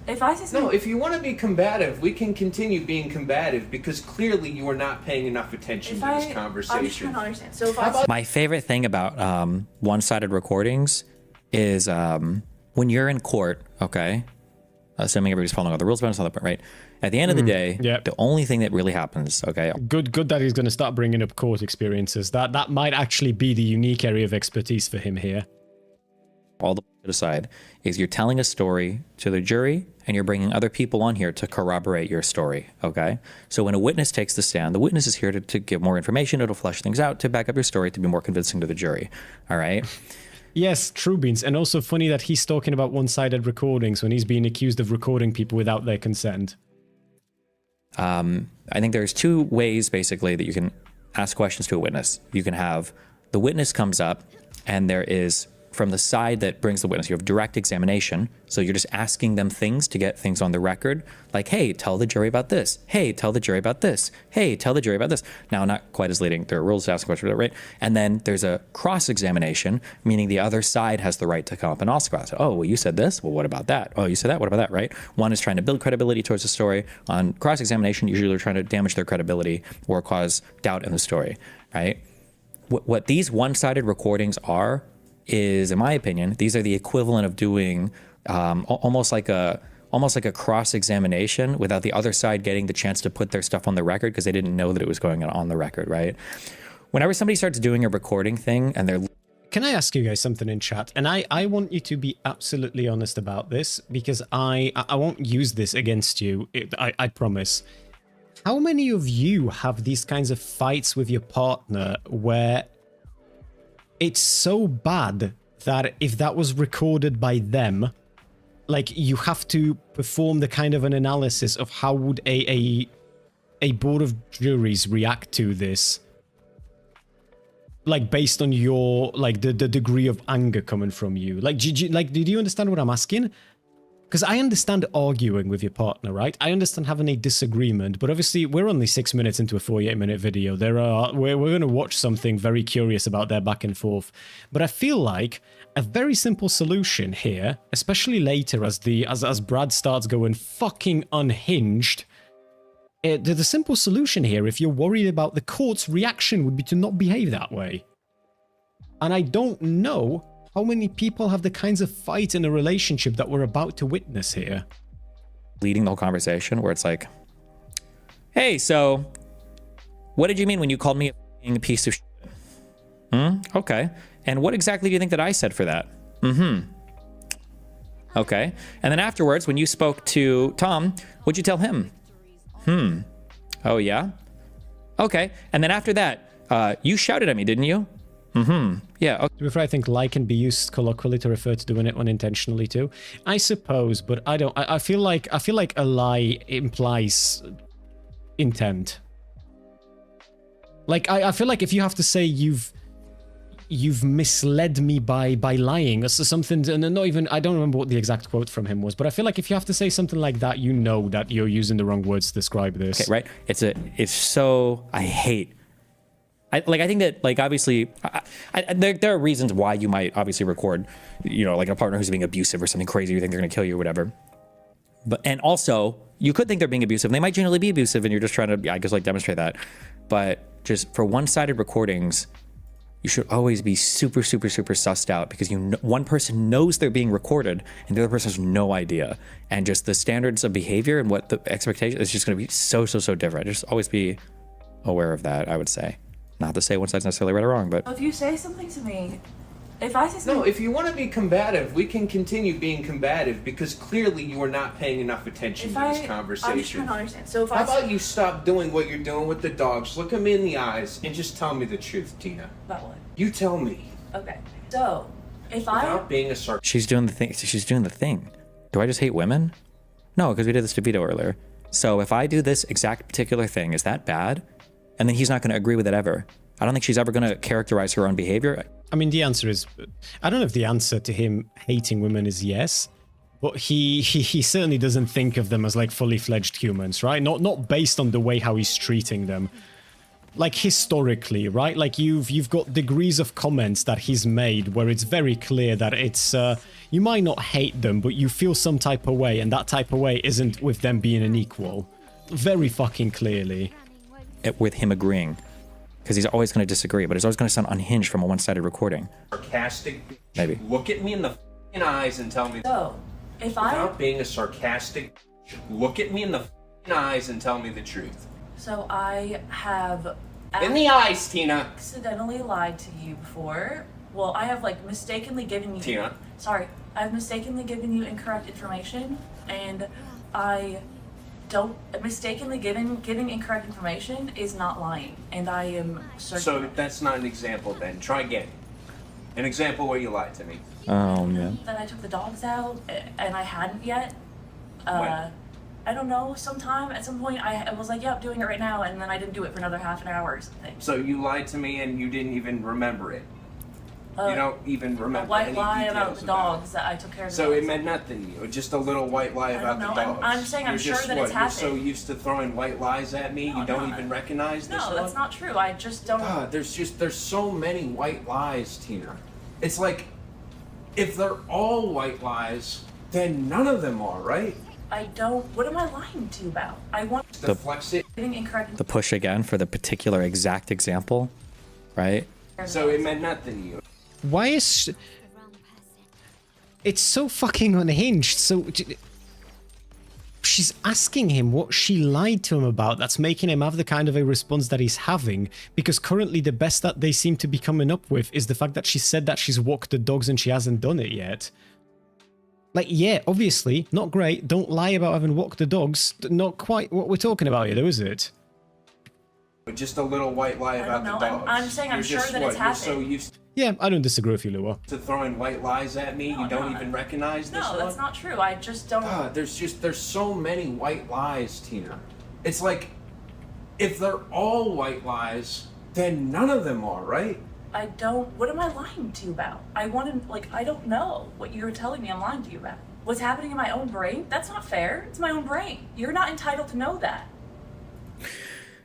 if I say something... No, if you want to be combative, we can continue being combative because clearly you are not paying enough attention to this conversation. I'm just trying to understand. So if I... My favorite thing about one-sided recordings is when you're in court, okay, assuming everybody's following all the rules, but it's not that, right? At the end of the day, the only thing that really happens, okay? Good that he's going to start bringing up court experiences. That might actually be the unique area of expertise for him here. All the aside is you're telling a story to the jury and you're bringing other people on here to corroborate your story, okay? So when a witness takes the stand, the witness is here to give more information, it'll flesh things out, to back up your story, to be more convincing to the jury, all right? Yes, true beans. And also funny that he's talking about one-sided recordings when he's being accused of recording people without their consent. I think there's two ways, basically, that you can ask questions to a witness. You can have the witness comes up and there is from the side that brings the witness. You have direct examination. So you're just asking them things to get things on the record. Like, hey, tell the jury about this. Hey, tell the jury about this. Hey, tell the jury about this. Now, not quite as leading. There are rules to ask questions, right? And then there's a cross-examination, meaning the other side has the right to come up and ask about it. Oh, well, you said this. Well, what about that? Oh, you said that. What about that, right? One is trying to build credibility towards the story. On cross-examination, usually they're trying to damage their credibility or cause doubt in the story, right? What these one-sided recordings are is, in my opinion, these are the equivalent of doing almost like a cross-examination without the other side getting the chance to put their stuff on the record because they didn't know that it was going on the record, right? Whenever somebody starts doing a recording thing and they're... Can I ask you guys something in chat? And I want you to be absolutely honest about this because I won't use this against you, I promise. How many of you have these kinds of fights with your partner where it's so bad that if that was recorded by them, like you have to perform the kind of an analysis of how would a board of juries react to this, like based on your like the degree of anger coming from you. Like, did you understand what I'm asking? Because I understand arguing with your partner, right? I understand having a disagreement, but obviously we're only 6 minutes into a 48-minute video. We're going to watch something very curious about their back and forth. But I feel like a very simple solution here, especially later as Brad starts going fucking unhinged, the simple solution here, if you're worried about the court's reaction, would be to not behave that way. And I don't know how many people have the kinds of fight in a relationship that we're about to witness here. Leading the whole conversation where it's like, hey, so what did you mean when you called me a piece of shit? Okay. And what exactly do you think that I said for that? Okay. And then afterwards, when you spoke to Tom, what'd you tell him? Oh, yeah? Okay. And then after that, you shouted at me, didn't you? Yeah. Okay. To be fair, I think lie can be used colloquially to refer to doing it unintentionally too. I suppose, but I don't. I feel like a lie implies intent. Like I feel like if you have to say you've misled me by lying or something, and not even, I don't remember what the exact quote from him was, but I feel like if you have to say something like that, you know that you're using the wrong words to describe this. Okay, right. It's so, I hate. I think that, like, obviously, there are reasons why you might obviously record, you know, like a partner who's being abusive or something crazy, you think they're going to kill you or whatever. And also, you could think they're being abusive. They might genuinely be abusive and you're just trying to, I guess, like, demonstrate that. But just for one-sided recordings, you should always be super, super, super sussed out because one person knows they're being recorded and the other person has no idea. And just the standards of behavior and what the expectation is just going to be so, so, so different. Just always be aware of that, I would say. Not to say one side's necessarily right or wrong, but... If you say something to me, if I say something... No, if you want to be combative, we can continue being combative because clearly you are not paying enough attention to this conversation. I'm just trying to understand. So if How about you stop doing what you're doing with the dogs, look them in the eyes, and just tell me the truth, Tina? About what? You tell me. Okay. So, if Without being a sarcastic... She's doing the thing. She's doing the thing. Do I just hate women? No, because we did this to Vito earlier. So if I do this exact particular thing, is that bad? And then he's not going to agree with it ever. I don't think she's ever going to characterize her own behavior. I mean, the answer is, I don't know if the answer to him hating women is yes, but he certainly doesn't think of them as like fully fledged humans, right? Not based on the way how he's treating them. Like historically, right? Like you've got degrees of comments that he's made where it's very clear that it's, you might not hate them, but you feel some type of way, and that type of way isn't with them being an equal. Very fucking clearly. With him agreeing. Because he's always going to disagree, but it's always going to sound unhinged from a one-sided recording. Sarcastic. Maybe. Look at me in the eyes and tell me. So, if Without being a sarcastic, look at me in the eyes and tell me the truth. So I have... In the eyes, Tina. Accidentally lied to you before. Well, I have like mistakenly given you... Tina. Sorry. I've mistakenly given you incorrect information, and I... don't mistakenly giving incorrect information is not lying, and I am certain. So that's not an example then. Try again. An example where you lied to me. Oh man. That I took the dogs out and I hadn't yet. When? I don't know. Sometime at some point I was like, "Yep, doing it right now," and then I didn't do it for another half an hour or something. So you lied to me and you didn't even remember it. You don't even remember a white any lie details about the dogs that I took care of. So it meant nothing to you. Just a little white lie about the dogs. I'm saying I'm sure that it's happened. You're so used to throwing white lies at me, you don't even recognize this one? No, that's not true. I just don't. God, there's so many white lies, Tina. It's like, if they're all white lies, then none of them are, right? I don't. What am I lying to you about? I want to flex it. The push again for the particular exact example, right? So it meant nothing to you. Why is... It's so fucking unhinged. So... She's asking him what she lied to him about that's making him have the kind of a response that he's having, because currently the best that they seem to be coming up with is the fact that she said that she's walked the dogs and she hasn't done it yet. Like, yeah, obviously, not great. Don't lie about having walked the dogs. Not quite what we're talking about here, though, is it? Just a little white lie about the dogs. I'm saying I'm sure that it's happened. You're so used Yeah, I don't disagree with you, Lua. to throwing white lies at me, you don't even recognize this No, one? that's not true. I just don't. God, there's so many white lies, Tina. It's like, if they're all white lies, then none of them are, right? I don't. What am I lying to you about? I want to, like, I don't know what you're telling me I'm lying to you about. What's happening in my own brain? That's not fair. It's my own brain. You're not entitled to know that.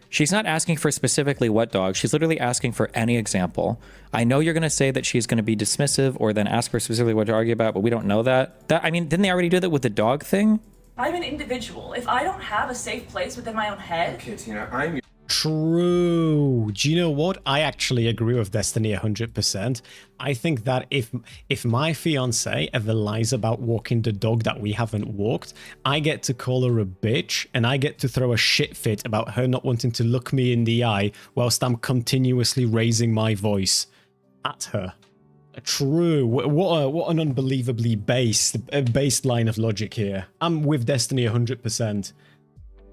She's not asking for specifically what dog. She's literally asking for any example. I know you're going to say that she's going to be dismissive or then ask for specifically what to argue about, but we don't know that. I mean, didn't they already do that with the dog thing? I'm an individual. If I don't have a safe place within my own head... Okay, Tina, I'm... True. Do you know what? I actually agree with Destiny 100%. I think that if my fiance ever lies about walking the dog that we haven't walked, I get to call her a bitch and I get to throw a shit fit about her not wanting to look me in the eye whilst I'm continuously raising my voice at her. True. What an unbelievably based line of logic here. I'm with Destiny 100%.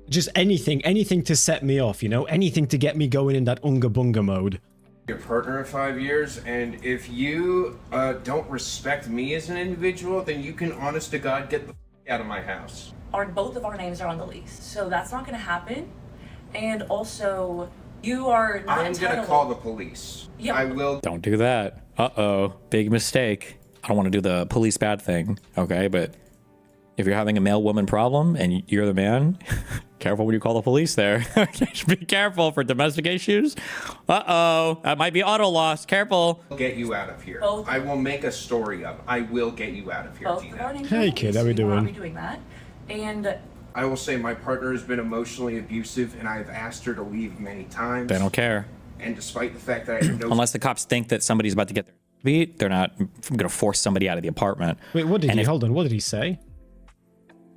Just anything to set me off, you know? Anything to get me going in that unga bunga mode. Your partner of 5 years, and if you don't respect me as an individual, then you can, honest to God, get the out of my house. Both of our names are on the lease, so that's not going to happen. And also, you are not I'm entitled... going to call the police. Yeah. I will. Don't do that. Uh-oh. Big mistake. I don't want to do the police bad thing, okay? But if you're having a male-woman problem and you're the man, careful when you call the police there. Be careful for domestic issues. Uh-oh. That might be auto loss. Careful. I'll get you out of here. Both. I will make a story up. I will get you out of here, Both Tina. of our names Hey, kid, how we so you will not doing? be doing that. And... I will say my partner has been emotionally abusive, and I've asked her to leave many times. They don't care. And despite the fact that I have no... Unless the cops think that somebody's about to get their beat, they're not going to force somebody out of the apartment. Wait, what did hold on, what did he say?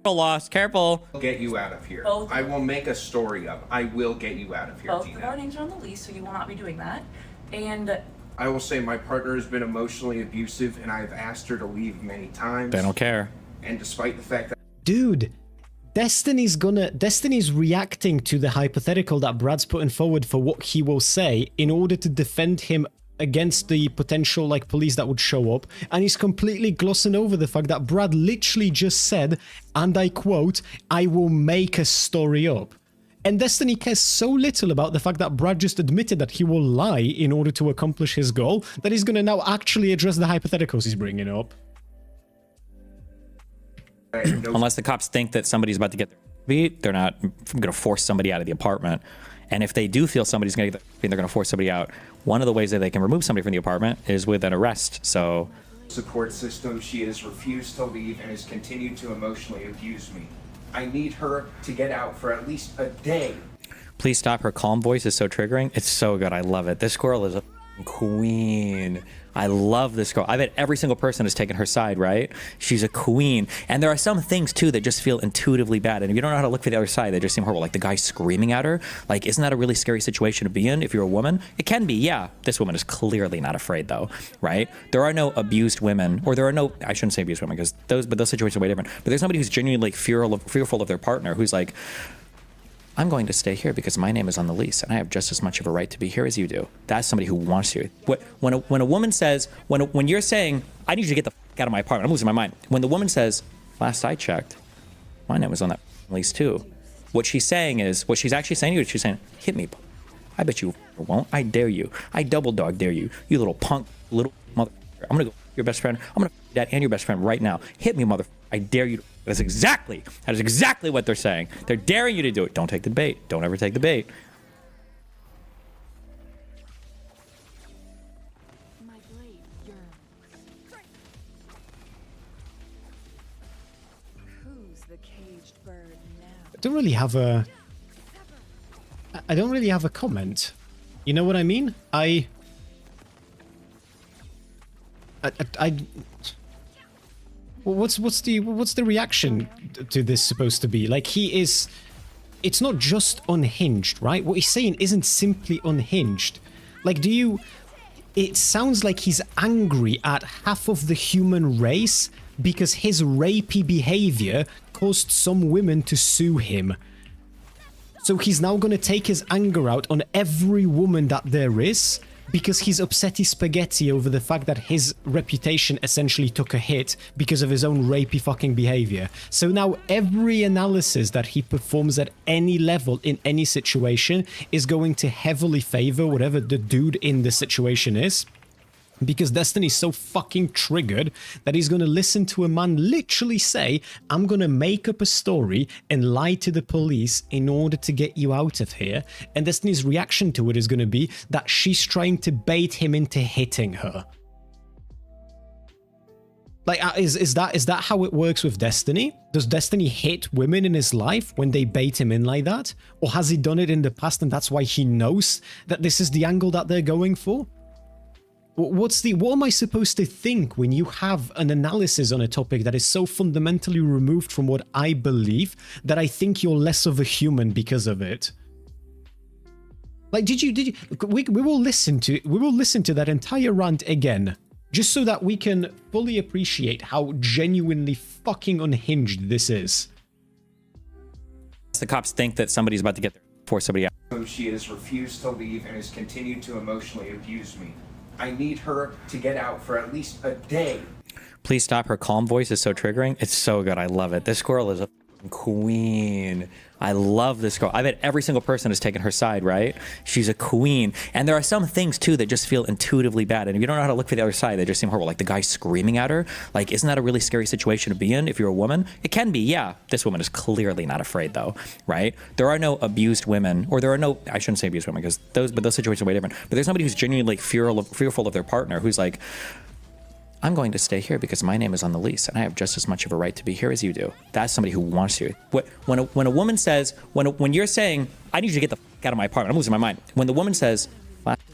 Lost. Careful. I'll get you out of here. Both. I will make a story up. I will get you out of here, Both Tina. of our names are on the lease, so you will not be doing that. And... I will say my partner has been emotionally abusive, and I've asked her to leave many times. They don't care. And despite the fact that... Dude, Destiny's reacting to the hypothetical that Brad's putting forward for what he will say in order to defend him against the potential like police that would show up, and he's completely glossing over the fact that Brad literally just said, and I quote, "I will make a story up." And Destiny cares so little about the fact that Brad just admitted that he will lie in order to accomplish his goal that he's going to now actually address the hypotheticals he's bringing up. Unless the cops think that somebody's about to get their beat, they're not going to force somebody out of the apartment. And if they do feel somebody's going to get their beat, they're going to force somebody out. One of the ways that they can remove somebody from the apartment is with an arrest. So, support system, she has refused to leave and has continued to emotionally abuse me. I need her to get out for at least a day. Please stop. Her calm voice is so triggering. It's so good. I love it. This girl is a queen. I love this girl. I bet every single person has taken her side, right? She's a queen. And there are some things, too, that just feel intuitively bad. And if you don't know how to look for the other side, they just seem horrible. Like the guy screaming at her. Like, isn't that a really scary situation to be in if you're a woman? It can be, yeah. This woman is clearly not afraid, though, right? There are no abused women, or there are no, I shouldn't say abused women, because those situations are way different. But there's somebody who's genuinely like, fearful of their partner, who's like, I'm going to stay here because my name is on the lease and I have just as much of a right to be here as you do. That's somebody who wants you. When a woman says, when you're saying, I need you to get the fuck out of my apartment, I'm losing my mind. When the woman says, last I checked, my name was on that lease too. What she's saying is, what she's actually saying to you is she's saying, hit me. I bet you won't. I dare you. I double dog dare you. You little punk, little mother. I'm gonna go your best friend. I'm gonna that and your best friend right now. Hit me, mother. I dare you. That is exactly what they're saying. They're daring you to do it. Don't take the bait. Don't ever take the bait. I don't really have a comment. You know what I mean? What's the reaction to this supposed to be? Like, it's not just unhinged, right? What he's saying isn't simply unhinged. Like, it sounds like he's angry at half of the human race because his rapey behavior caused some women to sue him. So he's now going to take his anger out on every woman that there is because he's upsetty spaghetti over the fact that his reputation essentially took a hit because of his own rapey fucking behavior. So now every analysis that he performs at any level in any situation is going to heavily favor whatever the dude in the situation is. Because Destiny's so fucking triggered that he's going to listen to a man literally say, I'm going to make up a story and lie to the police in order to get you out of here. And Destiny's reaction to it is going to be that she's trying to bait him into hitting her. Like, is that how it works with Destiny? Does Destiny hit women in his life when they bait him in like that? Or has he done it in the past and that's why he knows that this is the angle that they're going for? What am I supposed to think when you have an analysis on a topic that is so fundamentally removed from what I believe that I think you're less of a human because of it? Like, we will listen to that entire rant again, just so that we can fully appreciate how genuinely fucking unhinged this is. The cops think that somebody's about to get there before somebody else. She has refused to leave and has continued to emotionally abuse me. I need her to get out for at least a day. Please stop. Her calm voice is so triggering. It's so good. I love it. This girl is a queen. I love this girl. I bet every single person has taken her side, right? She's a queen. And there are some things too that just feel intuitively bad. And if you don't know how to look for the other side, they just seem horrible. Like the guy screaming at her. Like, isn't that a really scary situation to be in if you're a woman? It can be, yeah. This woman is clearly not afraid though, right? There are no abused women, or there are no, I shouldn't say abused women because those situations are way different. But there's somebody who's genuinely fearful of their partner who's like, I'm going to stay here because my name is on the lease and I have just as much of a right to be here as you do. That's somebody who wants you. When a woman says, when you're saying, I need you to get the fuck out of my apartment, I'm losing my mind. When the woman says,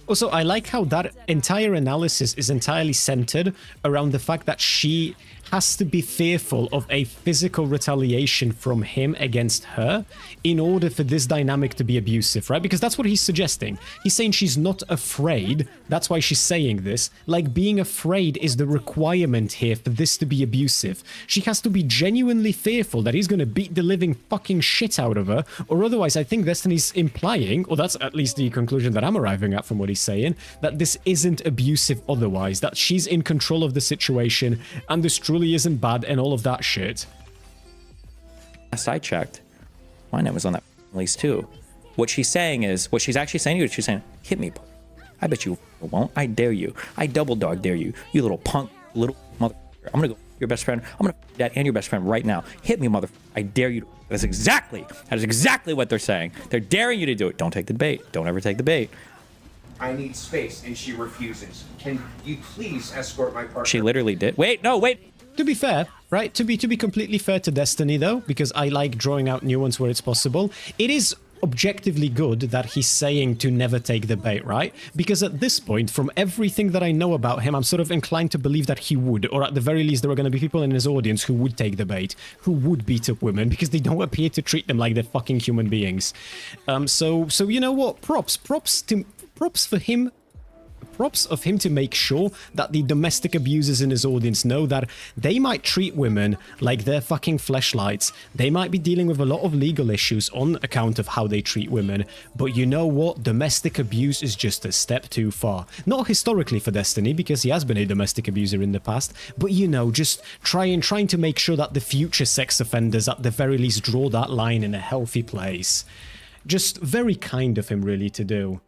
also, I like how that entire analysis is entirely centered around the fact that she has to be fearful of a physical retaliation from him against her in order for this dynamic to be abusive, right? Because that's what he's suggesting. He's saying she's not afraid. That's why she's saying this. Like, being afraid is the requirement here for this to be abusive. She has to be genuinely fearful that he's going to beat the living fucking shit out of her, or otherwise I think Destiny's implying, or that's at least the conclusion that I'm arriving at from what he's saying, that this isn't abusive otherwise, that she's in control of the situation and this truly isn't bad and all of that shit. Last I checked, my name was on that lease too. What she's saying is, what she's actually saying to you, she's saying, hit me. I bet you won't. I dare you. I double dog dare you. You little punk, little mother. I'm gonna go your best friend. I'm gonna that and your best friend right now. Hit me, mother. I dare you. That is exactly what they're saying. They're daring you to do it. Don't take the bait. Don't ever take the bait. I need space, and she refuses. Can you please escort my partner? She literally did. Wait, no, wait. To be fair, right? To be completely fair to Destiny, though, because I like drawing out nuance where it's possible, it is objectively good that he's saying to never take the bait, right? Because at this point, from everything that I know about him, I'm sort of inclined to believe that he would, or at the very least, there are going to be people in his audience who would take the bait, who would beat up women, because they don't appear to treat them like they're fucking human beings. So you know what? Props of him to make sure that the domestic abusers in his audience know that they might treat women like they're fucking fleshlights. They might be dealing with a lot of legal issues on account of how they treat women. But you know what? Domestic abuse is just a step too far. Not historically for Destiny, because he has been a domestic abuser in the past, but you know, just trying to make sure that the future sex offenders at the very least draw that line in a healthy place. Just very kind of him really to do.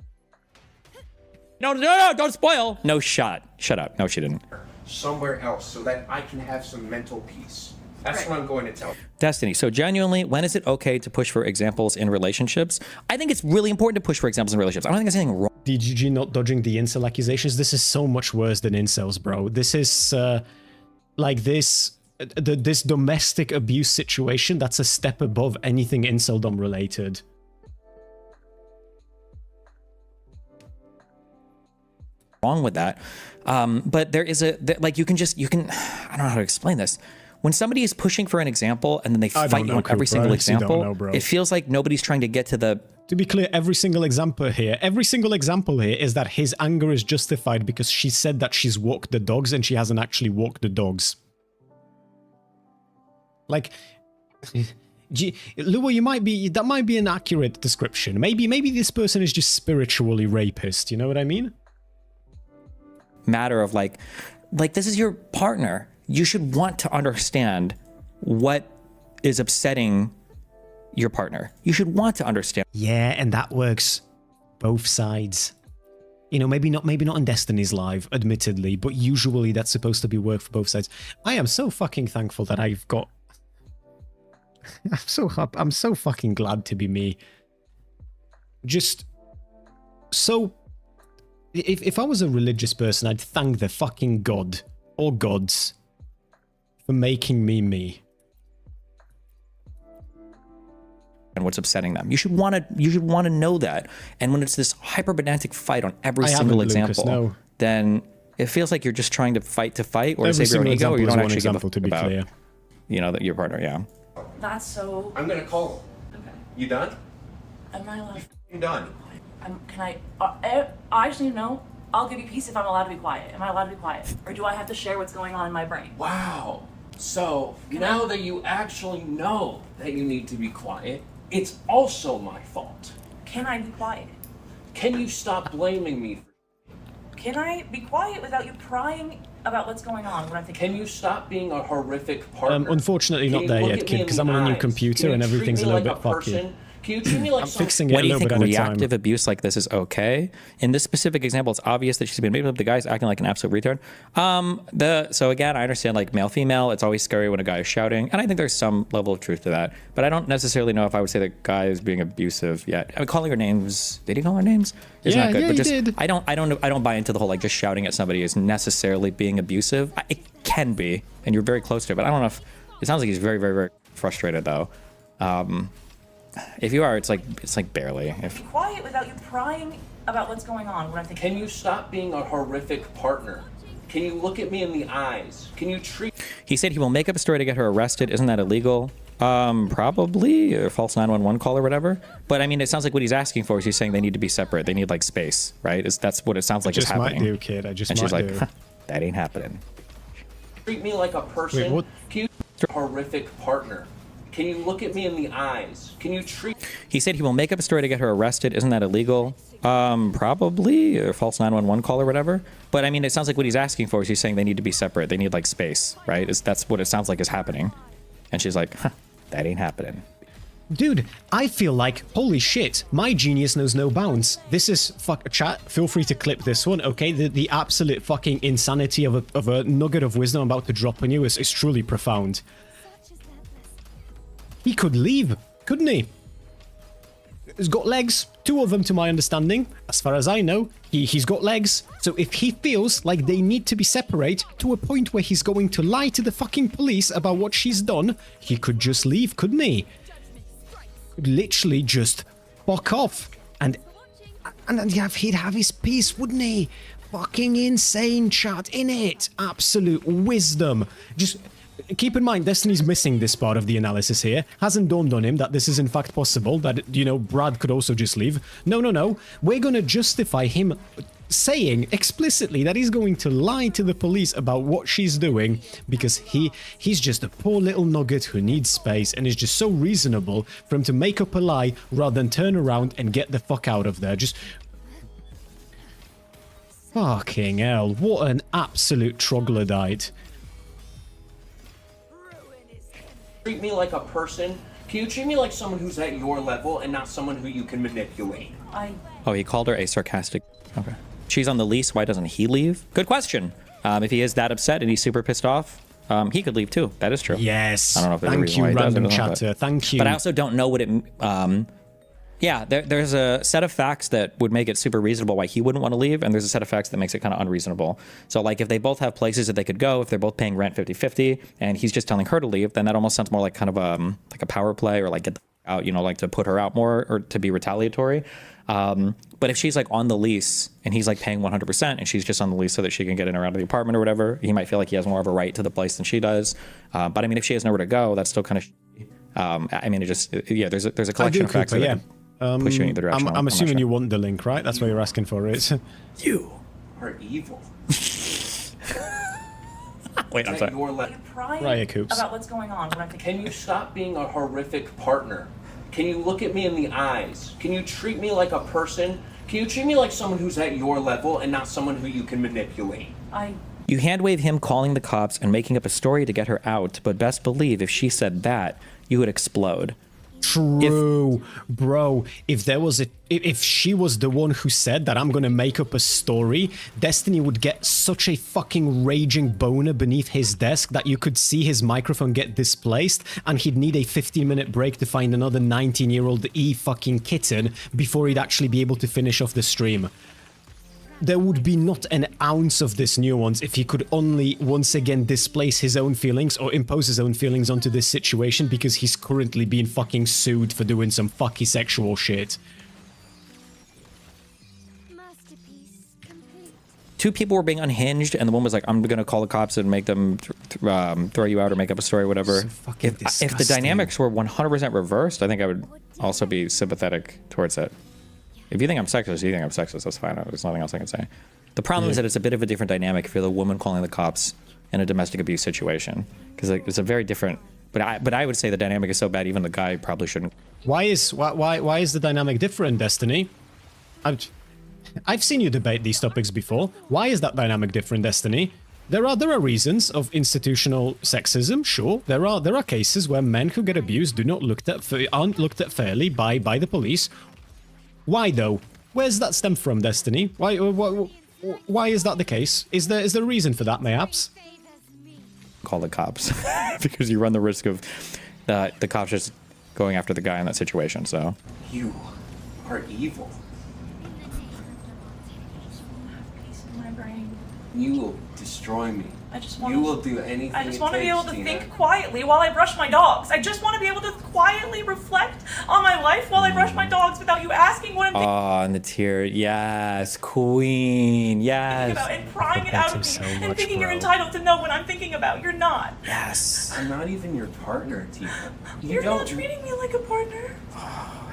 No, don't spoil. No shot. Shut up. No, she didn't. Somewhere else so that I can have some mental peace. That's what I'm going to tell. Destiny. So genuinely, when is it okay to push for examples in relationships? I think it's really important to push for examples in relationships. I don't think there's anything wrong. DGG not dodging the incel accusations. This is so much worse than incels, bro. This is like this domestic abuse situation. That's a step above anything inceldom related. Wrong with that. But there is like you can I don't know how to explain this. When somebody is pushing for an example and then they fight you on every single example, it feels like nobody's trying to get to the... To be clear, every single example here is that his anger is justified because she said that she's walked the dogs and she hasn't actually walked the dogs. Like, Lua, that might be an accurate description. Maybe this person is just spiritually rapist, you know what I mean? Matter of like this is your partner. You should want to understand what is upsetting your partner. You should want to understand. Yeah, and that works both sides. You know, maybe not in Destiny's Live, admittedly, but usually that's supposed to be work for both sides. I am so fucking thankful that I've got... I'm so fucking glad to be me. Just so... If I was a religious person, I'd thank the fucking God or gods for making me me. And what's upsetting them. You should want to know that. And when it's this hyperpedantic fight on every single example, no. Then it feels like you're just trying to fight, or to save your own ego, or you don't actually give a fuck about, you know, that your partner, yeah. That's so... I'm gonna call him. Okay. You done? Am I allowed? I'm done. Can I just need to know, I'll give you peace if I'm allowed to be quiet. Am I allowed to be quiet? Or do I have to share what's going on in my brain? Wow. So, now that you actually know that you need to be quiet, it's also my fault. Can I be quiet? Can you stop blaming me for... Can I be quiet without you prying about what's going on when I'm thinking? Can you stop being a horrific partner? Unfortunately not there yet, kid, because I'm on a new computer and everything's a little bit fucky. Can you treat me like I'm fixing it when a you little think bit at a time. reactive abuse like this is okay? In this specific example, it's obvious that she's been made up. The guy's acting like an absolute retard. So again, I understand like male, female. It's always scary when a guy is shouting, and I think there's some level of truth to that. But I don't necessarily know if I would say the guy is being abusive yet. I mean, calling her names. Did he call her names? It's not good. Yeah, but just, he did. I don't buy into the whole like just shouting at somebody is necessarily being abusive. It can be, and you're very close to it. But I don't know if it sounds like he's very, very, very frustrated though. If you are, it's like barely. If be quiet without you prying about what's going on when I'm thinking. Can you stop being a horrific partner? Can you look at me in the eyes? Can you treat... He said he will make up a story to get her arrested. Isn't that illegal? Probably a false 911 call or whatever. But I mean, it sounds like what he's asking for is he's saying they need to be separate. They need like space, right? That's what it sounds like is happening. Might do, kid. I just and might she's like, do. huh, that ain't happening. Treat me like a person. Wait, what? Can you a horrific partner? Can you look at me in the eyes? Can you treat... He said he will make up a story to get her arrested. Isn't that illegal? Probably a false 911 call or whatever. But I mean, it sounds like what he's asking for is he's saying they need to be separate. They need like space, right? That's what it sounds like is happening. And she's like, huh, that ain't happening. Dude, I feel like, holy shit, my genius knows no bounds. This is, chat, feel free to clip this one, okay? The absolute fucking insanity of a nugget of wisdom I'm about to drop on you is truly profound. He could leave, couldn't he? He's got legs, 2 of them to my understanding. As far as I know, he's got legs. So if he feels like they need to be separate to a point where he's going to lie to the fucking police about what she's done, he could just leave, couldn't he? Could literally just fuck off. And he'd have his peace, wouldn't he? Fucking insane, chat, innit? Absolute wisdom. Just... keep in mind, Destiny's missing this part of the analysis here. Hasn't dawned on him that this is in fact possible, that, you know, Brad could also just leave. No. We're gonna justify him saying explicitly that he's going to lie to the police about what she's doing because he's just a poor little nugget who needs space and is just so reasonable for him to make up a lie rather than turn around and get the fuck out of there. Just... fucking hell, what an absolute troglodyte. Treat me like a person. Can you treat me like someone who's at your level and not someone who you can manipulate? Oh, he called her a sarcastic... Okay. she's on the lease, why doesn't he leave? Good question. If he is that upset and he's super pissed off, he could leave too. That is true. Yes. I don't know if there's a Thank reason you, why he does random it or not, chatter. Thank you. But I also don't know what it... yeah, there's a set of facts that would make it super reasonable why he wouldn't want to leave, and there's a set of facts that makes it kind of unreasonable. So like if they both have places that they could go, if they're both paying rent 50-50, and he's just telling her to leave, then that almost sounds more like kind of like a power play, or like get the out, you know, like to put her out more or to be retaliatory. But if she's like on the lease and he's like paying 100% and she's just on the lease so that she can get in or out of the apartment or whatever, he might feel like he has more of a right to the place than she does. But I mean, if she has nowhere to go, that's still kind of, I mean, it just, yeah, there's a collection of facts that push you in either direction. I'm assuming you want the link, right? That's what you're asking for, it. You are evil. Wait, I'm sorry. Riot Coops. About what's going on. Can you stop being a horrific partner? Can you look at me in the eyes? Can you treat me like a person? Can you treat me like someone who's at your level and not someone who you can manipulate? You handwave him calling the cops and making up a story to get her out, but best believe if she said that, you would explode. True, bro. If she was the one who said that I'm gonna make up a story, Destiny would get such a fucking raging boner beneath his desk that you could see his microphone get displaced, and he'd need a 15-minute break to find another 19-year-old fucking kitten before he'd actually be able to finish off the stream. There would be not an ounce of this nuance if he could only once again displace his own feelings or impose his own feelings onto this situation because he's currently being fucking sued for doing some fucky sexual shit. Two people were being unhinged, and the one was like, I'm gonna call the cops and make them throw you out or make up a story or whatever. So if the dynamics were 100% reversed, I think I would also be sympathetic towards it. If you think I'm sexist, you think I'm sexist, that's fine. There's nothing else I can say. The problem is that it's a bit of a different dynamic if you're the woman calling the cops in a domestic abuse situation. Because it's a very different... But I would say the dynamic is so bad, even the guy probably shouldn't. Why is the dynamic different, Destiny? I've seen you debate these topics before. Why is that dynamic different, Destiny? There are reasons of institutional sexism, sure. There are cases where men who get abused aren't looked at fairly by the police. Why though? Where's that stem from, Destiny? Why is that the case? Is there a reason for that, mayhaps? Call the cops because you run the risk of the cops just going after the guy in that situation. So you are evil. You will destroy me. You will do anything. I just want to be able to think quietly while I brush my dogs. I just want to be able to quietly reflect on my life while I brush my dogs without you asking what I'm thinking. Oh, and the tear. Yes, queen. Yes. About and prying it out of me and thinking you're entitled to know what I'm thinking about. You're not. Yes. I'm not even your partner, Tina. You're not treating me like a partner.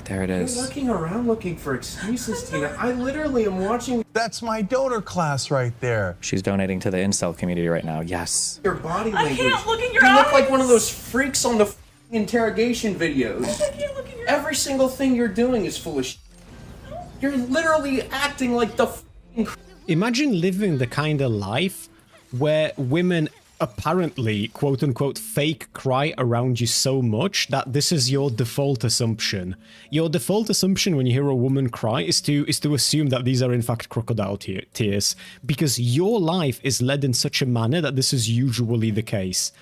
There it is. You're looking around looking for excuses, Tina. I literally am watching. That's my donor class right there. She's donating to the incel community right now. Yes. Your body language. I can't look in your eyes. eyes. You look like one of those freaks on the interrogation videos. I can't look in your Every single thing you're doing is full of shit. You're literally acting like the Imagine living the kind of life where women apparently, quote-unquote, fake cry around you so much that this is your default assumption. Your default assumption when you hear a woman cry is to assume that these are in fact crocodile tears, because your life is led in such a manner that this is usually the case.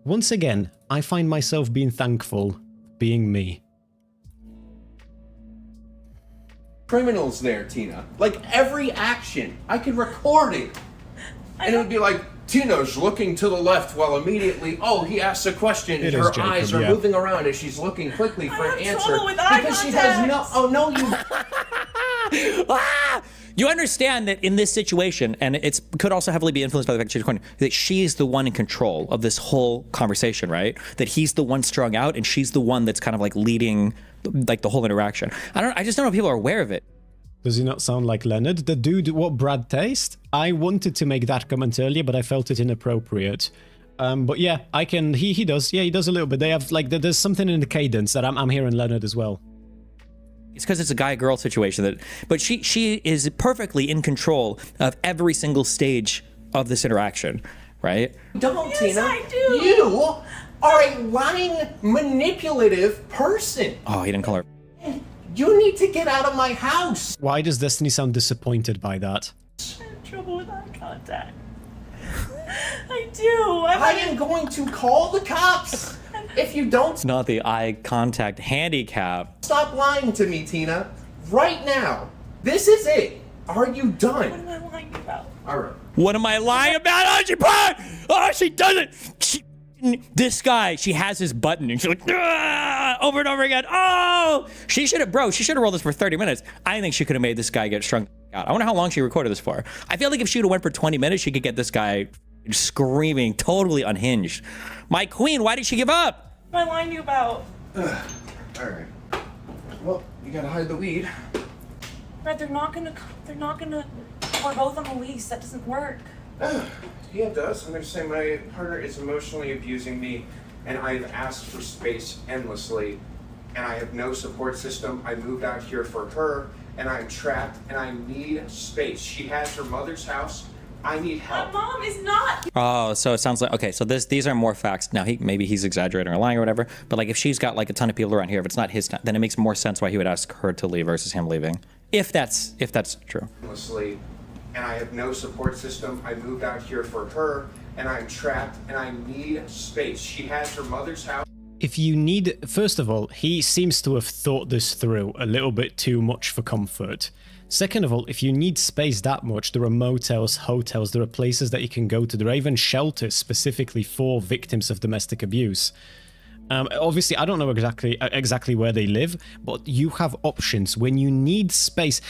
Once again, I find myself being thankful being me. criminals there, Tina. Like, every action, I could record it. And it would be like, Tina's looking to the left while immediately, oh, he asks a question and her eyes are moving around as she's looking quickly for an answer. Because she has no, oh no, you... You understand that in this situation, and it could also heavily be influenced by the fact that she's the one in control of this whole conversation, right? That he's the one strung out and she's the one that's kind of like leading like the whole interaction. I just don't know if people are aware of it. Does he not sound like Leonard? The dude, what Brad taste? I wanted to make that comment earlier, but I felt it inappropriate. But yeah, I can, he does. Yeah, he does a little bit. They have like, there's something in the cadence that I'm hearing Leonard as well. It's because it's a guy-girl situation but she is perfectly in control of every single stage of this interaction, right? Don't, yes, Tina. I do. You are a lying, manipulative person. Oh, he didn't call her. You need to get out of my house. Why does Destiny sound disappointed by that? I'm in trouble with eye contact. I do. I am going to call the cops if you don't. It's not the eye contact handicap. Stop lying to me, Tina. Right now. This is it. Are you done? What am I lying about? All right. What am I lying about? Oh, she doesn't. This guy, she has his button and she's like, over and over again. Oh, she should have rolled this for 30 minutes. I think she could have made this guy get strung out. I wonder how long she recorded this for. I feel like if she would have went for 20 minutes, she could get this guy screaming, totally unhinged. My queen, why did she give up? What am I lying to you about? All right. Well, you gotta hide the weed. Brad, they're not gonna, we're both on the lease. That doesn't work. Yeah, it does. I'm gonna say my partner is emotionally abusing me, and I've asked for space endlessly, and I have no support system. I moved out here for her, and I'm trapped, and I need space. She has her mother's house. I need help. My mom is not. Oh, so it sounds like, okay, so these are more facts. Now, maybe he's exaggerating or lying or whatever, but like if she's got like a ton of people around here, if it's not his time, then it makes more sense why he would ask her to leave versus him leaving. If that's true. Endlessly, and I have no support system. I moved out here for her, and I'm trapped, and I need space. She has her mother's house. If you need, first of all, he seems to have thought this through a little bit too much for comfort. Second of all, if you need space that much, there are motels, hotels, there are places that you can go to. There are even shelters specifically for victims of domestic abuse. Obviously, I don't know exactly where they live, but you have options when you need space.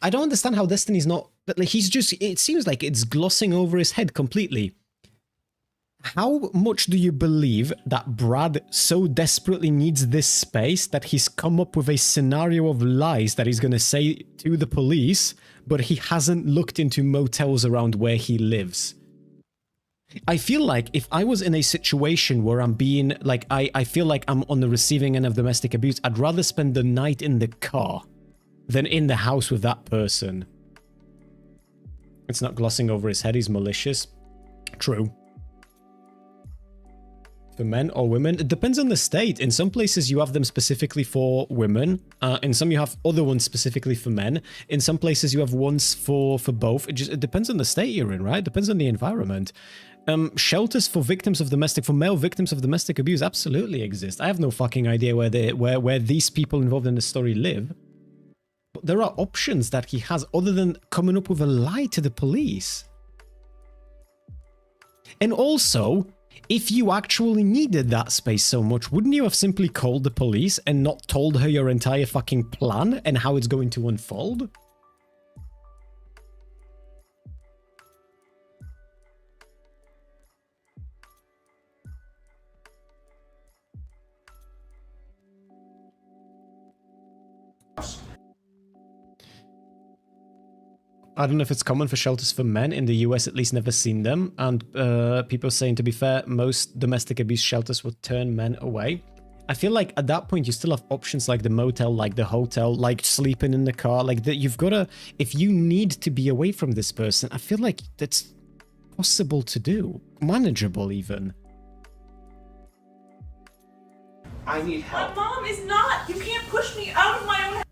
I don't understand how Destiny's not. Like, it seems like it's glossing over his head completely. How much do you believe that Brad so desperately needs this space that he's come up with a scenario of lies that he's going to say to the police, but he hasn't looked into motels around where he lives? I feel like if I was in a situation where I'm being, like, I feel like I'm on the receiving end of domestic abuse, I'd rather spend the night in the car than in the house with that person. It's not glossing over his head, he's malicious. True. For men or women, it depends on the state. In some places you have them specifically for women. In some you have other ones specifically for men. In some places you have ones for both. It depends on the state you're in, right? It depends on the environment. Shelters for male victims of domestic abuse absolutely exist. I have no fucking idea where these people involved in the story live. But there are options that he has other than coming up with a lie to the police. And also, if you actually needed that space so much, wouldn't you have simply called the police and not told her your entire fucking plan and how it's going to unfold? I don't know if it's common for shelters for men. In the US, at least, never seen them. And people are saying, to be fair, most domestic abuse shelters would turn men away. I feel like at that point, you still have options like the motel, like the hotel, like sleeping in the car. Like you've got to, if you need to be away from this person, I feel like that's possible to do. Manageable, even. I need help. My mom is not. You can't push me out of my own.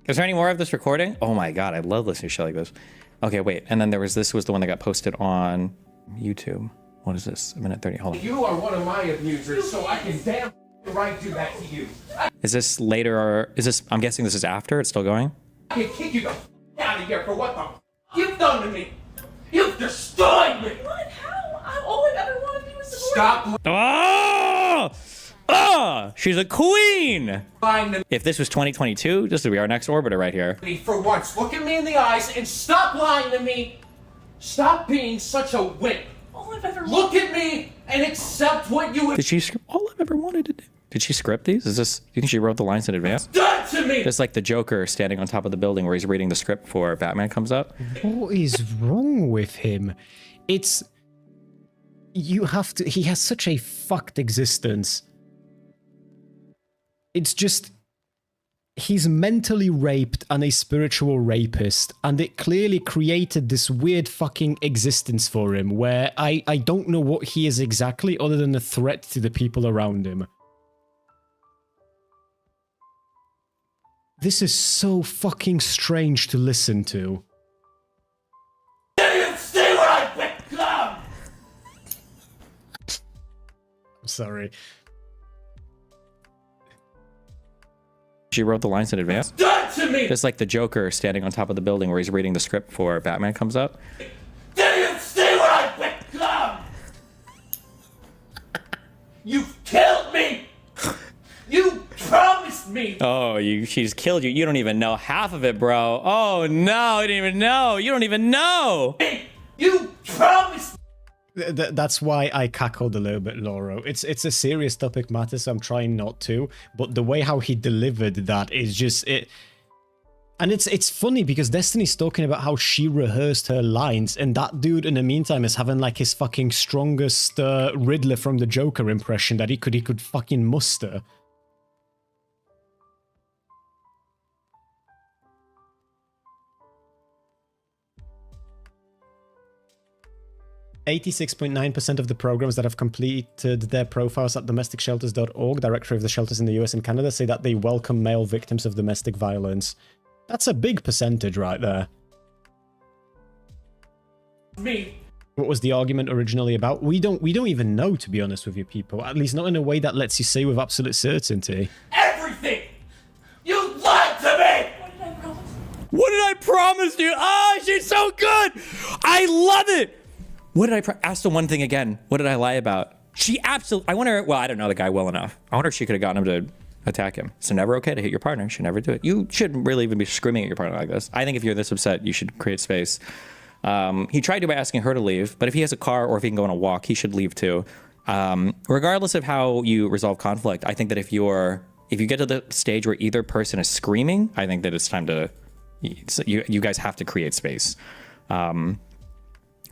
Is there any more of this recording? Oh my god, I love listening to shit like this. Okay, wait, and then this was the one that got posted on YouTube. What is this? 1:30, hold on. You are one of my abusers, so I can damn right do that to you. Is this later or is this, I'm guessing this is after, it's still going? I can kick you the out of here for what the you've done to me. You've destroyed me. What? How? All I've ever wanted to do is support. Stop. Oh! Oh! She's a queen! If this was 2022, this would be our next orbiter right here. For once, look at me in the eyes and stop lying to me. Stop being such a wimp. All I've ever look at me and accept what you. Did she script all I've ever wanted to do? Did she script these? Do you think she wrote the lines in advance? Done to me. It's like the Joker standing on top of the building where he's reading the script before Batman comes up. What is wrong with him? You have to. He has such a fucked existence. It's just, he's mentally raped and a spiritual rapist, and it clearly created this weird fucking existence for him where I don't know what he is exactly other than a threat to the people around him. This is so fucking strange to listen to. Do you see what I've become? I'm sorry. She wrote the lines in advance. Done to me! Just like the Joker standing on top of the building where he's reading the script before Batman comes up. Do you see what I've become? You've killed me! You promised me! Oh, she's killed you. You don't even know half of it, bro. Oh no, you didn't even know. You don't even know. You promised. That's why I cackled a little bit, Lauro. It's a serious topic matter, so I'm trying not to. But the way how he delivered that is just it. And it's funny because Destiny's talking about how she rehearsed her lines, and that dude in the meantime is having like his fucking strongest Riddler from the Joker impression that he could fucking muster. .9% of the programs that have completed their profiles at domesticshelters.org, directory of the shelters in the US and Canada, say that they welcome male victims of domestic violence. That's a big percentage right there. Me. What was the argument originally about? We don't even know, to be honest with you people. At least not in a way that lets you say with absolute certainty. Everything! You lied to me! What did I promise you? Oh, she's so good! I love it! What did I ask the one thing again? What did I lie about? She absolutely, I wonder, well, I don't know the guy well enough. I wonder if she could have gotten him to attack him. It's never okay to hit your partner. You should never do it. You shouldn't really even be screaming at your partner like this. I think if you're this upset, you should create space. He tried to by asking her to leave, but if he has a car or if he can go on a walk, he should leave too. Regardless of how you resolve conflict, I think that if you get to the stage where either person is screaming, I think that it's time to, you guys have to create space.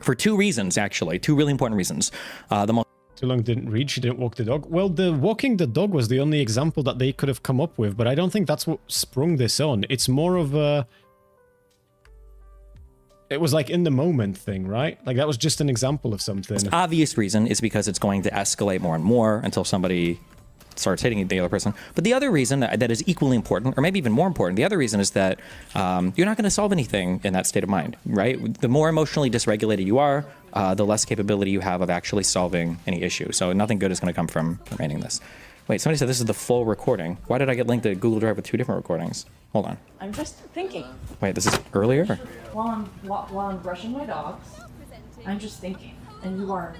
For two reasons, actually. Two really important reasons. Too long didn't read, she didn't walk the dog. Well, the walking the dog was the only example that they could have come up with, but I don't think that's what sprung this on. It's more of a... It was like in the moment thing, right? Like that was just an example of something. The obvious reason is because it's going to escalate more and more until somebody starts hitting the other person. But the other reason that is equally important, or maybe even more important, the other reason is that you're not going to solve anything in that state of mind, right? The more emotionally dysregulated you are, the less capability you have of actually solving any issue. So nothing good is going to come from remaining this. Wait, somebody said this is the full recording. Why did I get linked to Google Drive with two different recordings? Hold on. I'm just thinking. Wait, this is earlier? While I'm brushing my dogs, I'm just thinking, and you are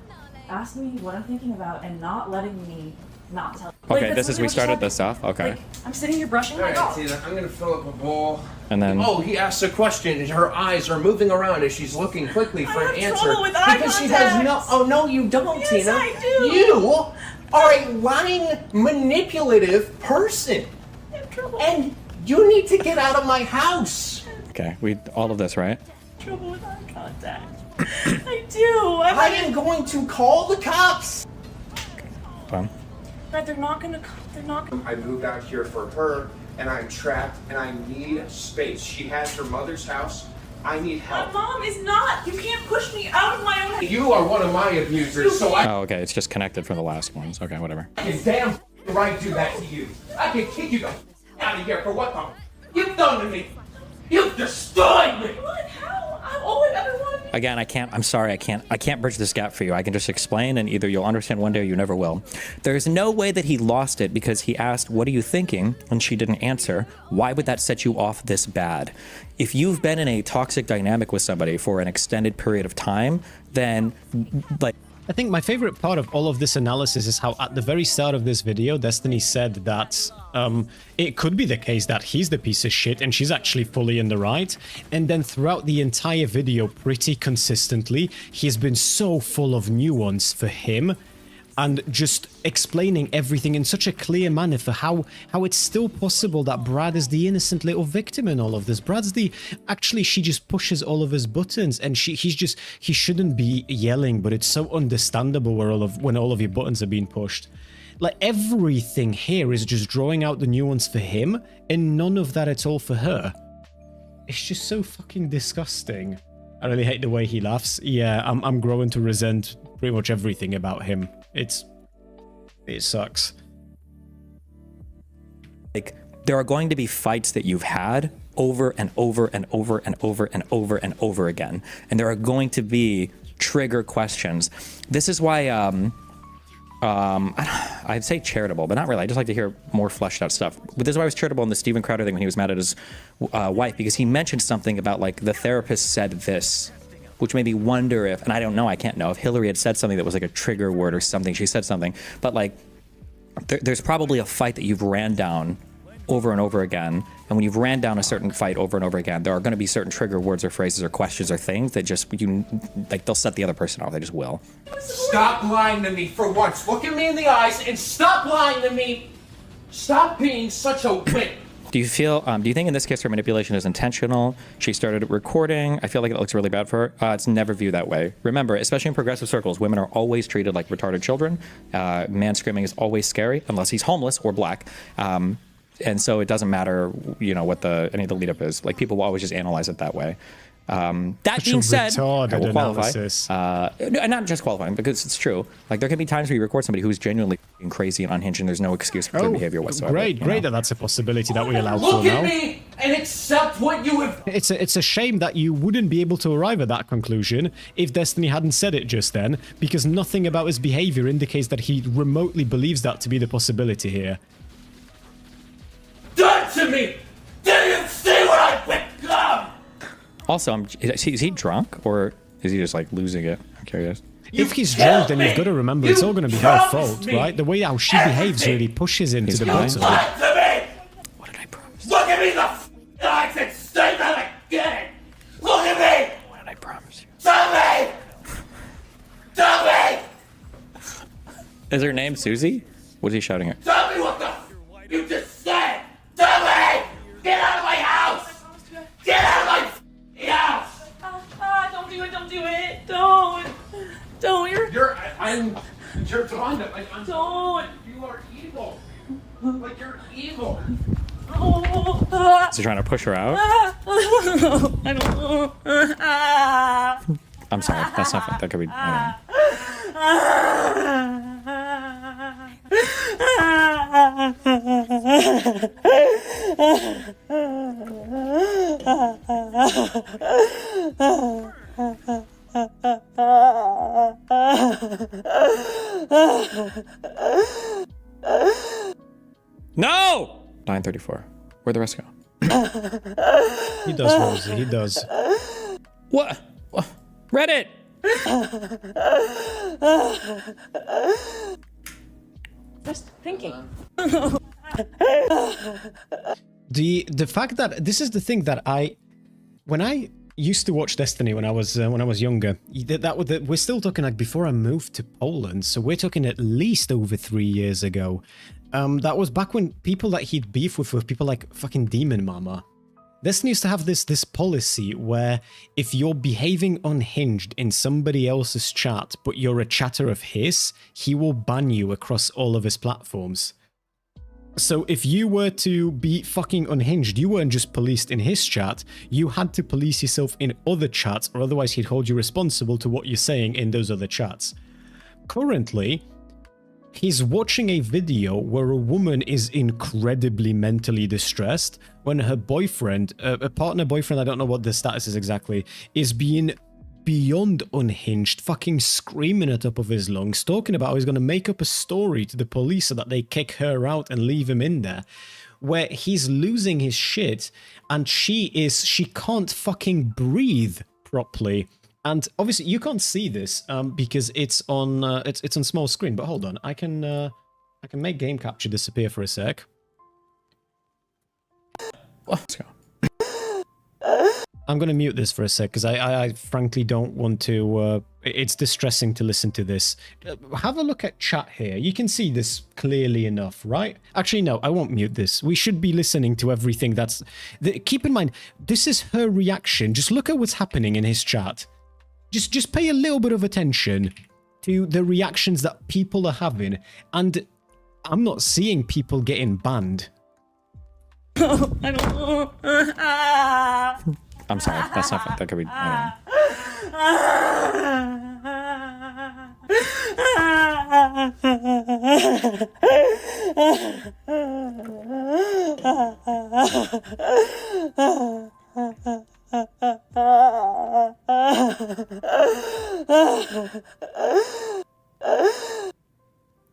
asking me what I'm thinking about and not letting me not tell. Okay, Like, this is, we started this off. Okay. Like, I'm sitting here brushing my dog. Tina, I'm gonna fill up a bowl. And then... Oh, he asks a question and her eyes are moving around as she's looking quickly for an answer. With eye because she has no... Oh, no, you don't, yes, Tina. I do. You are a lying, manipulative person. And you need to get out of my house. Okay, all of this, right? Trouble with eye contact. I do. I am going to call the cops. Fun. But they're not gonna. I moved out here for her, and I'm trapped, and I need space. She has her mother's house. I need help. My mom is not. You can't push me out of my own house. You are one of my abusers, so I... Oh, okay, it's just connected from the last ones. Okay, whatever. It's damn right to do that to you. I can kick you the out of here for what you've done to me. You've destroyed me. What? How? All I've ever wanted. Again, I'm sorry, I can't bridge this gap for you. I can just explain, and either you'll understand one day or you never will. There's no way that he lost it because he asked, "What are you thinking?" and she didn't answer. Why would that set you off this bad? If you've been in a toxic dynamic with somebody for an extended period of time, then like... I think my favorite part of all of this analysis is how at the very start of this video, Destiny said that it could be the case that he's the piece of shit and she's actually fully in the right. And then throughout the entire video, pretty consistently, he's been so full of nuance for him and just explaining everything in such a clear manner for how it's still possible that Brad is the innocent little victim in all of this. Brad's the... Actually, she just pushes all of his buttons and he shouldn't be yelling, but it's so understandable when all of your buttons are being pushed. Like, everything here is just drawing out the nuance for him, and none of that at all for her. It's just so fucking disgusting. I really hate the way he laughs. Yeah, I'm growing to resent pretty much everything about him. It sucks. Like, there are going to be fights that you've had over and over and over and over and over and over again. And there are going to be trigger questions. This is why I'd say charitable, but not really. I just like to hear more fleshed out stuff. But this is why I was charitable in the Steven Crowder thing when he was mad at his wife, because he mentioned something about like the therapist said this, which made me wonder if, and I don't know, I can't know, if Hillary had said something that was like a trigger word or something. She said something, but like there's probably a fight that you've ran down over and over again. And when you've ran down a certain fight over and over again, there are going to be certain trigger words or phrases or questions or things that just, they'll set the other person off. They just will. Stop lying to me for once. Look at me in the eyes and stop lying to me. Stop being such a wimp. Do you feel, do you think in this case her manipulation is intentional? She started recording. I feel like it looks really bad for her. It's never viewed that way. Remember, especially in progressive circles, women are always treated like retarded children. Man screaming is always scary, unless he's homeless or black. And so it doesn't matter, what any of the lead up is. Like, people will always just analyze it that way. That being said, I will qualify. Not just qualifying, because it's true. Like, there can be times where you record somebody who's genuinely crazy and unhinged, and there's no excuse for their behavior whatsoever. Great that that's a possibility that we allow for now. Look at me and accept what you have. It's a shame that you wouldn't be able to arrive at that conclusion if Destiny hadn't said it just then, because nothing about his behavior indicates that he remotely believes that to be the possibility here. Done to me! Did you see what I become? Also, is he drunk, or is he just like losing it? I'm curious. If he's drunk, then you've got to remember it's all going to be her fault, right? The way how she behaves really pushes him to the bottom. What did I promise? Look at me the eyes and say that again! Look at me! What did I promise you? Tell me! Tell me! Is her name Susie? What is he shouting at? Tell me what the you just said! Tell me! Get out of my house! Get out of my house! Don't do it! Don't do it! Don't! You're Don't! You are evil! Like, you're evil! Is he trying to push her out? I don't know. I'm sorry. That's not. That could be. No! 9:34. Where'd the rest go? He does, Rosie. He does. What? Reddit! Just thinking. The fact that this is the thing that when I used to watch Destiny when I was younger, we're still talking like before I moved to Poland, so we're talking at least over 3 years ago. That was back when people that he'd beef with were people like fucking Demon Mama. Destiny used to have this policy where if you're behaving unhinged in somebody else's chat, but you're a chatter of his, he will ban you across all of his platforms. So if you were to be fucking unhinged, you weren't just policed in his chat, you had to police yourself in other chats, or otherwise he'd hold you responsible to what you're saying in those other chats. Currently, he's watching a video where a woman is incredibly mentally distressed when her boyfriend, a partner boyfriend, I don't know what the status is exactly, is being beyond unhinged, fucking screaming at the top of his lungs, talking about how he's going to make up a story to the police so that they kick her out and leave him in there, where he's losing his shit and she can't fucking breathe properly. And obviously you can't see this because it's on it's on small screen. But hold on, I can make game capture disappear for a sec. Let's go. I'm gonna mute this for a sec because I frankly don't want to. It's distressing to listen to this. Have a look at chat here. You can see this clearly enough, right? Actually, no, I won't mute this. We should be listening to everything that's. Keep in mind, this is her reaction. Just look at what's happening in his chat. Just pay a little bit of attention to the reactions that people are having, and I'm not seeing people getting banned. I don't know. I'm sorry. That's not. That could be.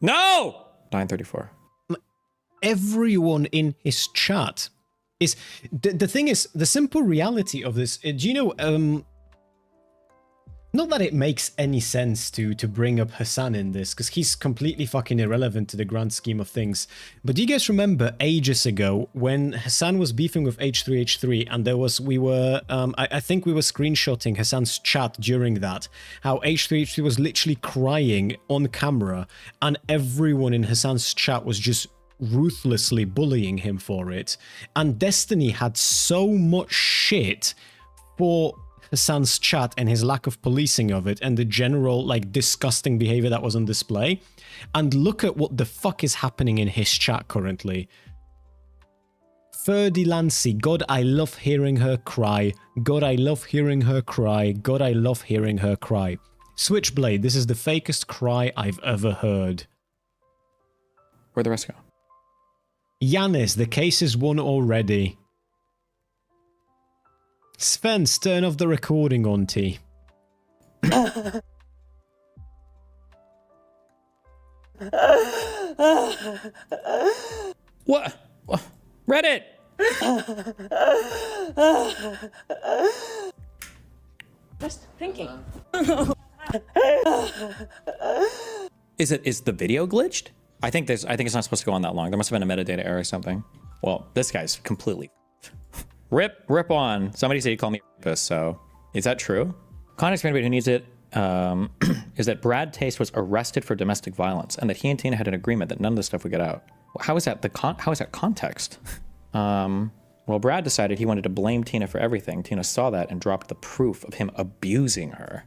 No! 934. Everyone in his chat is... The thing is, the simple reality of this... Do you know... not that it makes any sense to bring up Hassan in this, because he's completely fucking irrelevant to the grand scheme of things. But do you guys remember ages ago when Hassan was beefing with H3H3 and there was, I think we were screenshotting Hassan's chat during that, how H3H3 was literally crying on camera and everyone in Hassan's chat was just ruthlessly bullying him for it. And Destiny had so much shit for Hassan's chat and his lack of policing of it and the general like disgusting behavior that was on display. And look at what the fuck is happening in his chat currently. Ferdy Lancy, God, I love hearing her cry. God, I love hearing her cry. God, I love hearing her cry. Switchblade, this is the fakest cry I've ever heard. Where'd the rest go? Yanis, the case is won already. Sven, turn off the recording, auntie. What? Reddit! Just thinking. Is the video glitched? I think it's not supposed to go on that long. There must have been a metadata error or something. Well, this guy's completely Rip on. Somebody said he'd call me a rapist, so is that true? Context for anybody who needs it is that Brad Taste was arrested for domestic violence and that he and Tina had an agreement that none of this stuff would get out. How is that how is that context? Well, Brad decided he wanted to blame Tina for everything. Tina saw that and dropped the proof of him abusing her.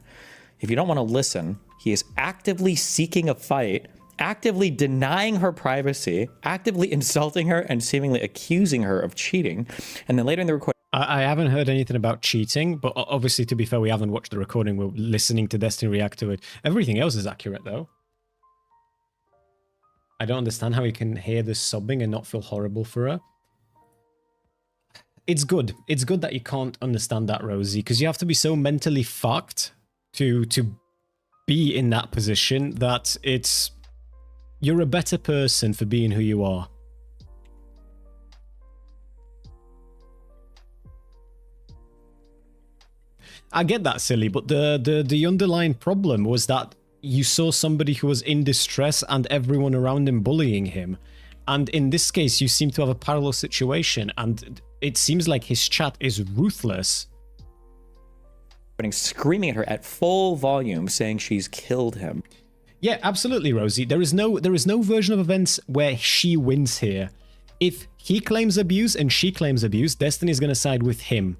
If you don't want to listen, he is actively seeking a fight, actively denying her privacy, actively insulting her, and seemingly accusing her of cheating. And then later in the recording... I haven't heard anything about cheating, but obviously, to be fair, we haven't watched the recording. We're listening to Destiny react to it. Everything else is accurate, though. I don't understand how you can hear this sobbing and not feel horrible for her. It's good. It's good that you can't understand that, Rosie, because you have to be so mentally fucked to be in that position that it's... You're a better person for being who you are. I get that, silly, but the underlying problem was that you saw somebody who was in distress and everyone around him bullying him. And in this case, you seem to have a parallel situation, and it seems like his chat is ruthless. Screaming at her at full volume, saying she's killed him. Yeah, absolutely, Rosie. There is no version of events where she wins here. If he claims abuse and she claims abuse, Destiny's going to side with him.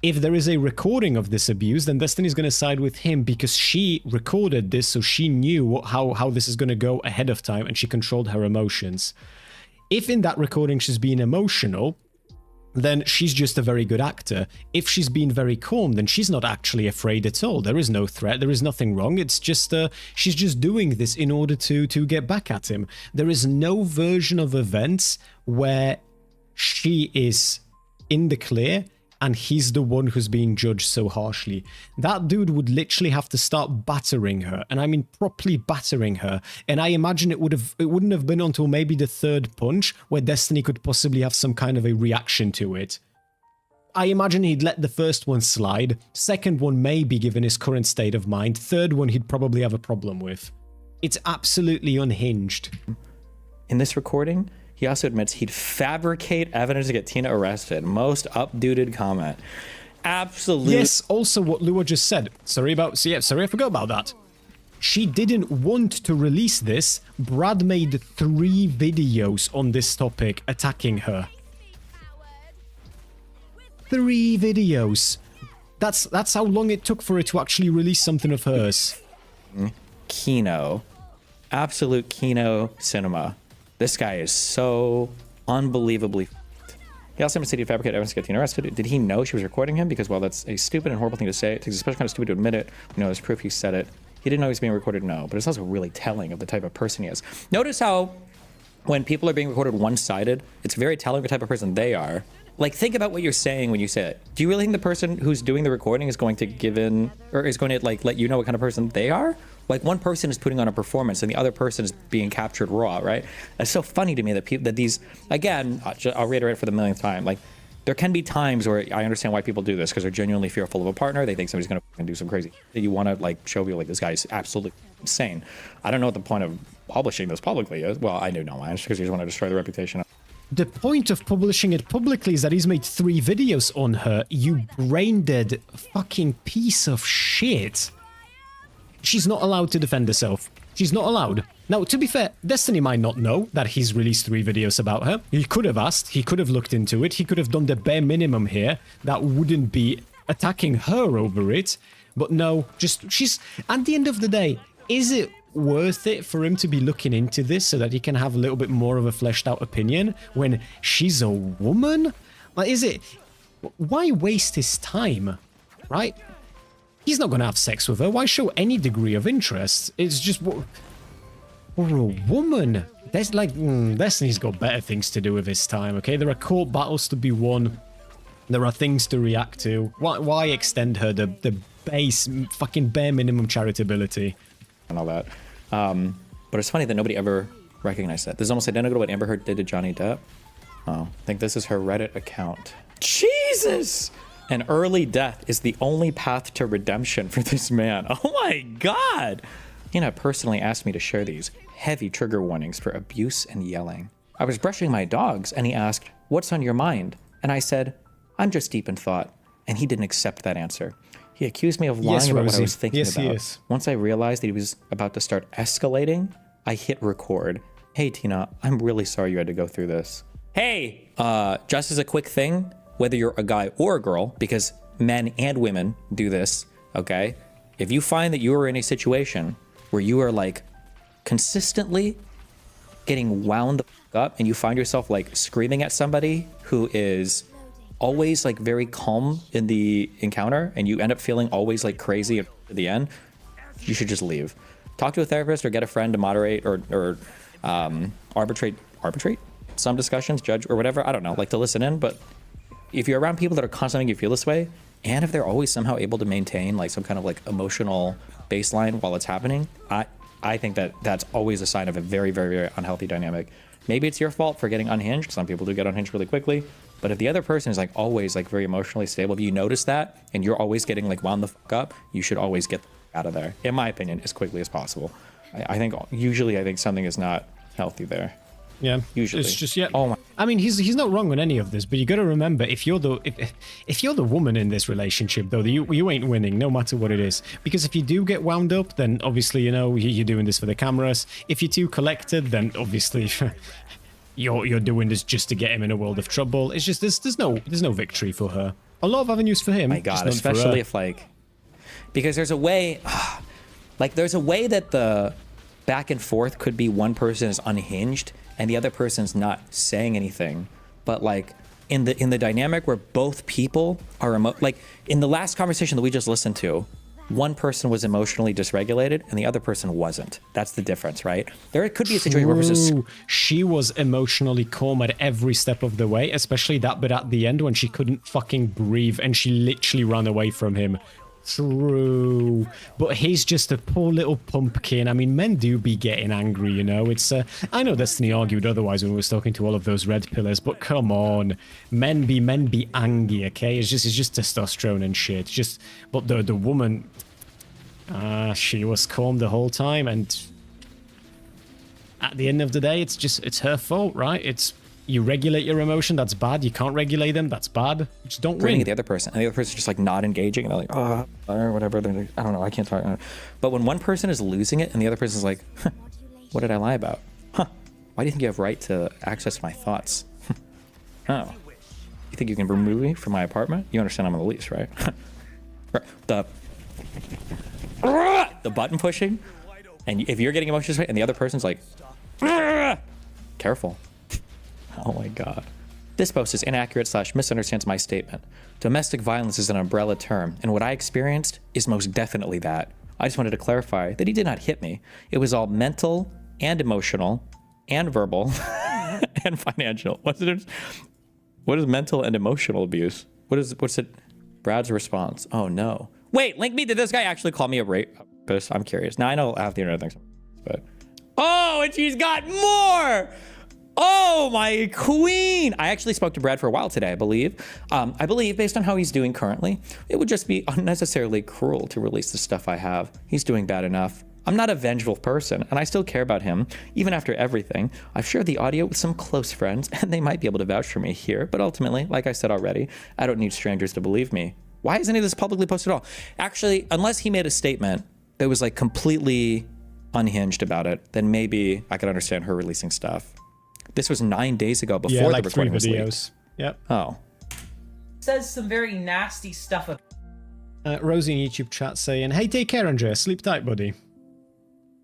If there is a recording of this abuse, then Destiny's going to side with him because she recorded this, so she knew how this is going to go ahead of time and she controlled her emotions. If in that recording she's being emotional, then she's just a very good actor. If she's being very calm, then she's not actually afraid at all. There is no threat. There is nothing wrong. It's just she's just doing this in order to get back at him. There is no version of events where she is in the clear and he's the one who's being judged so harshly. That dude would literally have to start battering her, and I mean properly battering her. And I imagine it wouldn't have been until maybe the third punch where Destiny could possibly have some kind of a reaction to it. I imagine he'd let the first one slide, second one maybe given his current state of mind, third one he'd probably have a problem with. It's absolutely unhinged. In this recording, he also admits he'd fabricate evidence to get Tina arrested. Most updated comment. Absolutely. Yes, also what Lua just said. Sorry, I forgot about that. She didn't want to release this. Brad made 3 videos on this topic attacking her. 3 videos. That's how long it took for her to actually release something of hers. Kino. Absolute Kino cinema. This guy is so unbelievably... He also said he'd fabricate evidence to get Tina arrested. Did he know she was recording him? Because, well, that's a stupid and horrible thing to say. It takes a special kind of stupid to admit it. We know there's proof he said it. He didn't know he was being recorded, no. But it's also really telling of the type of person he is. Notice how when people are being recorded one-sided, it's very telling the type of person they are. like, think about what you're saying when you say it. Do you really think the person who's doing the recording is going to give in, or is going to like let you know what kind of person they are? Like, one person is putting on a performance and the other person is being captured raw, right? It's so funny to me that people, that these, again, I'll reiterate for the millionth time, like, there can be times where I understand why people do this, because they're genuinely fearful of a partner. They think somebody's going to do some crazy. You want to like show people like, this guy's absolutely insane. I don't know what the point of publishing this publicly is. Well, I do know why. It's because you just want to destroy the reputation. The point of publishing it publicly is that he's made 3 videos on her. You brain-dead fucking piece of shit. She's not allowed to defend herself. She's not allowed. Now, to be fair, Destiny might not know that he's released 3 videos about her. He could have asked. He could have looked into it. He could have done the bare minimum here. That wouldn't be attacking her over it. But no, just she's... At the end of the day, is it worth it for him to be looking into this so that he can have a little bit more of a fleshed out opinion when she's a woman? Like, is it... Why waste his time, right? He's not going to have sex with her. Why show any degree of interest? It's just... For a woman, there's like, Destiny's got better things to do with his time, okay? There are court battles to be won. There are things to react to. Why extend her the base, fucking bare minimum charitability? And all that. But it's funny that nobody ever recognized that. This is almost identical to what Amber Heard did to Johnny Depp. Oh, I think this is her Reddit account. Jesus! An early death is the only path to redemption for this man. Oh my God! Tina personally asked me to share these heavy trigger warnings for abuse and yelling. I was brushing my dogs and he asked, "What's on your mind?" And I said, "I'm just deep in thought." And he didn't accept that answer. He accused me of lying about what I was thinking about. Yes. Once I realized that he was about to start escalating, I hit record. "Hey Tina, I'm really sorry you had to go through this." Hey, just as a quick thing, whether you're a guy or a girl, because men and women do this, okay? If you find that you are in a situation where you are like consistently getting wound the fuck up and you find yourself like screaming at somebody who is always like very calm in the encounter and you end up feeling always like crazy at the end, you should just leave. Talk to a therapist or get a friend to moderate or arbitrate some discussions, judge or whatever. I don't know, like to listen in. But if you're around people that are constantly making you feel this way, and if they're always somehow able to maintain like some kind of like emotional baseline while it's happening, I think that that's always a sign of a very, very, very unhealthy dynamic. Maybe it's your fault for getting unhinged. Some people do get unhinged really quickly. But if the other person is like always like very emotionally stable, if you notice that and you're always getting like wound the fuck up, you should always get out of there, in my opinion, as quickly as possible. I think usually I think something is not healthy there. Yeah, usually it's just, yeah. Oh my. I mean, he's not wrong on any of this, but you got to remember, if you're the woman in this relationship, though, you ain't winning, no matter what it is. Because if you do get wound up, then obviously you know you're doing this for the cameras. If you're too collected, then obviously you're doing this just to get him in a world of trouble. It's just there's no victory for her. A lot of avenues for him. My God, especially if like, because there's a way, like there's a way that the back and forth could be one person is unhinged and the other person's not saying anything, but like in the dynamic where both people are like in the last conversation that we just listened to, one person was emotionally dysregulated and the other person wasn't. That's the difference, right? There could be a situation where she was emotionally calm at every step of the way, especially that bit at the end when she couldn't fucking breathe and she literally ran away from him. True, but he's just a poor little pumpkin. I mean, men do be getting angry, you know. It's I know Destiny argued otherwise when we was talking to all of those red pillars, but come on, men be angry, okay? It's just testosterone and shit. Just, but the woman, she was calm the whole time, and at the end of the day, it's her fault, right? It's you regulate your emotion, that's bad. You can't regulate them, that's bad. Just don't win. The other person, and the other person's just like not engaging, and they're like, oh, or whatever. They're like, I don't know, I can't talk. But when one person is losing it, and the other person's like, huh, what did I lie about? Huh, why do you think you have right to access my thoughts? Oh, you think you can remove me from my apartment? You understand I'm on the lease, right? The button pushing, and if you're getting emotions, and the other person's like, careful. Oh my God. This post is inaccurate / misunderstands my statement. Domestic violence is an umbrella term, and what I experienced is most definitely that. I just wanted to clarify that he did not hit me. It was all mental and emotional and verbal and financial. What is mental and emotional abuse? What's it? Brad's response. Oh no. Wait, link me. Did this guy actually call me a rapist? I'm curious. Now I know half the internet thinks, but oh, and she's got more. Oh, my queen. I actually spoke to Brad for a while today, I believe. I believe, based on how he's doing currently, it would just be unnecessarily cruel to release the stuff I have. He's doing bad enough. I'm not a vengeful person, and I still care about him, even after everything. I've shared the audio with some close friends, and they might be able to vouch for me here, but ultimately, like I said already, I don't need strangers to believe me. Why isn't any of this publicly posted at all? Actually, unless he made a statement that was like completely unhinged about it, then maybe I could understand her releasing stuff. This was 9 days ago before the recording was leaked. Yep. Oh. Says some very nasty stuff. Rosie in YouTube chat saying, hey, take care, Andrea. Sleep tight, buddy.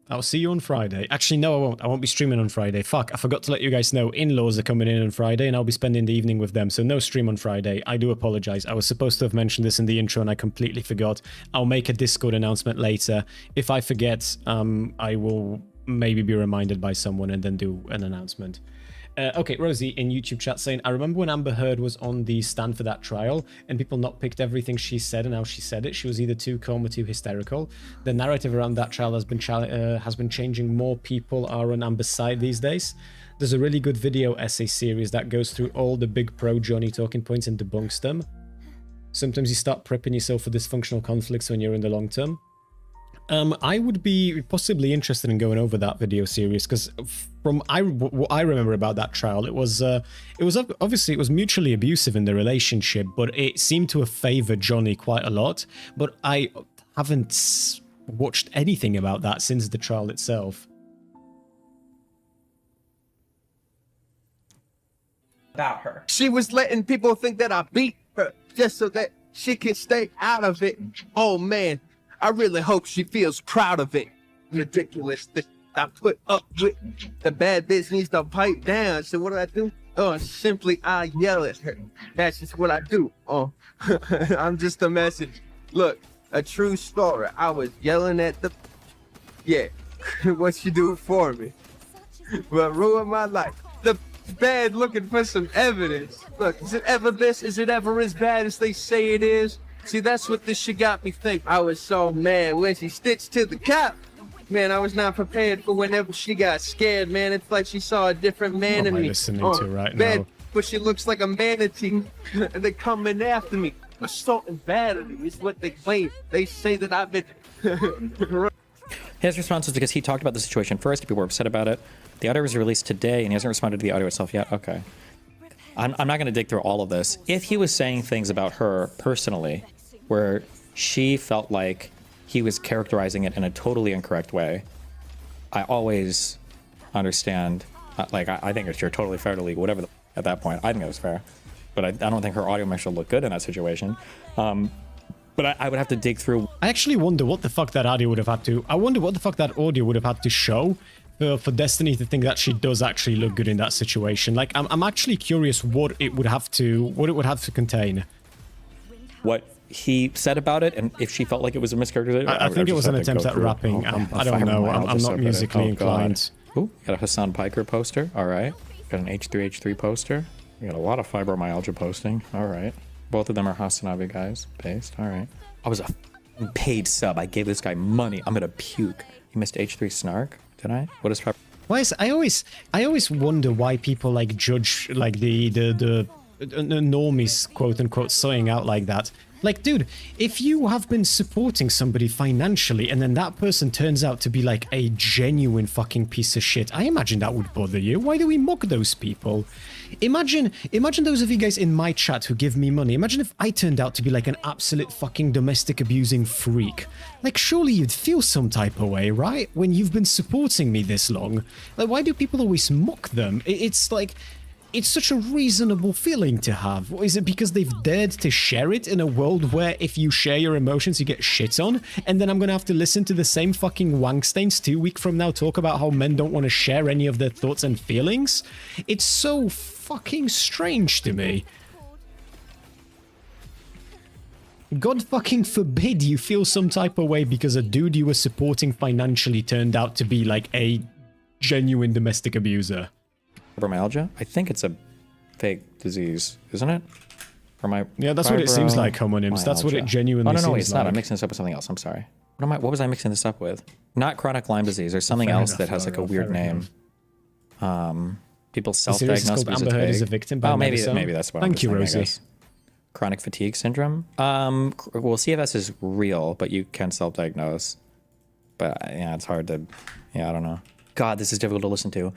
I'll see you on Friday. Actually, no, I won't. I won't be streaming on Friday. Fuck, I forgot to let you guys know. In-laws are coming in on Friday, and I'll be spending the evening with them, so no stream on Friday. I do apologize. I was supposed to have mentioned this in the intro, and I completely forgot. I'll make a Discord announcement later. If I forget, I will maybe be reminded by someone and then do an announcement. Okay, Rosie in YouTube chat saying, I remember when Amber Heard was on the stand for that trial and people not picked everything she said and how she said it. She was either too calm or too hysterical. The narrative around that trial has been changing. More people are on Amber's side these days. There's a really good video essay series that goes through all the big pro-Johnny talking points and debunks them. Sometimes you start prepping yourself for dysfunctional conflicts when you're in the long term. I would be possibly interested in going over that video series because from what I remember about that trial, it was obviously it was mutually abusive in the relationship, but it seemed to have favored Johnny quite a lot. But I haven't watched anything about that since the trial itself. About her. She was letting people think that I beat her just so that she could stay out of it. Oh man. I really hope she feels proud of it. Ridiculous that I put up with. The bad bitch needs to pipe down. So what do? Oh, simply I yell at her. That's just what I do. Oh, I'm just a message. Look, a true story. I was yelling at the... Yeah, what she do for me? Well, ruined my life. The bad looking for some evidence. Look, is it ever this? Is it ever as bad as they say it is? See, that's what this shit got me thinking. I was so mad when she stitched to the cop. Man, I was not prepared for whenever she got scared, man. It's like she saw a different man in me. What am I listening to right now? But she looks like a manatee. And they're coming after me. Assault and battery is what they claim. They say that I've been... His response was because he talked about the situation first. People were upset about it. The audio was released today, and he hasn't responded to the audio itself yet. Okay. I'm not going to dig through all of this. If he was saying things about her personally, where she felt like he was characterizing it in a totally incorrect way, I always understand. Like, I think it's totally fair to leak whatever at that point. I think it was fair. But I don't think her audio mix will look good in that situation. But I would have to dig through. I actually wonder what the fuck that audio would have had to... I wonder what the fuck that audio would have had to show for Destiny to think that she does actually look good in that situation. Like, I'm actually curious what it would have to contain. What he said about it, and if she felt like it was a mischaracterization. I think it was an attempt at rapping. I don't know. I'm not musically inclined. Ooh, got a Hassan Piker poster. All right. Got an H3H3 poster. We got a lot of fibromyalgia posting. All right. Both of them are Hasanabe guys. Based. All right. I was a paid sub. I gave this guy money. I'm gonna puke. You missed H3 Snark. Did I? What is... Why is... I always wonder why people like judge like the normies, quote unquote, saying out like that. Like, dude, if you have been supporting somebody financially and then that person turns out to be like a genuine fucking piece of shit, I imagine that would bother you. Why do we mock those people? Imagine those of you guys in my chat who give me money. Imagine if I turned out to be like an absolute fucking domestic abusing freak. Like, surely you'd feel some type of way, right? When you've been supporting me this long. Like, why do people always mock them? It's like... It's such a reasonable feeling to have. Is it because they've dared to share it in a world where if you share your emotions, you get shit on? And then I'm going to have to listen to the same fucking wankstains 2 weeks from now talk about how men don't want to share any of their thoughts and feelings? It's so fucking strange to me. God fucking forbid you feel some type of way because a dude you were supporting financially turned out to be like a genuine domestic abuser. Fibromyalgia. I think it's a fake disease, isn't it? Or my yeah, that's what it seems like, homonyms. That's what it genuinely seems like. Oh, no, it's not. I'm mixing this up with something else. I'm sorry. What was I mixing this up with? Not chronic Lyme disease. There's something else that has like a weird name. People self-diagnose because Amber Heard is a victim. Oh, maybe that's what. Thank you, Rosie. Chronic fatigue syndrome. Well, CFS is real, but you can self-diagnose. But yeah, it's hard to. Yeah, I don't know. God, this is difficult to listen to.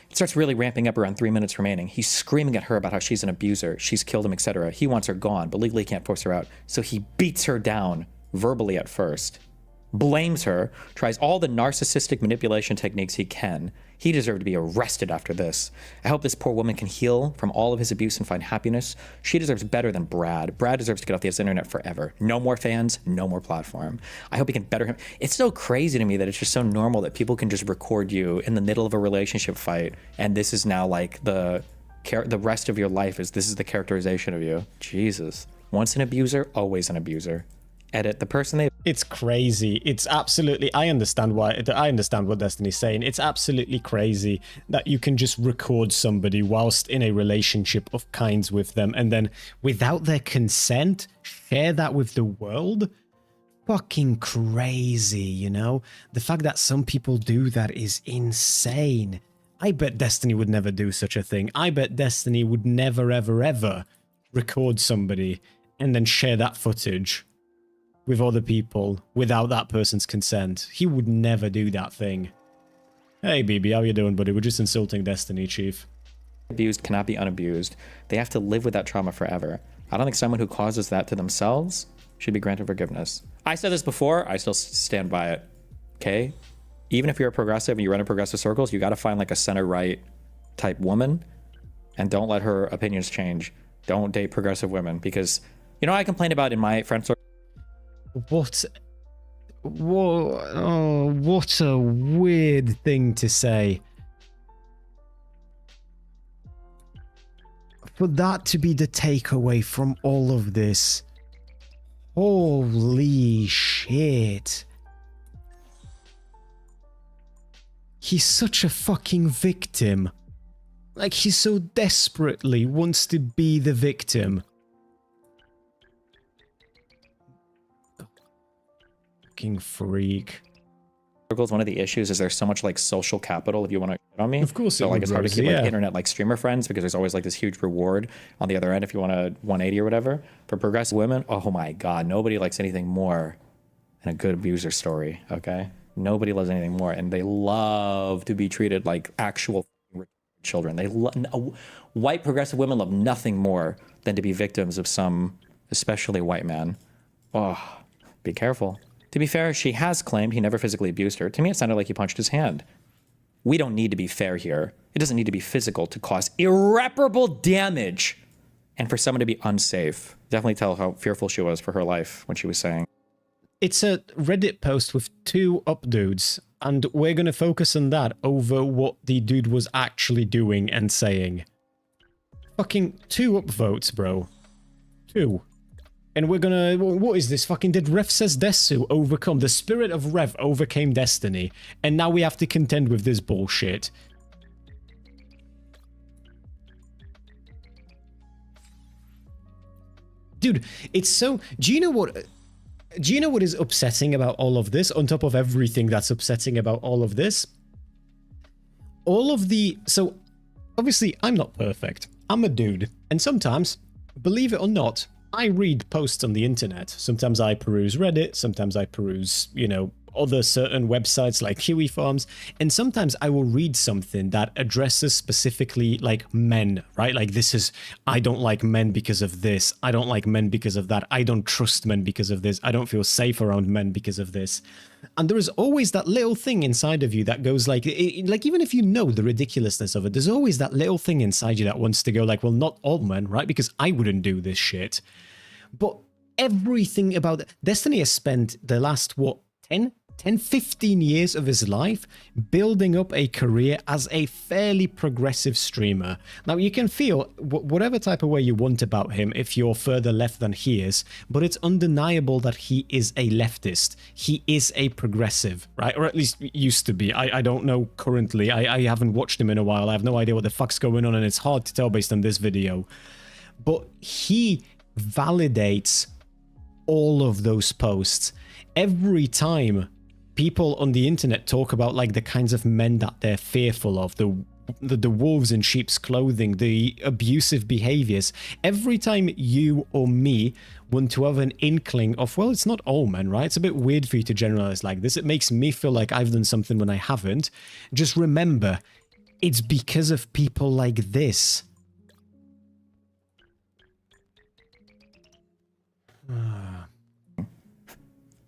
It starts really ramping up around 3 minutes remaining. He's screaming at her about how she's an abuser, she's killed him, etc. He wants her gone, but legally can't force her out. So he beats her down, verbally at first, blames her, tries all the narcissistic manipulation techniques he can. He deserved to be arrested after this. I hope this poor woman can heal from all of his abuse and find happiness. She deserves better than Brad. Brad deserves to get off the internet forever. No more fans, no more platform. I hope he can better him. It's so crazy to me that it's just so normal that people can just record you in the middle of a relationship fight, and this is now like the rest of your life is this is the characterization of you. Jesus. Once an abuser, always an abuser. Edit the person they. It's crazy. It's absolutely. I understand why. I understand what Destiny's saying. It's absolutely crazy that you can just record somebody whilst in a relationship of kinds with them, and then without their consent, share that with the world. Fucking crazy, you know. The fact that some people do that is insane. I bet Destiny would never do such a thing. I bet Destiny would never, ever, ever record somebody and then share that footage with other people without that person's consent. He would never do that thing. Hey, BB, how you doing, buddy? We're just insulting Destiny, Chief. Abused cannot be unabused. They have to live with that trauma forever. I don't think someone who causes that to themselves should be granted forgiveness. I said this before, I still stand by it, okay? Even if you're a progressive and you run in progressive circles, you gotta find like a center-right type woman and don't let her opinions change. Don't date progressive women because, you know, I complain about in my friend circle. What a weird thing to say. For that to be the takeaway from all of this. Holy shit. He's such a fucking victim. Like, he so desperately wants to be the victim. Fucking freak. One of the issues is there's so much like social capital if you want to on me. Of course, so like it's hard to keep like internet like streamer friends because there's always like this huge reward on the other end if you want a 180 or whatever. For progressive women, oh my god, nobody likes anything more than a good abuser story. Okay, nobody loves anything more, and they love to be treated like actual children. They white progressive women love nothing more than to be victims of some especially white man. Oh, be careful. To be fair, she has claimed he never physically abused her. To me, it sounded like he punched his hand. We don't need to be fair here. It doesn't need to be physical to cause irreparable damage and for someone to be unsafe. Definitely tell how fearful she was for her life when she was saying. It's a Reddit post with 2 updudes, and we're going to focus on that over what the dude was actually doing and saying. Fucking 2 upvotes, bro. 2. And we're gonna... What is this? Fucking did Rev says Desu overcome? The spirit of Rev overcame Destiny. And now we have to contend with this bullshit. Dude, it's so... Do you know what is upsetting about all of this? On top of everything that's upsetting about all of this? All of the... So, obviously, I'm not perfect. I'm a dude. And sometimes, believe it or not... I read posts on the internet. Sometimes I peruse Reddit, sometimes I peruse, you know, other certain websites like Kiwi Farms, and sometimes I will read something that addresses specifically like men, right? Like this is, I don't like men because of this, I don't like men because of that, I don't trust men because of this, I don't feel safe around men because of this. And there is always that little thing inside of you that goes like even if you know the ridiculousness of it, there's always that little thing inside you that wants to go like, well, not all men, right? Because I wouldn't do this shit. But everything about Destiny has spent the last, what, 10, 15 years of his life building up a career as a fairly progressive streamer. Now, you can feel whatever type of way you want about him if you're further left than he is, but it's undeniable that he is a leftist. He is a progressive, right? Or at least used to be. I don't know currently. I haven't watched him in a while. I have no idea what the fuck's going on, and it's hard to tell based on this video. But he validates all of those posts. Every time people on the internet talk about like the kinds of men that they're fearful of, the wolves in sheep's clothing, the abusive behaviors, every time you or me want to have an inkling of, well, it's not all men, right? It's a bit weird for you to generalize like this. It makes me feel like I've done something when I haven't. Just remember, it's because of people like this.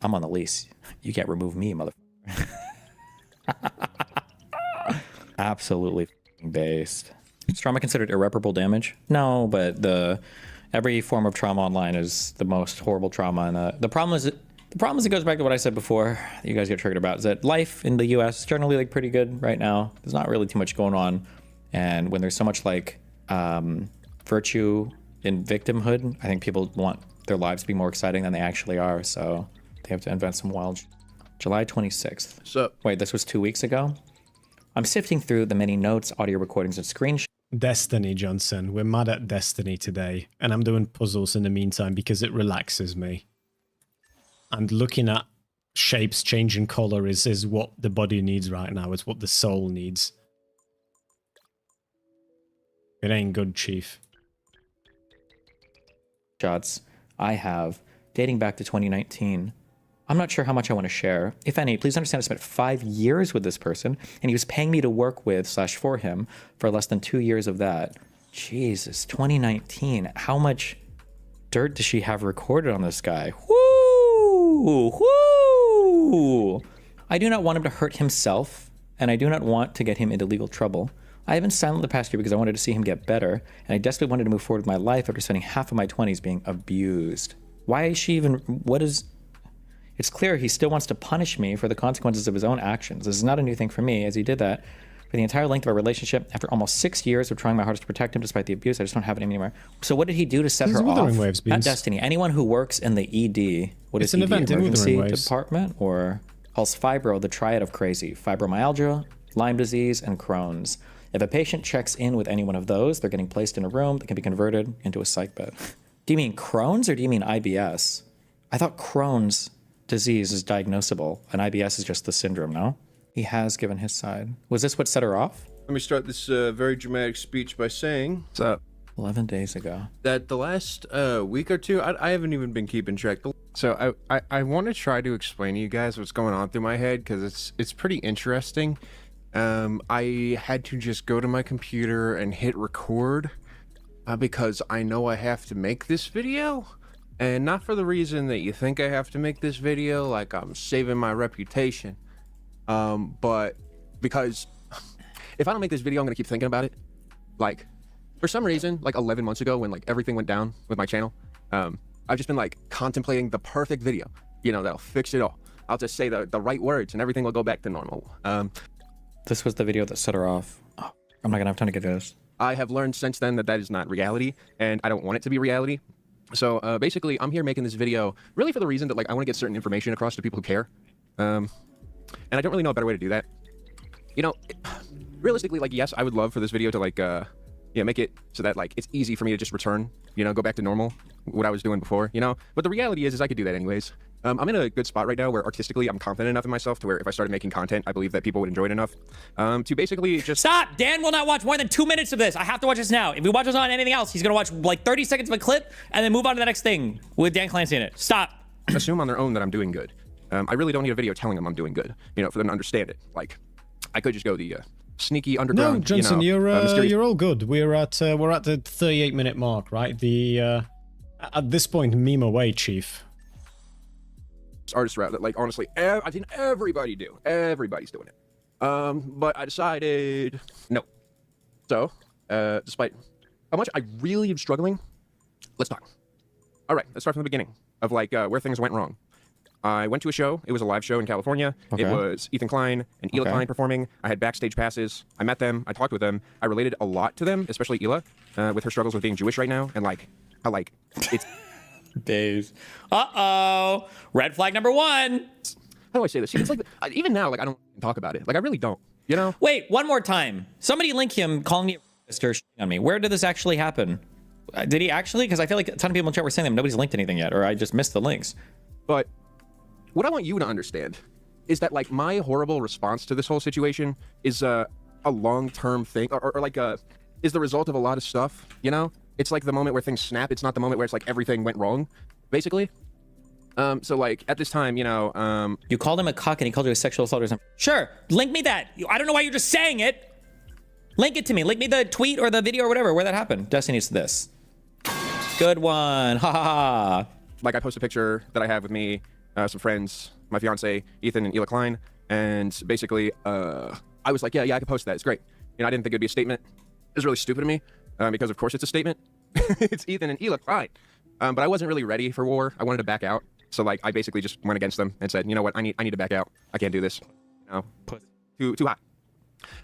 I'm on the lease. You can't remove me, motherfucker. Absolutely based. Is trauma considered irreparable damage? No, but every form of trauma online is the most horrible trauma. And the problem is, it goes back to what I said before. That you guys get triggered about, is that life in the U.S. is generally like pretty good right now. There's not really too much going on, and when there's so much like virtue in victimhood, I think people want their lives to be more exciting than they actually are. So they have to invent some wild. July 26th. So wait, this was 2 weeks ago? I'm sifting through the many notes, audio recordings, and screenshots. Destiny, Johnson. We're mad at Destiny today. And I'm doing puzzles in the meantime because it relaxes me. And looking at shapes changing color is what the body needs right now. It's what the soul needs. It ain't good, Chief. Shots I have dating back to 2019. I'm not sure how much I want to share. If any, please understand I spent 5 years with this person, and he was paying me to work with / for him for less than 2 years of that. Jesus, 2019. How much dirt does she have recorded on this guy? Woo! Woo! I do not want him to hurt himself, and I do not want to get him into legal trouble. I have been silent the past year because I wanted to see him get better, and I desperately wanted to move forward with my life after spending half of my 20s being abused. Why is she even... What is... It's clear he still wants to punish me for the consequences of his own actions. This is not a new thing for me, as he did that for the entire length of our relationship. After almost 6 years of trying my hardest to protect him despite the abuse, I just don't have it anymore. So what did he do to set her off? At Destiny, anyone who works in the ED, what is it's an ED, event emergency in department, or calls fibro the triad of crazy: fibromyalgia, Lyme disease, and Crohn's. If a patient checks in with any one of those, they're getting placed in a room that can be converted into a psych bed. Do you mean Crohn's or do you mean IBS? I thought Crohn's disease is diagnosable, and IBS is just the syndrome, no? He has given his side. Was this what set her off? Let me start this very dramatic speech by saying... What's up? 11 days ago. That the last week or two, I haven't even been keeping track. So I want to try to explain to you guys what's going on through my head, because it's pretty interesting. I had to just go to my computer and hit record because I know I have to make this video. And not for the reason that you think I have to make this video, like I'm saving my reputation, but because if I don't make this video, I'm gonna keep thinking about it. Like, for some reason, like 11 months ago when like everything went down with my channel, I've just been like contemplating the perfect video, you know, that'll fix it all. I'll just say the right words and everything will go back to normal. This was the video that set her off. Oh, I'm not gonna have time to get to this. I have learned since then that is not reality, and I don't want it to be reality. So basically, I'm here making this video really for the reason that like I want to get certain information across to people who care, and I don't really know a better way to do that. You know, realistically, like yes, I would love for this video to like make it so that like it's easy for me to just return, you know, go back to normal, what I was doing before, you know. But the reality is I could do that anyways. I'm in a good spot right now where artistically I'm confident enough in myself to where if I started making content, I believe that people would enjoy it enough to basically just... Stop! Dan will not watch more than 2 minutes of this. I have to watch this now. If he watches on anything else, he's gonna watch like 30 seconds of a clip and then move on to the next thing with Dan Clancy in it. Stop! Assume on their own that I'm doing good. I really don't need a video telling them I'm doing good, you know, for them to understand it. Like, I could just go the sneaky underground. No, Johnson, you know, you're all good. We're at the 38-minute mark, right? At this point, meme away, Chief. Artist route that like honestly I've seen everybody do. Everybody's doing it. But I decided no. So despite how much I really am struggling, let's talk. All right, let's start from the beginning of like where things went wrong. I went to a show. It was a live show in California. Okay. It was Ethan Klein and Hila Klein performing. I had backstage passes. I met them. I talked with them. I related a lot to them, especially Hila, with her struggles with being Jewish right now, and like how like it's days. Uh-oh. Red flag number 1. How do I say this? It's like even now, like I don't talk about it. Like I really don't. You know? Wait, one more time. Somebody link him calling me a racist or shitting on me. Where did this actually happen? Did he actually? Because I feel like a ton of people in chat were saying them. Nobody's linked anything yet, or I just missed the links. But what I want you to understand is that like my horrible response to this whole situation is a long-term thing, or like is the result of a lot of stuff. You know, it's like the moment where things snap. It's not the moment where it's like everything went wrong, basically. So like at this time, you know, you called him a cuck and he called you a sexual assault or something. Sure, link me that. I don't know why you're just saying it. Link it to me. Link me the tweet or the video or whatever where that happened. Destiny's this. Good one. Ha ha ha. Like I post a picture that I have with me, some friends, my fiance Ethan and Hila Klein, and basically I was like, yeah, I could post that. It's great. You know, I didn't think it'd be a statement. It was really stupid of me because of course it's a statement. It's Ethan and Hila Klein. But I wasn't really ready for war. I wanted to back out. So like I basically just went against them and said, you know what, I need to back out. I can't do this. You know, too hot.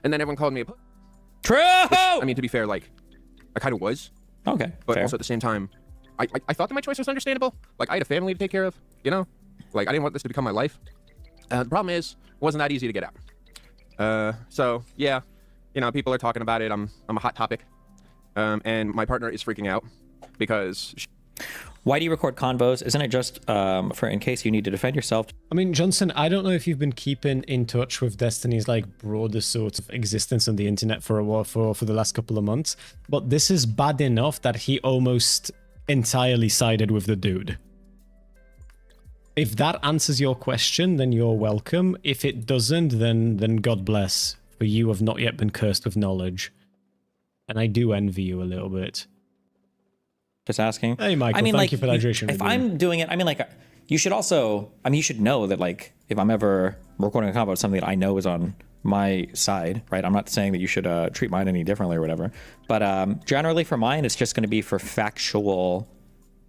And then everyone called me a pussy. True. Which, I mean, to be fair, like I kind of was. Okay. But fair. also at the same time, I thought that my choice was understandable. Like I had a family to take care of, you know? Like I didn't want this to become my life. The problem is, it wasn't that easy to get out. So yeah, you know, people are talking about it. I'm a hot topic. And my partner is freaking out because why do you record convos? Isn't it just for in case you need to defend yourself? I mean, Johnson, I don't know if you've been keeping in touch with Destiny's like broader sort of existence on the internet for a while, for the last couple of months, but this is bad enough that he almost entirely sided with the dude. If that answers your question, then you're welcome. If it doesn't, then God bless, for you have not yet been cursed with knowledge. And I do envy you a little bit. Just asking. Hey, Michael, I mean, thank like, you for the hydration. If I'm doing it, I mean, like, you should also, I mean, you should know that, like, if I'm ever recording a convo, it's something that I know is on my side, right? I'm not saying that you should treat mine any differently or whatever. But generally for mine, it's just going to be for factual,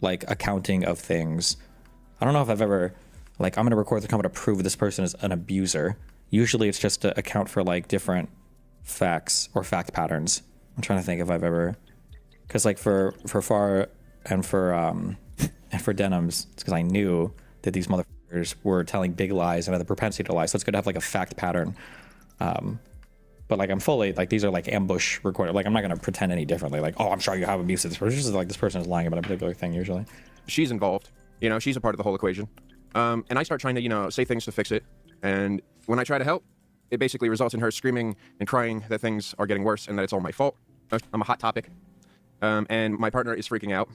like, accounting of things. I don't know if I've ever, like, I'm going to record the convo to prove this person is an abuser. Usually it's just to account for, like, different facts or fact patterns. I'm trying to think if I've ever, because like for Far and for Denims, it's because I knew that these motherfuckers were telling big lies and had the propensity to lie. So it's good to have like a fact pattern. But like I'm fully like these are like ambush recorded. Like I'm not gonna pretend any differently. Like, oh, I'm sure you have abuse of this person. It's just like this person is lying about a particular thing usually. She's involved. You know, she's a part of the whole equation. And I start trying to, you know, say things to fix it. And when I try to help, it basically results in her screaming and crying that things are getting worse and that it's all my fault. I'm a hot topic. And my partner is freaking out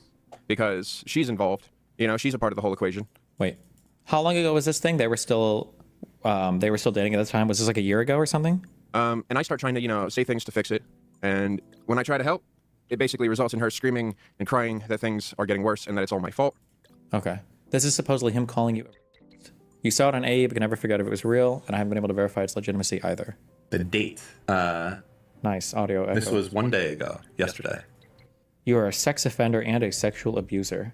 because she's involved. You know, she's a part of the whole equation. Wait, how long ago was this thing? They were still dating at the time. Was this like a year ago or something? And I start trying to, you know, say things to fix it. And when I try to help, it basically results in her screaming and crying that things are getting worse and that it's all my fault. Okay. This is supposedly him calling you. You saw it on Abe, but can never figure out if it was real, and I haven't been able to verify its legitimacy either. The date. Nice audio echo. This was 1 day ago, yesterday. You are a sex offender and a sexual abuser.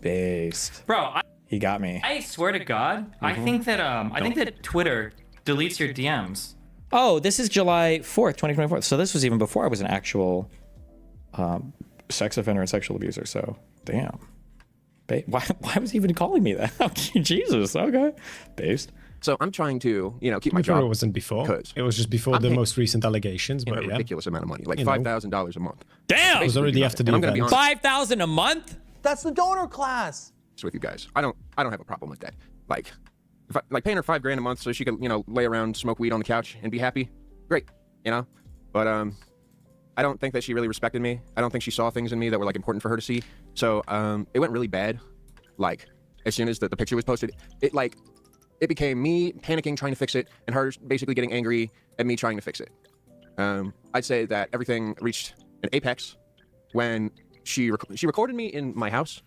Based. Bro, he got me. I swear to God, I think that Twitter deletes your DMs. Oh, this is July 4th, 2024. So this was even before I was an actual sex offender and sexual abuser. So, damn. Why was he even calling me that? Jesus, okay. Based. So I'm trying to, you know, keep my job. It wasn't before. It was just before the most recent allegations. But a ridiculous amount of money, like $5,000 a month. Damn. It was already after the event. $5,000 a month? That's the donor class. With you guys, I don't have a problem with that. Like, if I paying her $5,000 a month so she can, you know, lay around, smoke weed on the couch and be happy. Great, you know. But I don't think that she really respected me. I don't think she saw things in me that were like important for her to see. So it went really bad. Like as soon as the picture was posted, it became me panicking trying to fix it and her basically getting angry at me trying to fix it. I'd say that everything reached an apex when she recorded me in my house,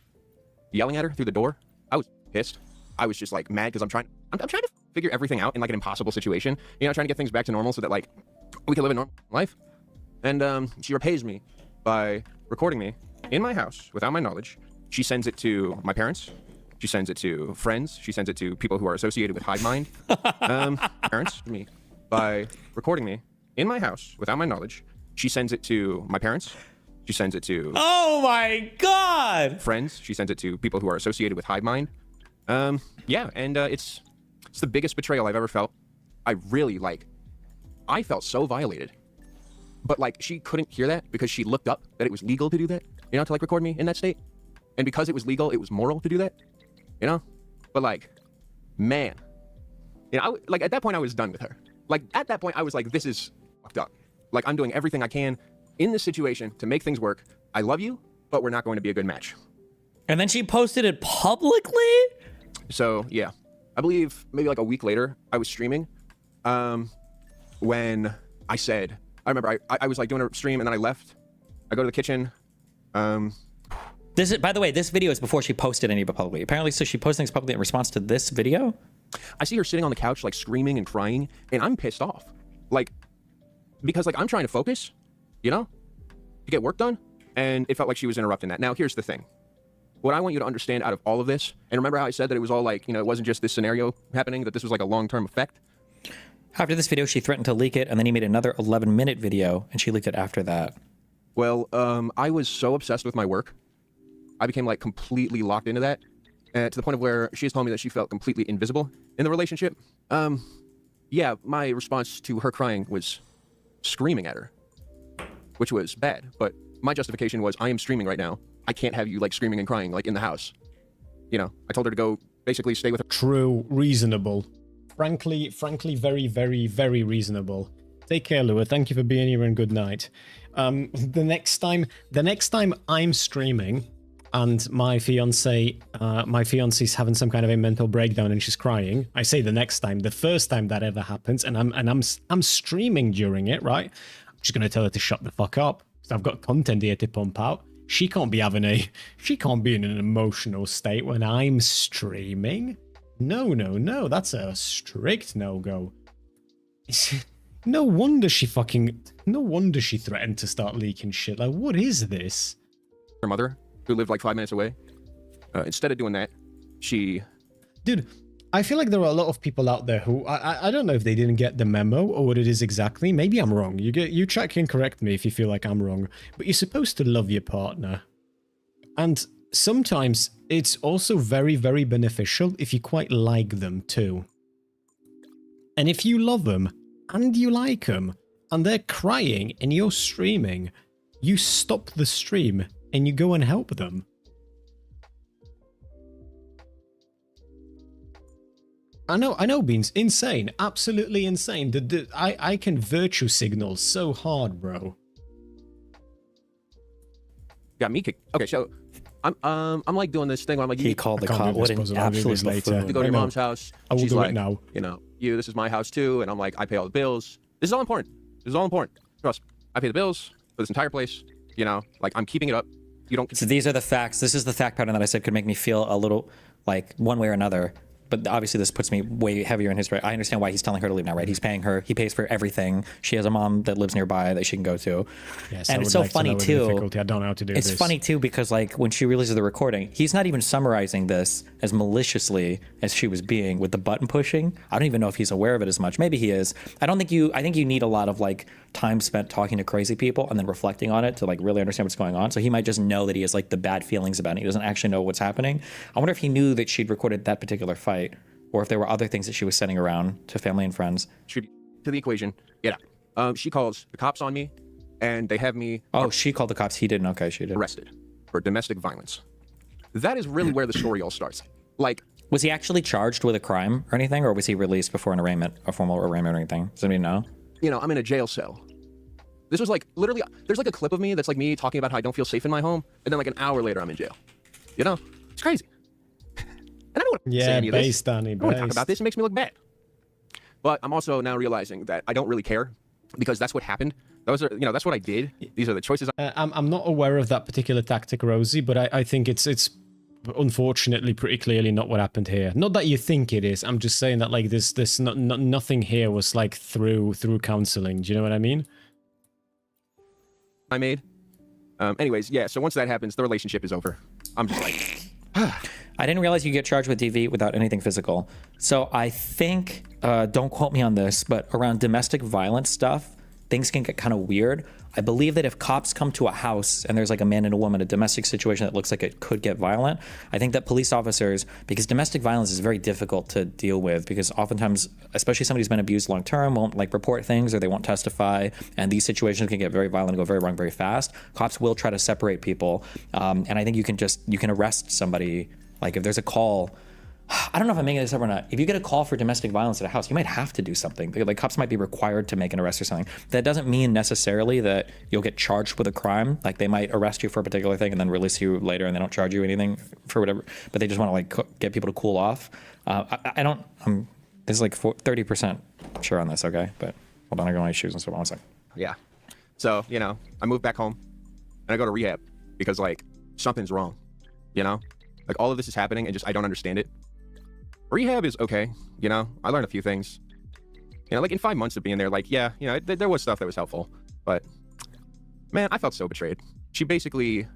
yelling at her through the door. I was pissed. I was just like mad because I'm trying to figure everything out in like an impossible situation. You know, trying to get things back to normal so that like we can live a normal life. And she repays me by recording me in my house without my knowledge. She sends it to my parents, She sends it to friends. She sends it to people who are associated with hive mind. Parents, me, by recording me in my house without my knowledge. She sends it to my parents. She sends it to oh my god, friends. She sends it to people who are associated with hive mind. Yeah, and it's the biggest betrayal I've ever felt. I really I felt so violated. But like she couldn't hear that because she looked up that it was legal to do that, you know, to like record me in that state. And because it was legal, it was moral to do that, you know? But like, man, you know, like at that point I was done with her. Like at that point I was like, this is fucked up. Like I'm doing everything I can in this situation to make things work. I love you, but we're not going to be a good match. And then she posted it publicly? So yeah, I believe maybe like a week later I was streaming when I said, I remember I was like doing a stream and then I left. I go to the kitchen. This is, by the way, this video is before she posted any of it publicly. Apparently, so she posted things publicly in response to this video. I see her sitting on the couch, like screaming and crying, and I'm pissed off. Like, because like I'm trying to focus, you know, to get work done, and it felt like she was interrupting that. Now, here's the thing. What I want you to understand out of all of this, and remember how I said that it was all like, you know, it wasn't just this scenario happening, that this was like a long-term effect? After this video, she threatened to leak it, and then he made another 11-minute video, and she leaked it after that. Well, I was so obsessed with my work. I became like completely locked into that, to the point of where she has told me that she felt completely invisible in the relationship. Yeah, my response to her crying was screaming at her, which was bad. But my justification was, I am streaming right now. I can't have you like screaming and crying like in the house. You know, I told her to go basically stay with her. True, reasonable. Frankly, very, very, very reasonable. Take care, Lua. Thank you for being here and good night. The next time I'm streaming and my fiance's having some kind of a mental breakdown and she's crying, I say the next time. The first time that ever happens, and I'm streaming during it, right? I'm just gonna tell her to shut the fuck up. I've got content here to pump out. She can't be in an emotional state when I'm streaming. No, that's a strict no-go. No wonder she threatened to start leaking shit. Like, what is this? Her mother, who lived like 5 minutes away, instead of doing that, she... Dude, I feel like there are a lot of people out there who, I don't know if they didn't get the memo or what it is exactly. Maybe I'm wrong. You chat can correct me if you feel like I'm wrong. But you're supposed to love your partner. And sometimes it's also very, very beneficial if you quite like them too. And if you love them and you like them and they're crying and you're streaming, you stop the stream and you go and help them. I know, Beans. Insane. Absolutely insane. I can virtue signal so hard, bro. Got me kicked. Okay, so I'm like doing this thing where I'm like, he called the cop. What an absolute buffoon. You go to your mom's house. I will She's do like, it now. You know, this is my house too, and I'm like, I pay all the bills. This is all important. This is all important. Trust. I pay the bills for this entire place. You know, like I'm keeping it up. You don't. So these are the facts. This is the fact pattern that I said could make me feel a little like one way or another. But obviously this puts me way heavier in his right. I understand why he's telling her to leave now, right? He's paying her. He pays for everything. She has a mom that lives nearby that she can go to. Yes, and it's so funny too. I don't know how to do this. It's funny too because like when she releases the recording, he's not even summarizing this as maliciously as she was being with the button pushing. I don't even know if he's aware of it as much. Maybe he is. I think you need a lot of like time spent talking to crazy people and then reflecting on it to like really understand what's going on. So he might just know that he has like the bad feelings about it. He doesn't actually know what's happening. I wonder if he knew that she'd recorded that particular fight, or if there were other things that she was sending around to family and friends. To the equation, get out. She calls the cops on me, and they have me... Oh, she called the cops. He didn't. Okay, she did. Arrested for domestic violence. That is really where the story all starts. Like... Was he actually charged with a crime or anything, or was he released before an arraignment, a formal arraignment or anything? Does anybody know? You know, I'm in a jail cell. This was like, literally, there's like a clip of me that's like me talking about how I don't feel safe in my home, and then like an hour later, I'm in jail. You know? It's crazy. And I don't want to say any of this. Danny, I don't want to talk about this. It makes me look bad. But I'm also now realizing that I don't really care because that's what happened. Those are, that's what I did. These are the choices. I'm not aware of that particular tactic, Rosie, but I think it's unfortunately pretty clearly not what happened here. Not that you think it is. I'm just saying that like this nothing here was like through counseling. Do you know what I mean? I made. Anyways, yeah. So once that happens, the relationship is over. I'm just like. I didn't realize you get charged with DV without anything physical. So I think, don't quote me on this, but around domestic violence stuff, things can get kind of weird. I believe that if cops come to a house and there's like a man and a woman, a domestic situation that looks like it could get violent, I think that police officers, because domestic violence is very difficult to deal with, because oftentimes, especially somebody who's been abused long term, won't like report things or they won't testify, and these situations can get very violent and go very wrong very fast. Cops will try to separate people, and I think you can arrest somebody. Like if there's a call, I don't know if I'm making this up or not. If you get a call for domestic violence at a house, you might have to do something. Like cops might be required to make an arrest or something. That doesn't mean necessarily that you'll get charged with a crime. Like they might arrest you for a particular thing and then release you later, and they don't charge you anything for whatever. But they just want to like get people to cool off. There's like 30% sure on this. Okay, but hold on, I got my shoes and stuff. 1 second. Yeah. So I moved back home, and I go to rehab because like something's wrong. Like all of this is happening, and just I don't understand it. Rehab is okay, I learned a few things. Like in 5 months of being there, like, yeah, there was stuff that was helpful. But, man, I felt so betrayed. She basically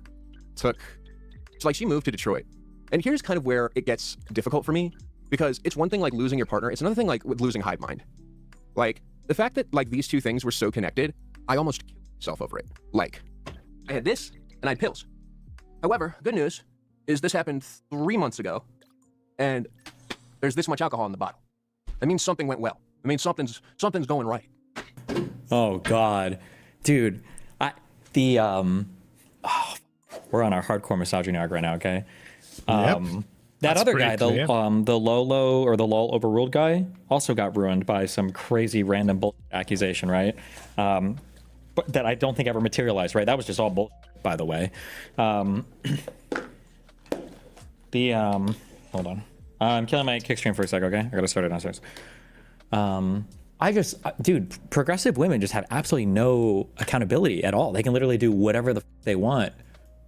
she moved to Detroit. And here's kind of where it gets difficult for me, because it's one thing like losing your partner, it's another thing like with losing hive mind. Like, the fact that like these two things were so connected, I almost killed myself over it. Like, I had this, and I had pills. However, good news is this happened 3 months ago, and there's this much alcohol in the bottle. That means something went well. I mean, something's going right. Oh God, dude, we're on our hardcore misogyny arc right now, okay? That That's other guy, the Lolo or the LOL overruled guy, also got ruined by some crazy random bullshit accusation, right? But that I don't think ever materialized, right? That was just all bullshit, by the way. Hold on. I'm killing my kick stream for a sec, okay? I gotta start it downstairs. Dude, progressive women just have absolutely no accountability at all. They can literally do whatever they want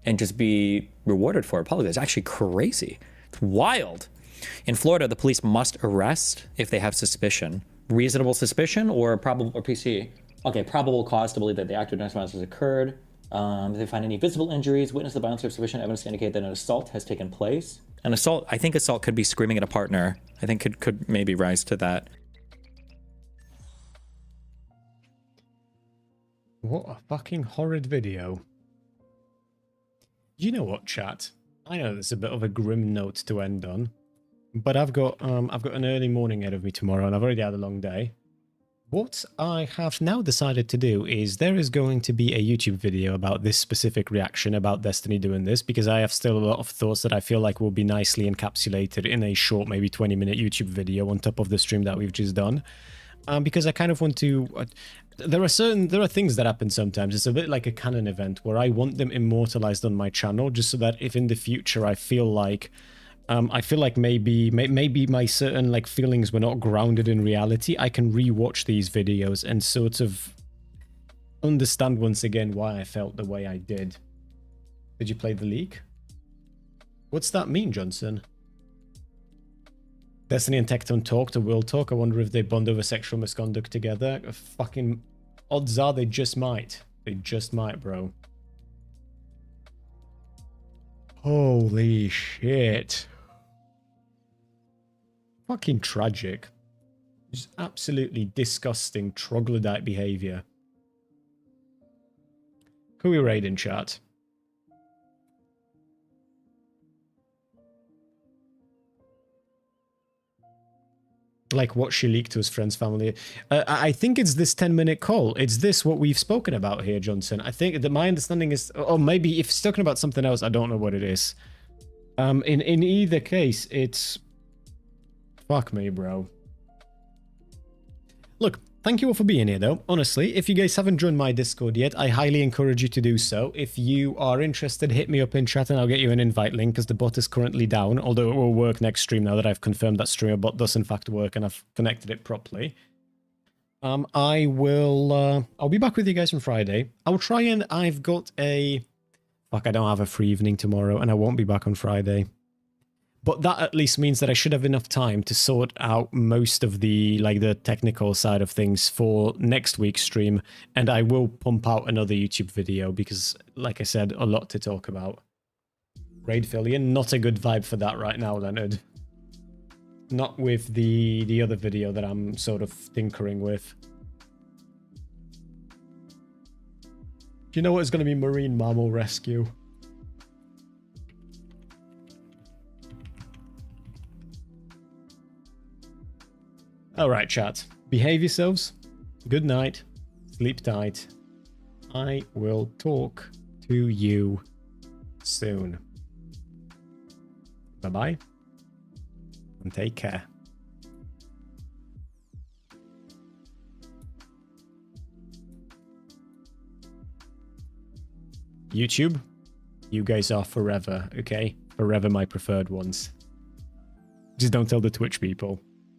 and just be rewarded for it publicly. It's actually crazy. It's wild. In Florida, the police must arrest if they have suspicion. Reasonable suspicion or probable or PC. Okay, probable cause to believe that the act of domestic violence has occurred. If they find any visible injuries, witness the violence, or sufficient evidence to indicate that an assault has taken place. An assault, I think assault could be screaming at a partner. I think could maybe rise to that. What a fucking horrid video. You know what, chat? I know there's a bit of a grim note to end on, but I've got an early morning ahead of me tomorrow, and I've already had a long day. What I have now decided to do is there is going to be a YouTube video about this specific reaction about Destiny doing this, because I have still a lot of thoughts that I feel like will be nicely encapsulated in a short, maybe 20-minute YouTube video on top of the stream that we've just done. Because I kind of want to... there are things that happen sometimes. It's a bit like a canon event where I want them immortalized on my channel, just so that if in the future I feel like maybe my certain like feelings were not grounded in reality, I can rewatch these videos and sort of understand once again why I felt the way I did. Did you play the league? What's that mean, Johnson? Destiny and Tecton talked or will talk. I wonder if they bond over sexual misconduct together. Fucking odds are they just might. They just might, bro. Holy shit. Fucking tragic. Just absolutely disgusting troglodyte behavior. Who are we raiding, chat? Like what she leaked to his friend's family. I think it's this 10-minute call. It's this what we've spoken about here, Johnson. I think that my understanding is, or maybe if he's talking about something else, I don't know what it is. In either case, it's... Fuck me, bro. Look, thank you all for being here, though. Honestly, if you guys haven't joined my Discord yet, I highly encourage you to do so. If you are interested, hit me up in chat and I'll get you an invite link, because the bot is currently down, although it will work next stream now that I've confirmed that streamer bot does in fact work and I've connected it properly. I'll be back with you guys on Friday. I'll try and I've got a... Fuck, I don't have a free evening tomorrow and I won't be back on Friday. But that at least means that I should have enough time to sort out most of the technical side of things for next week's stream. And I will pump out another YouTube video because, like I said, a lot to talk about. Raid Fillion, not a good vibe for that right now, Leonard. Not with the other video that I'm sort of tinkering with. Do you know what is going to be Marine Mammal Rescue? Alright, chat. Behave yourselves. Good night. Sleep tight. I will talk to you soon. Bye-bye. And take care. YouTube, you guys are forever, okay? Forever my preferred ones. Just don't tell the Twitch people.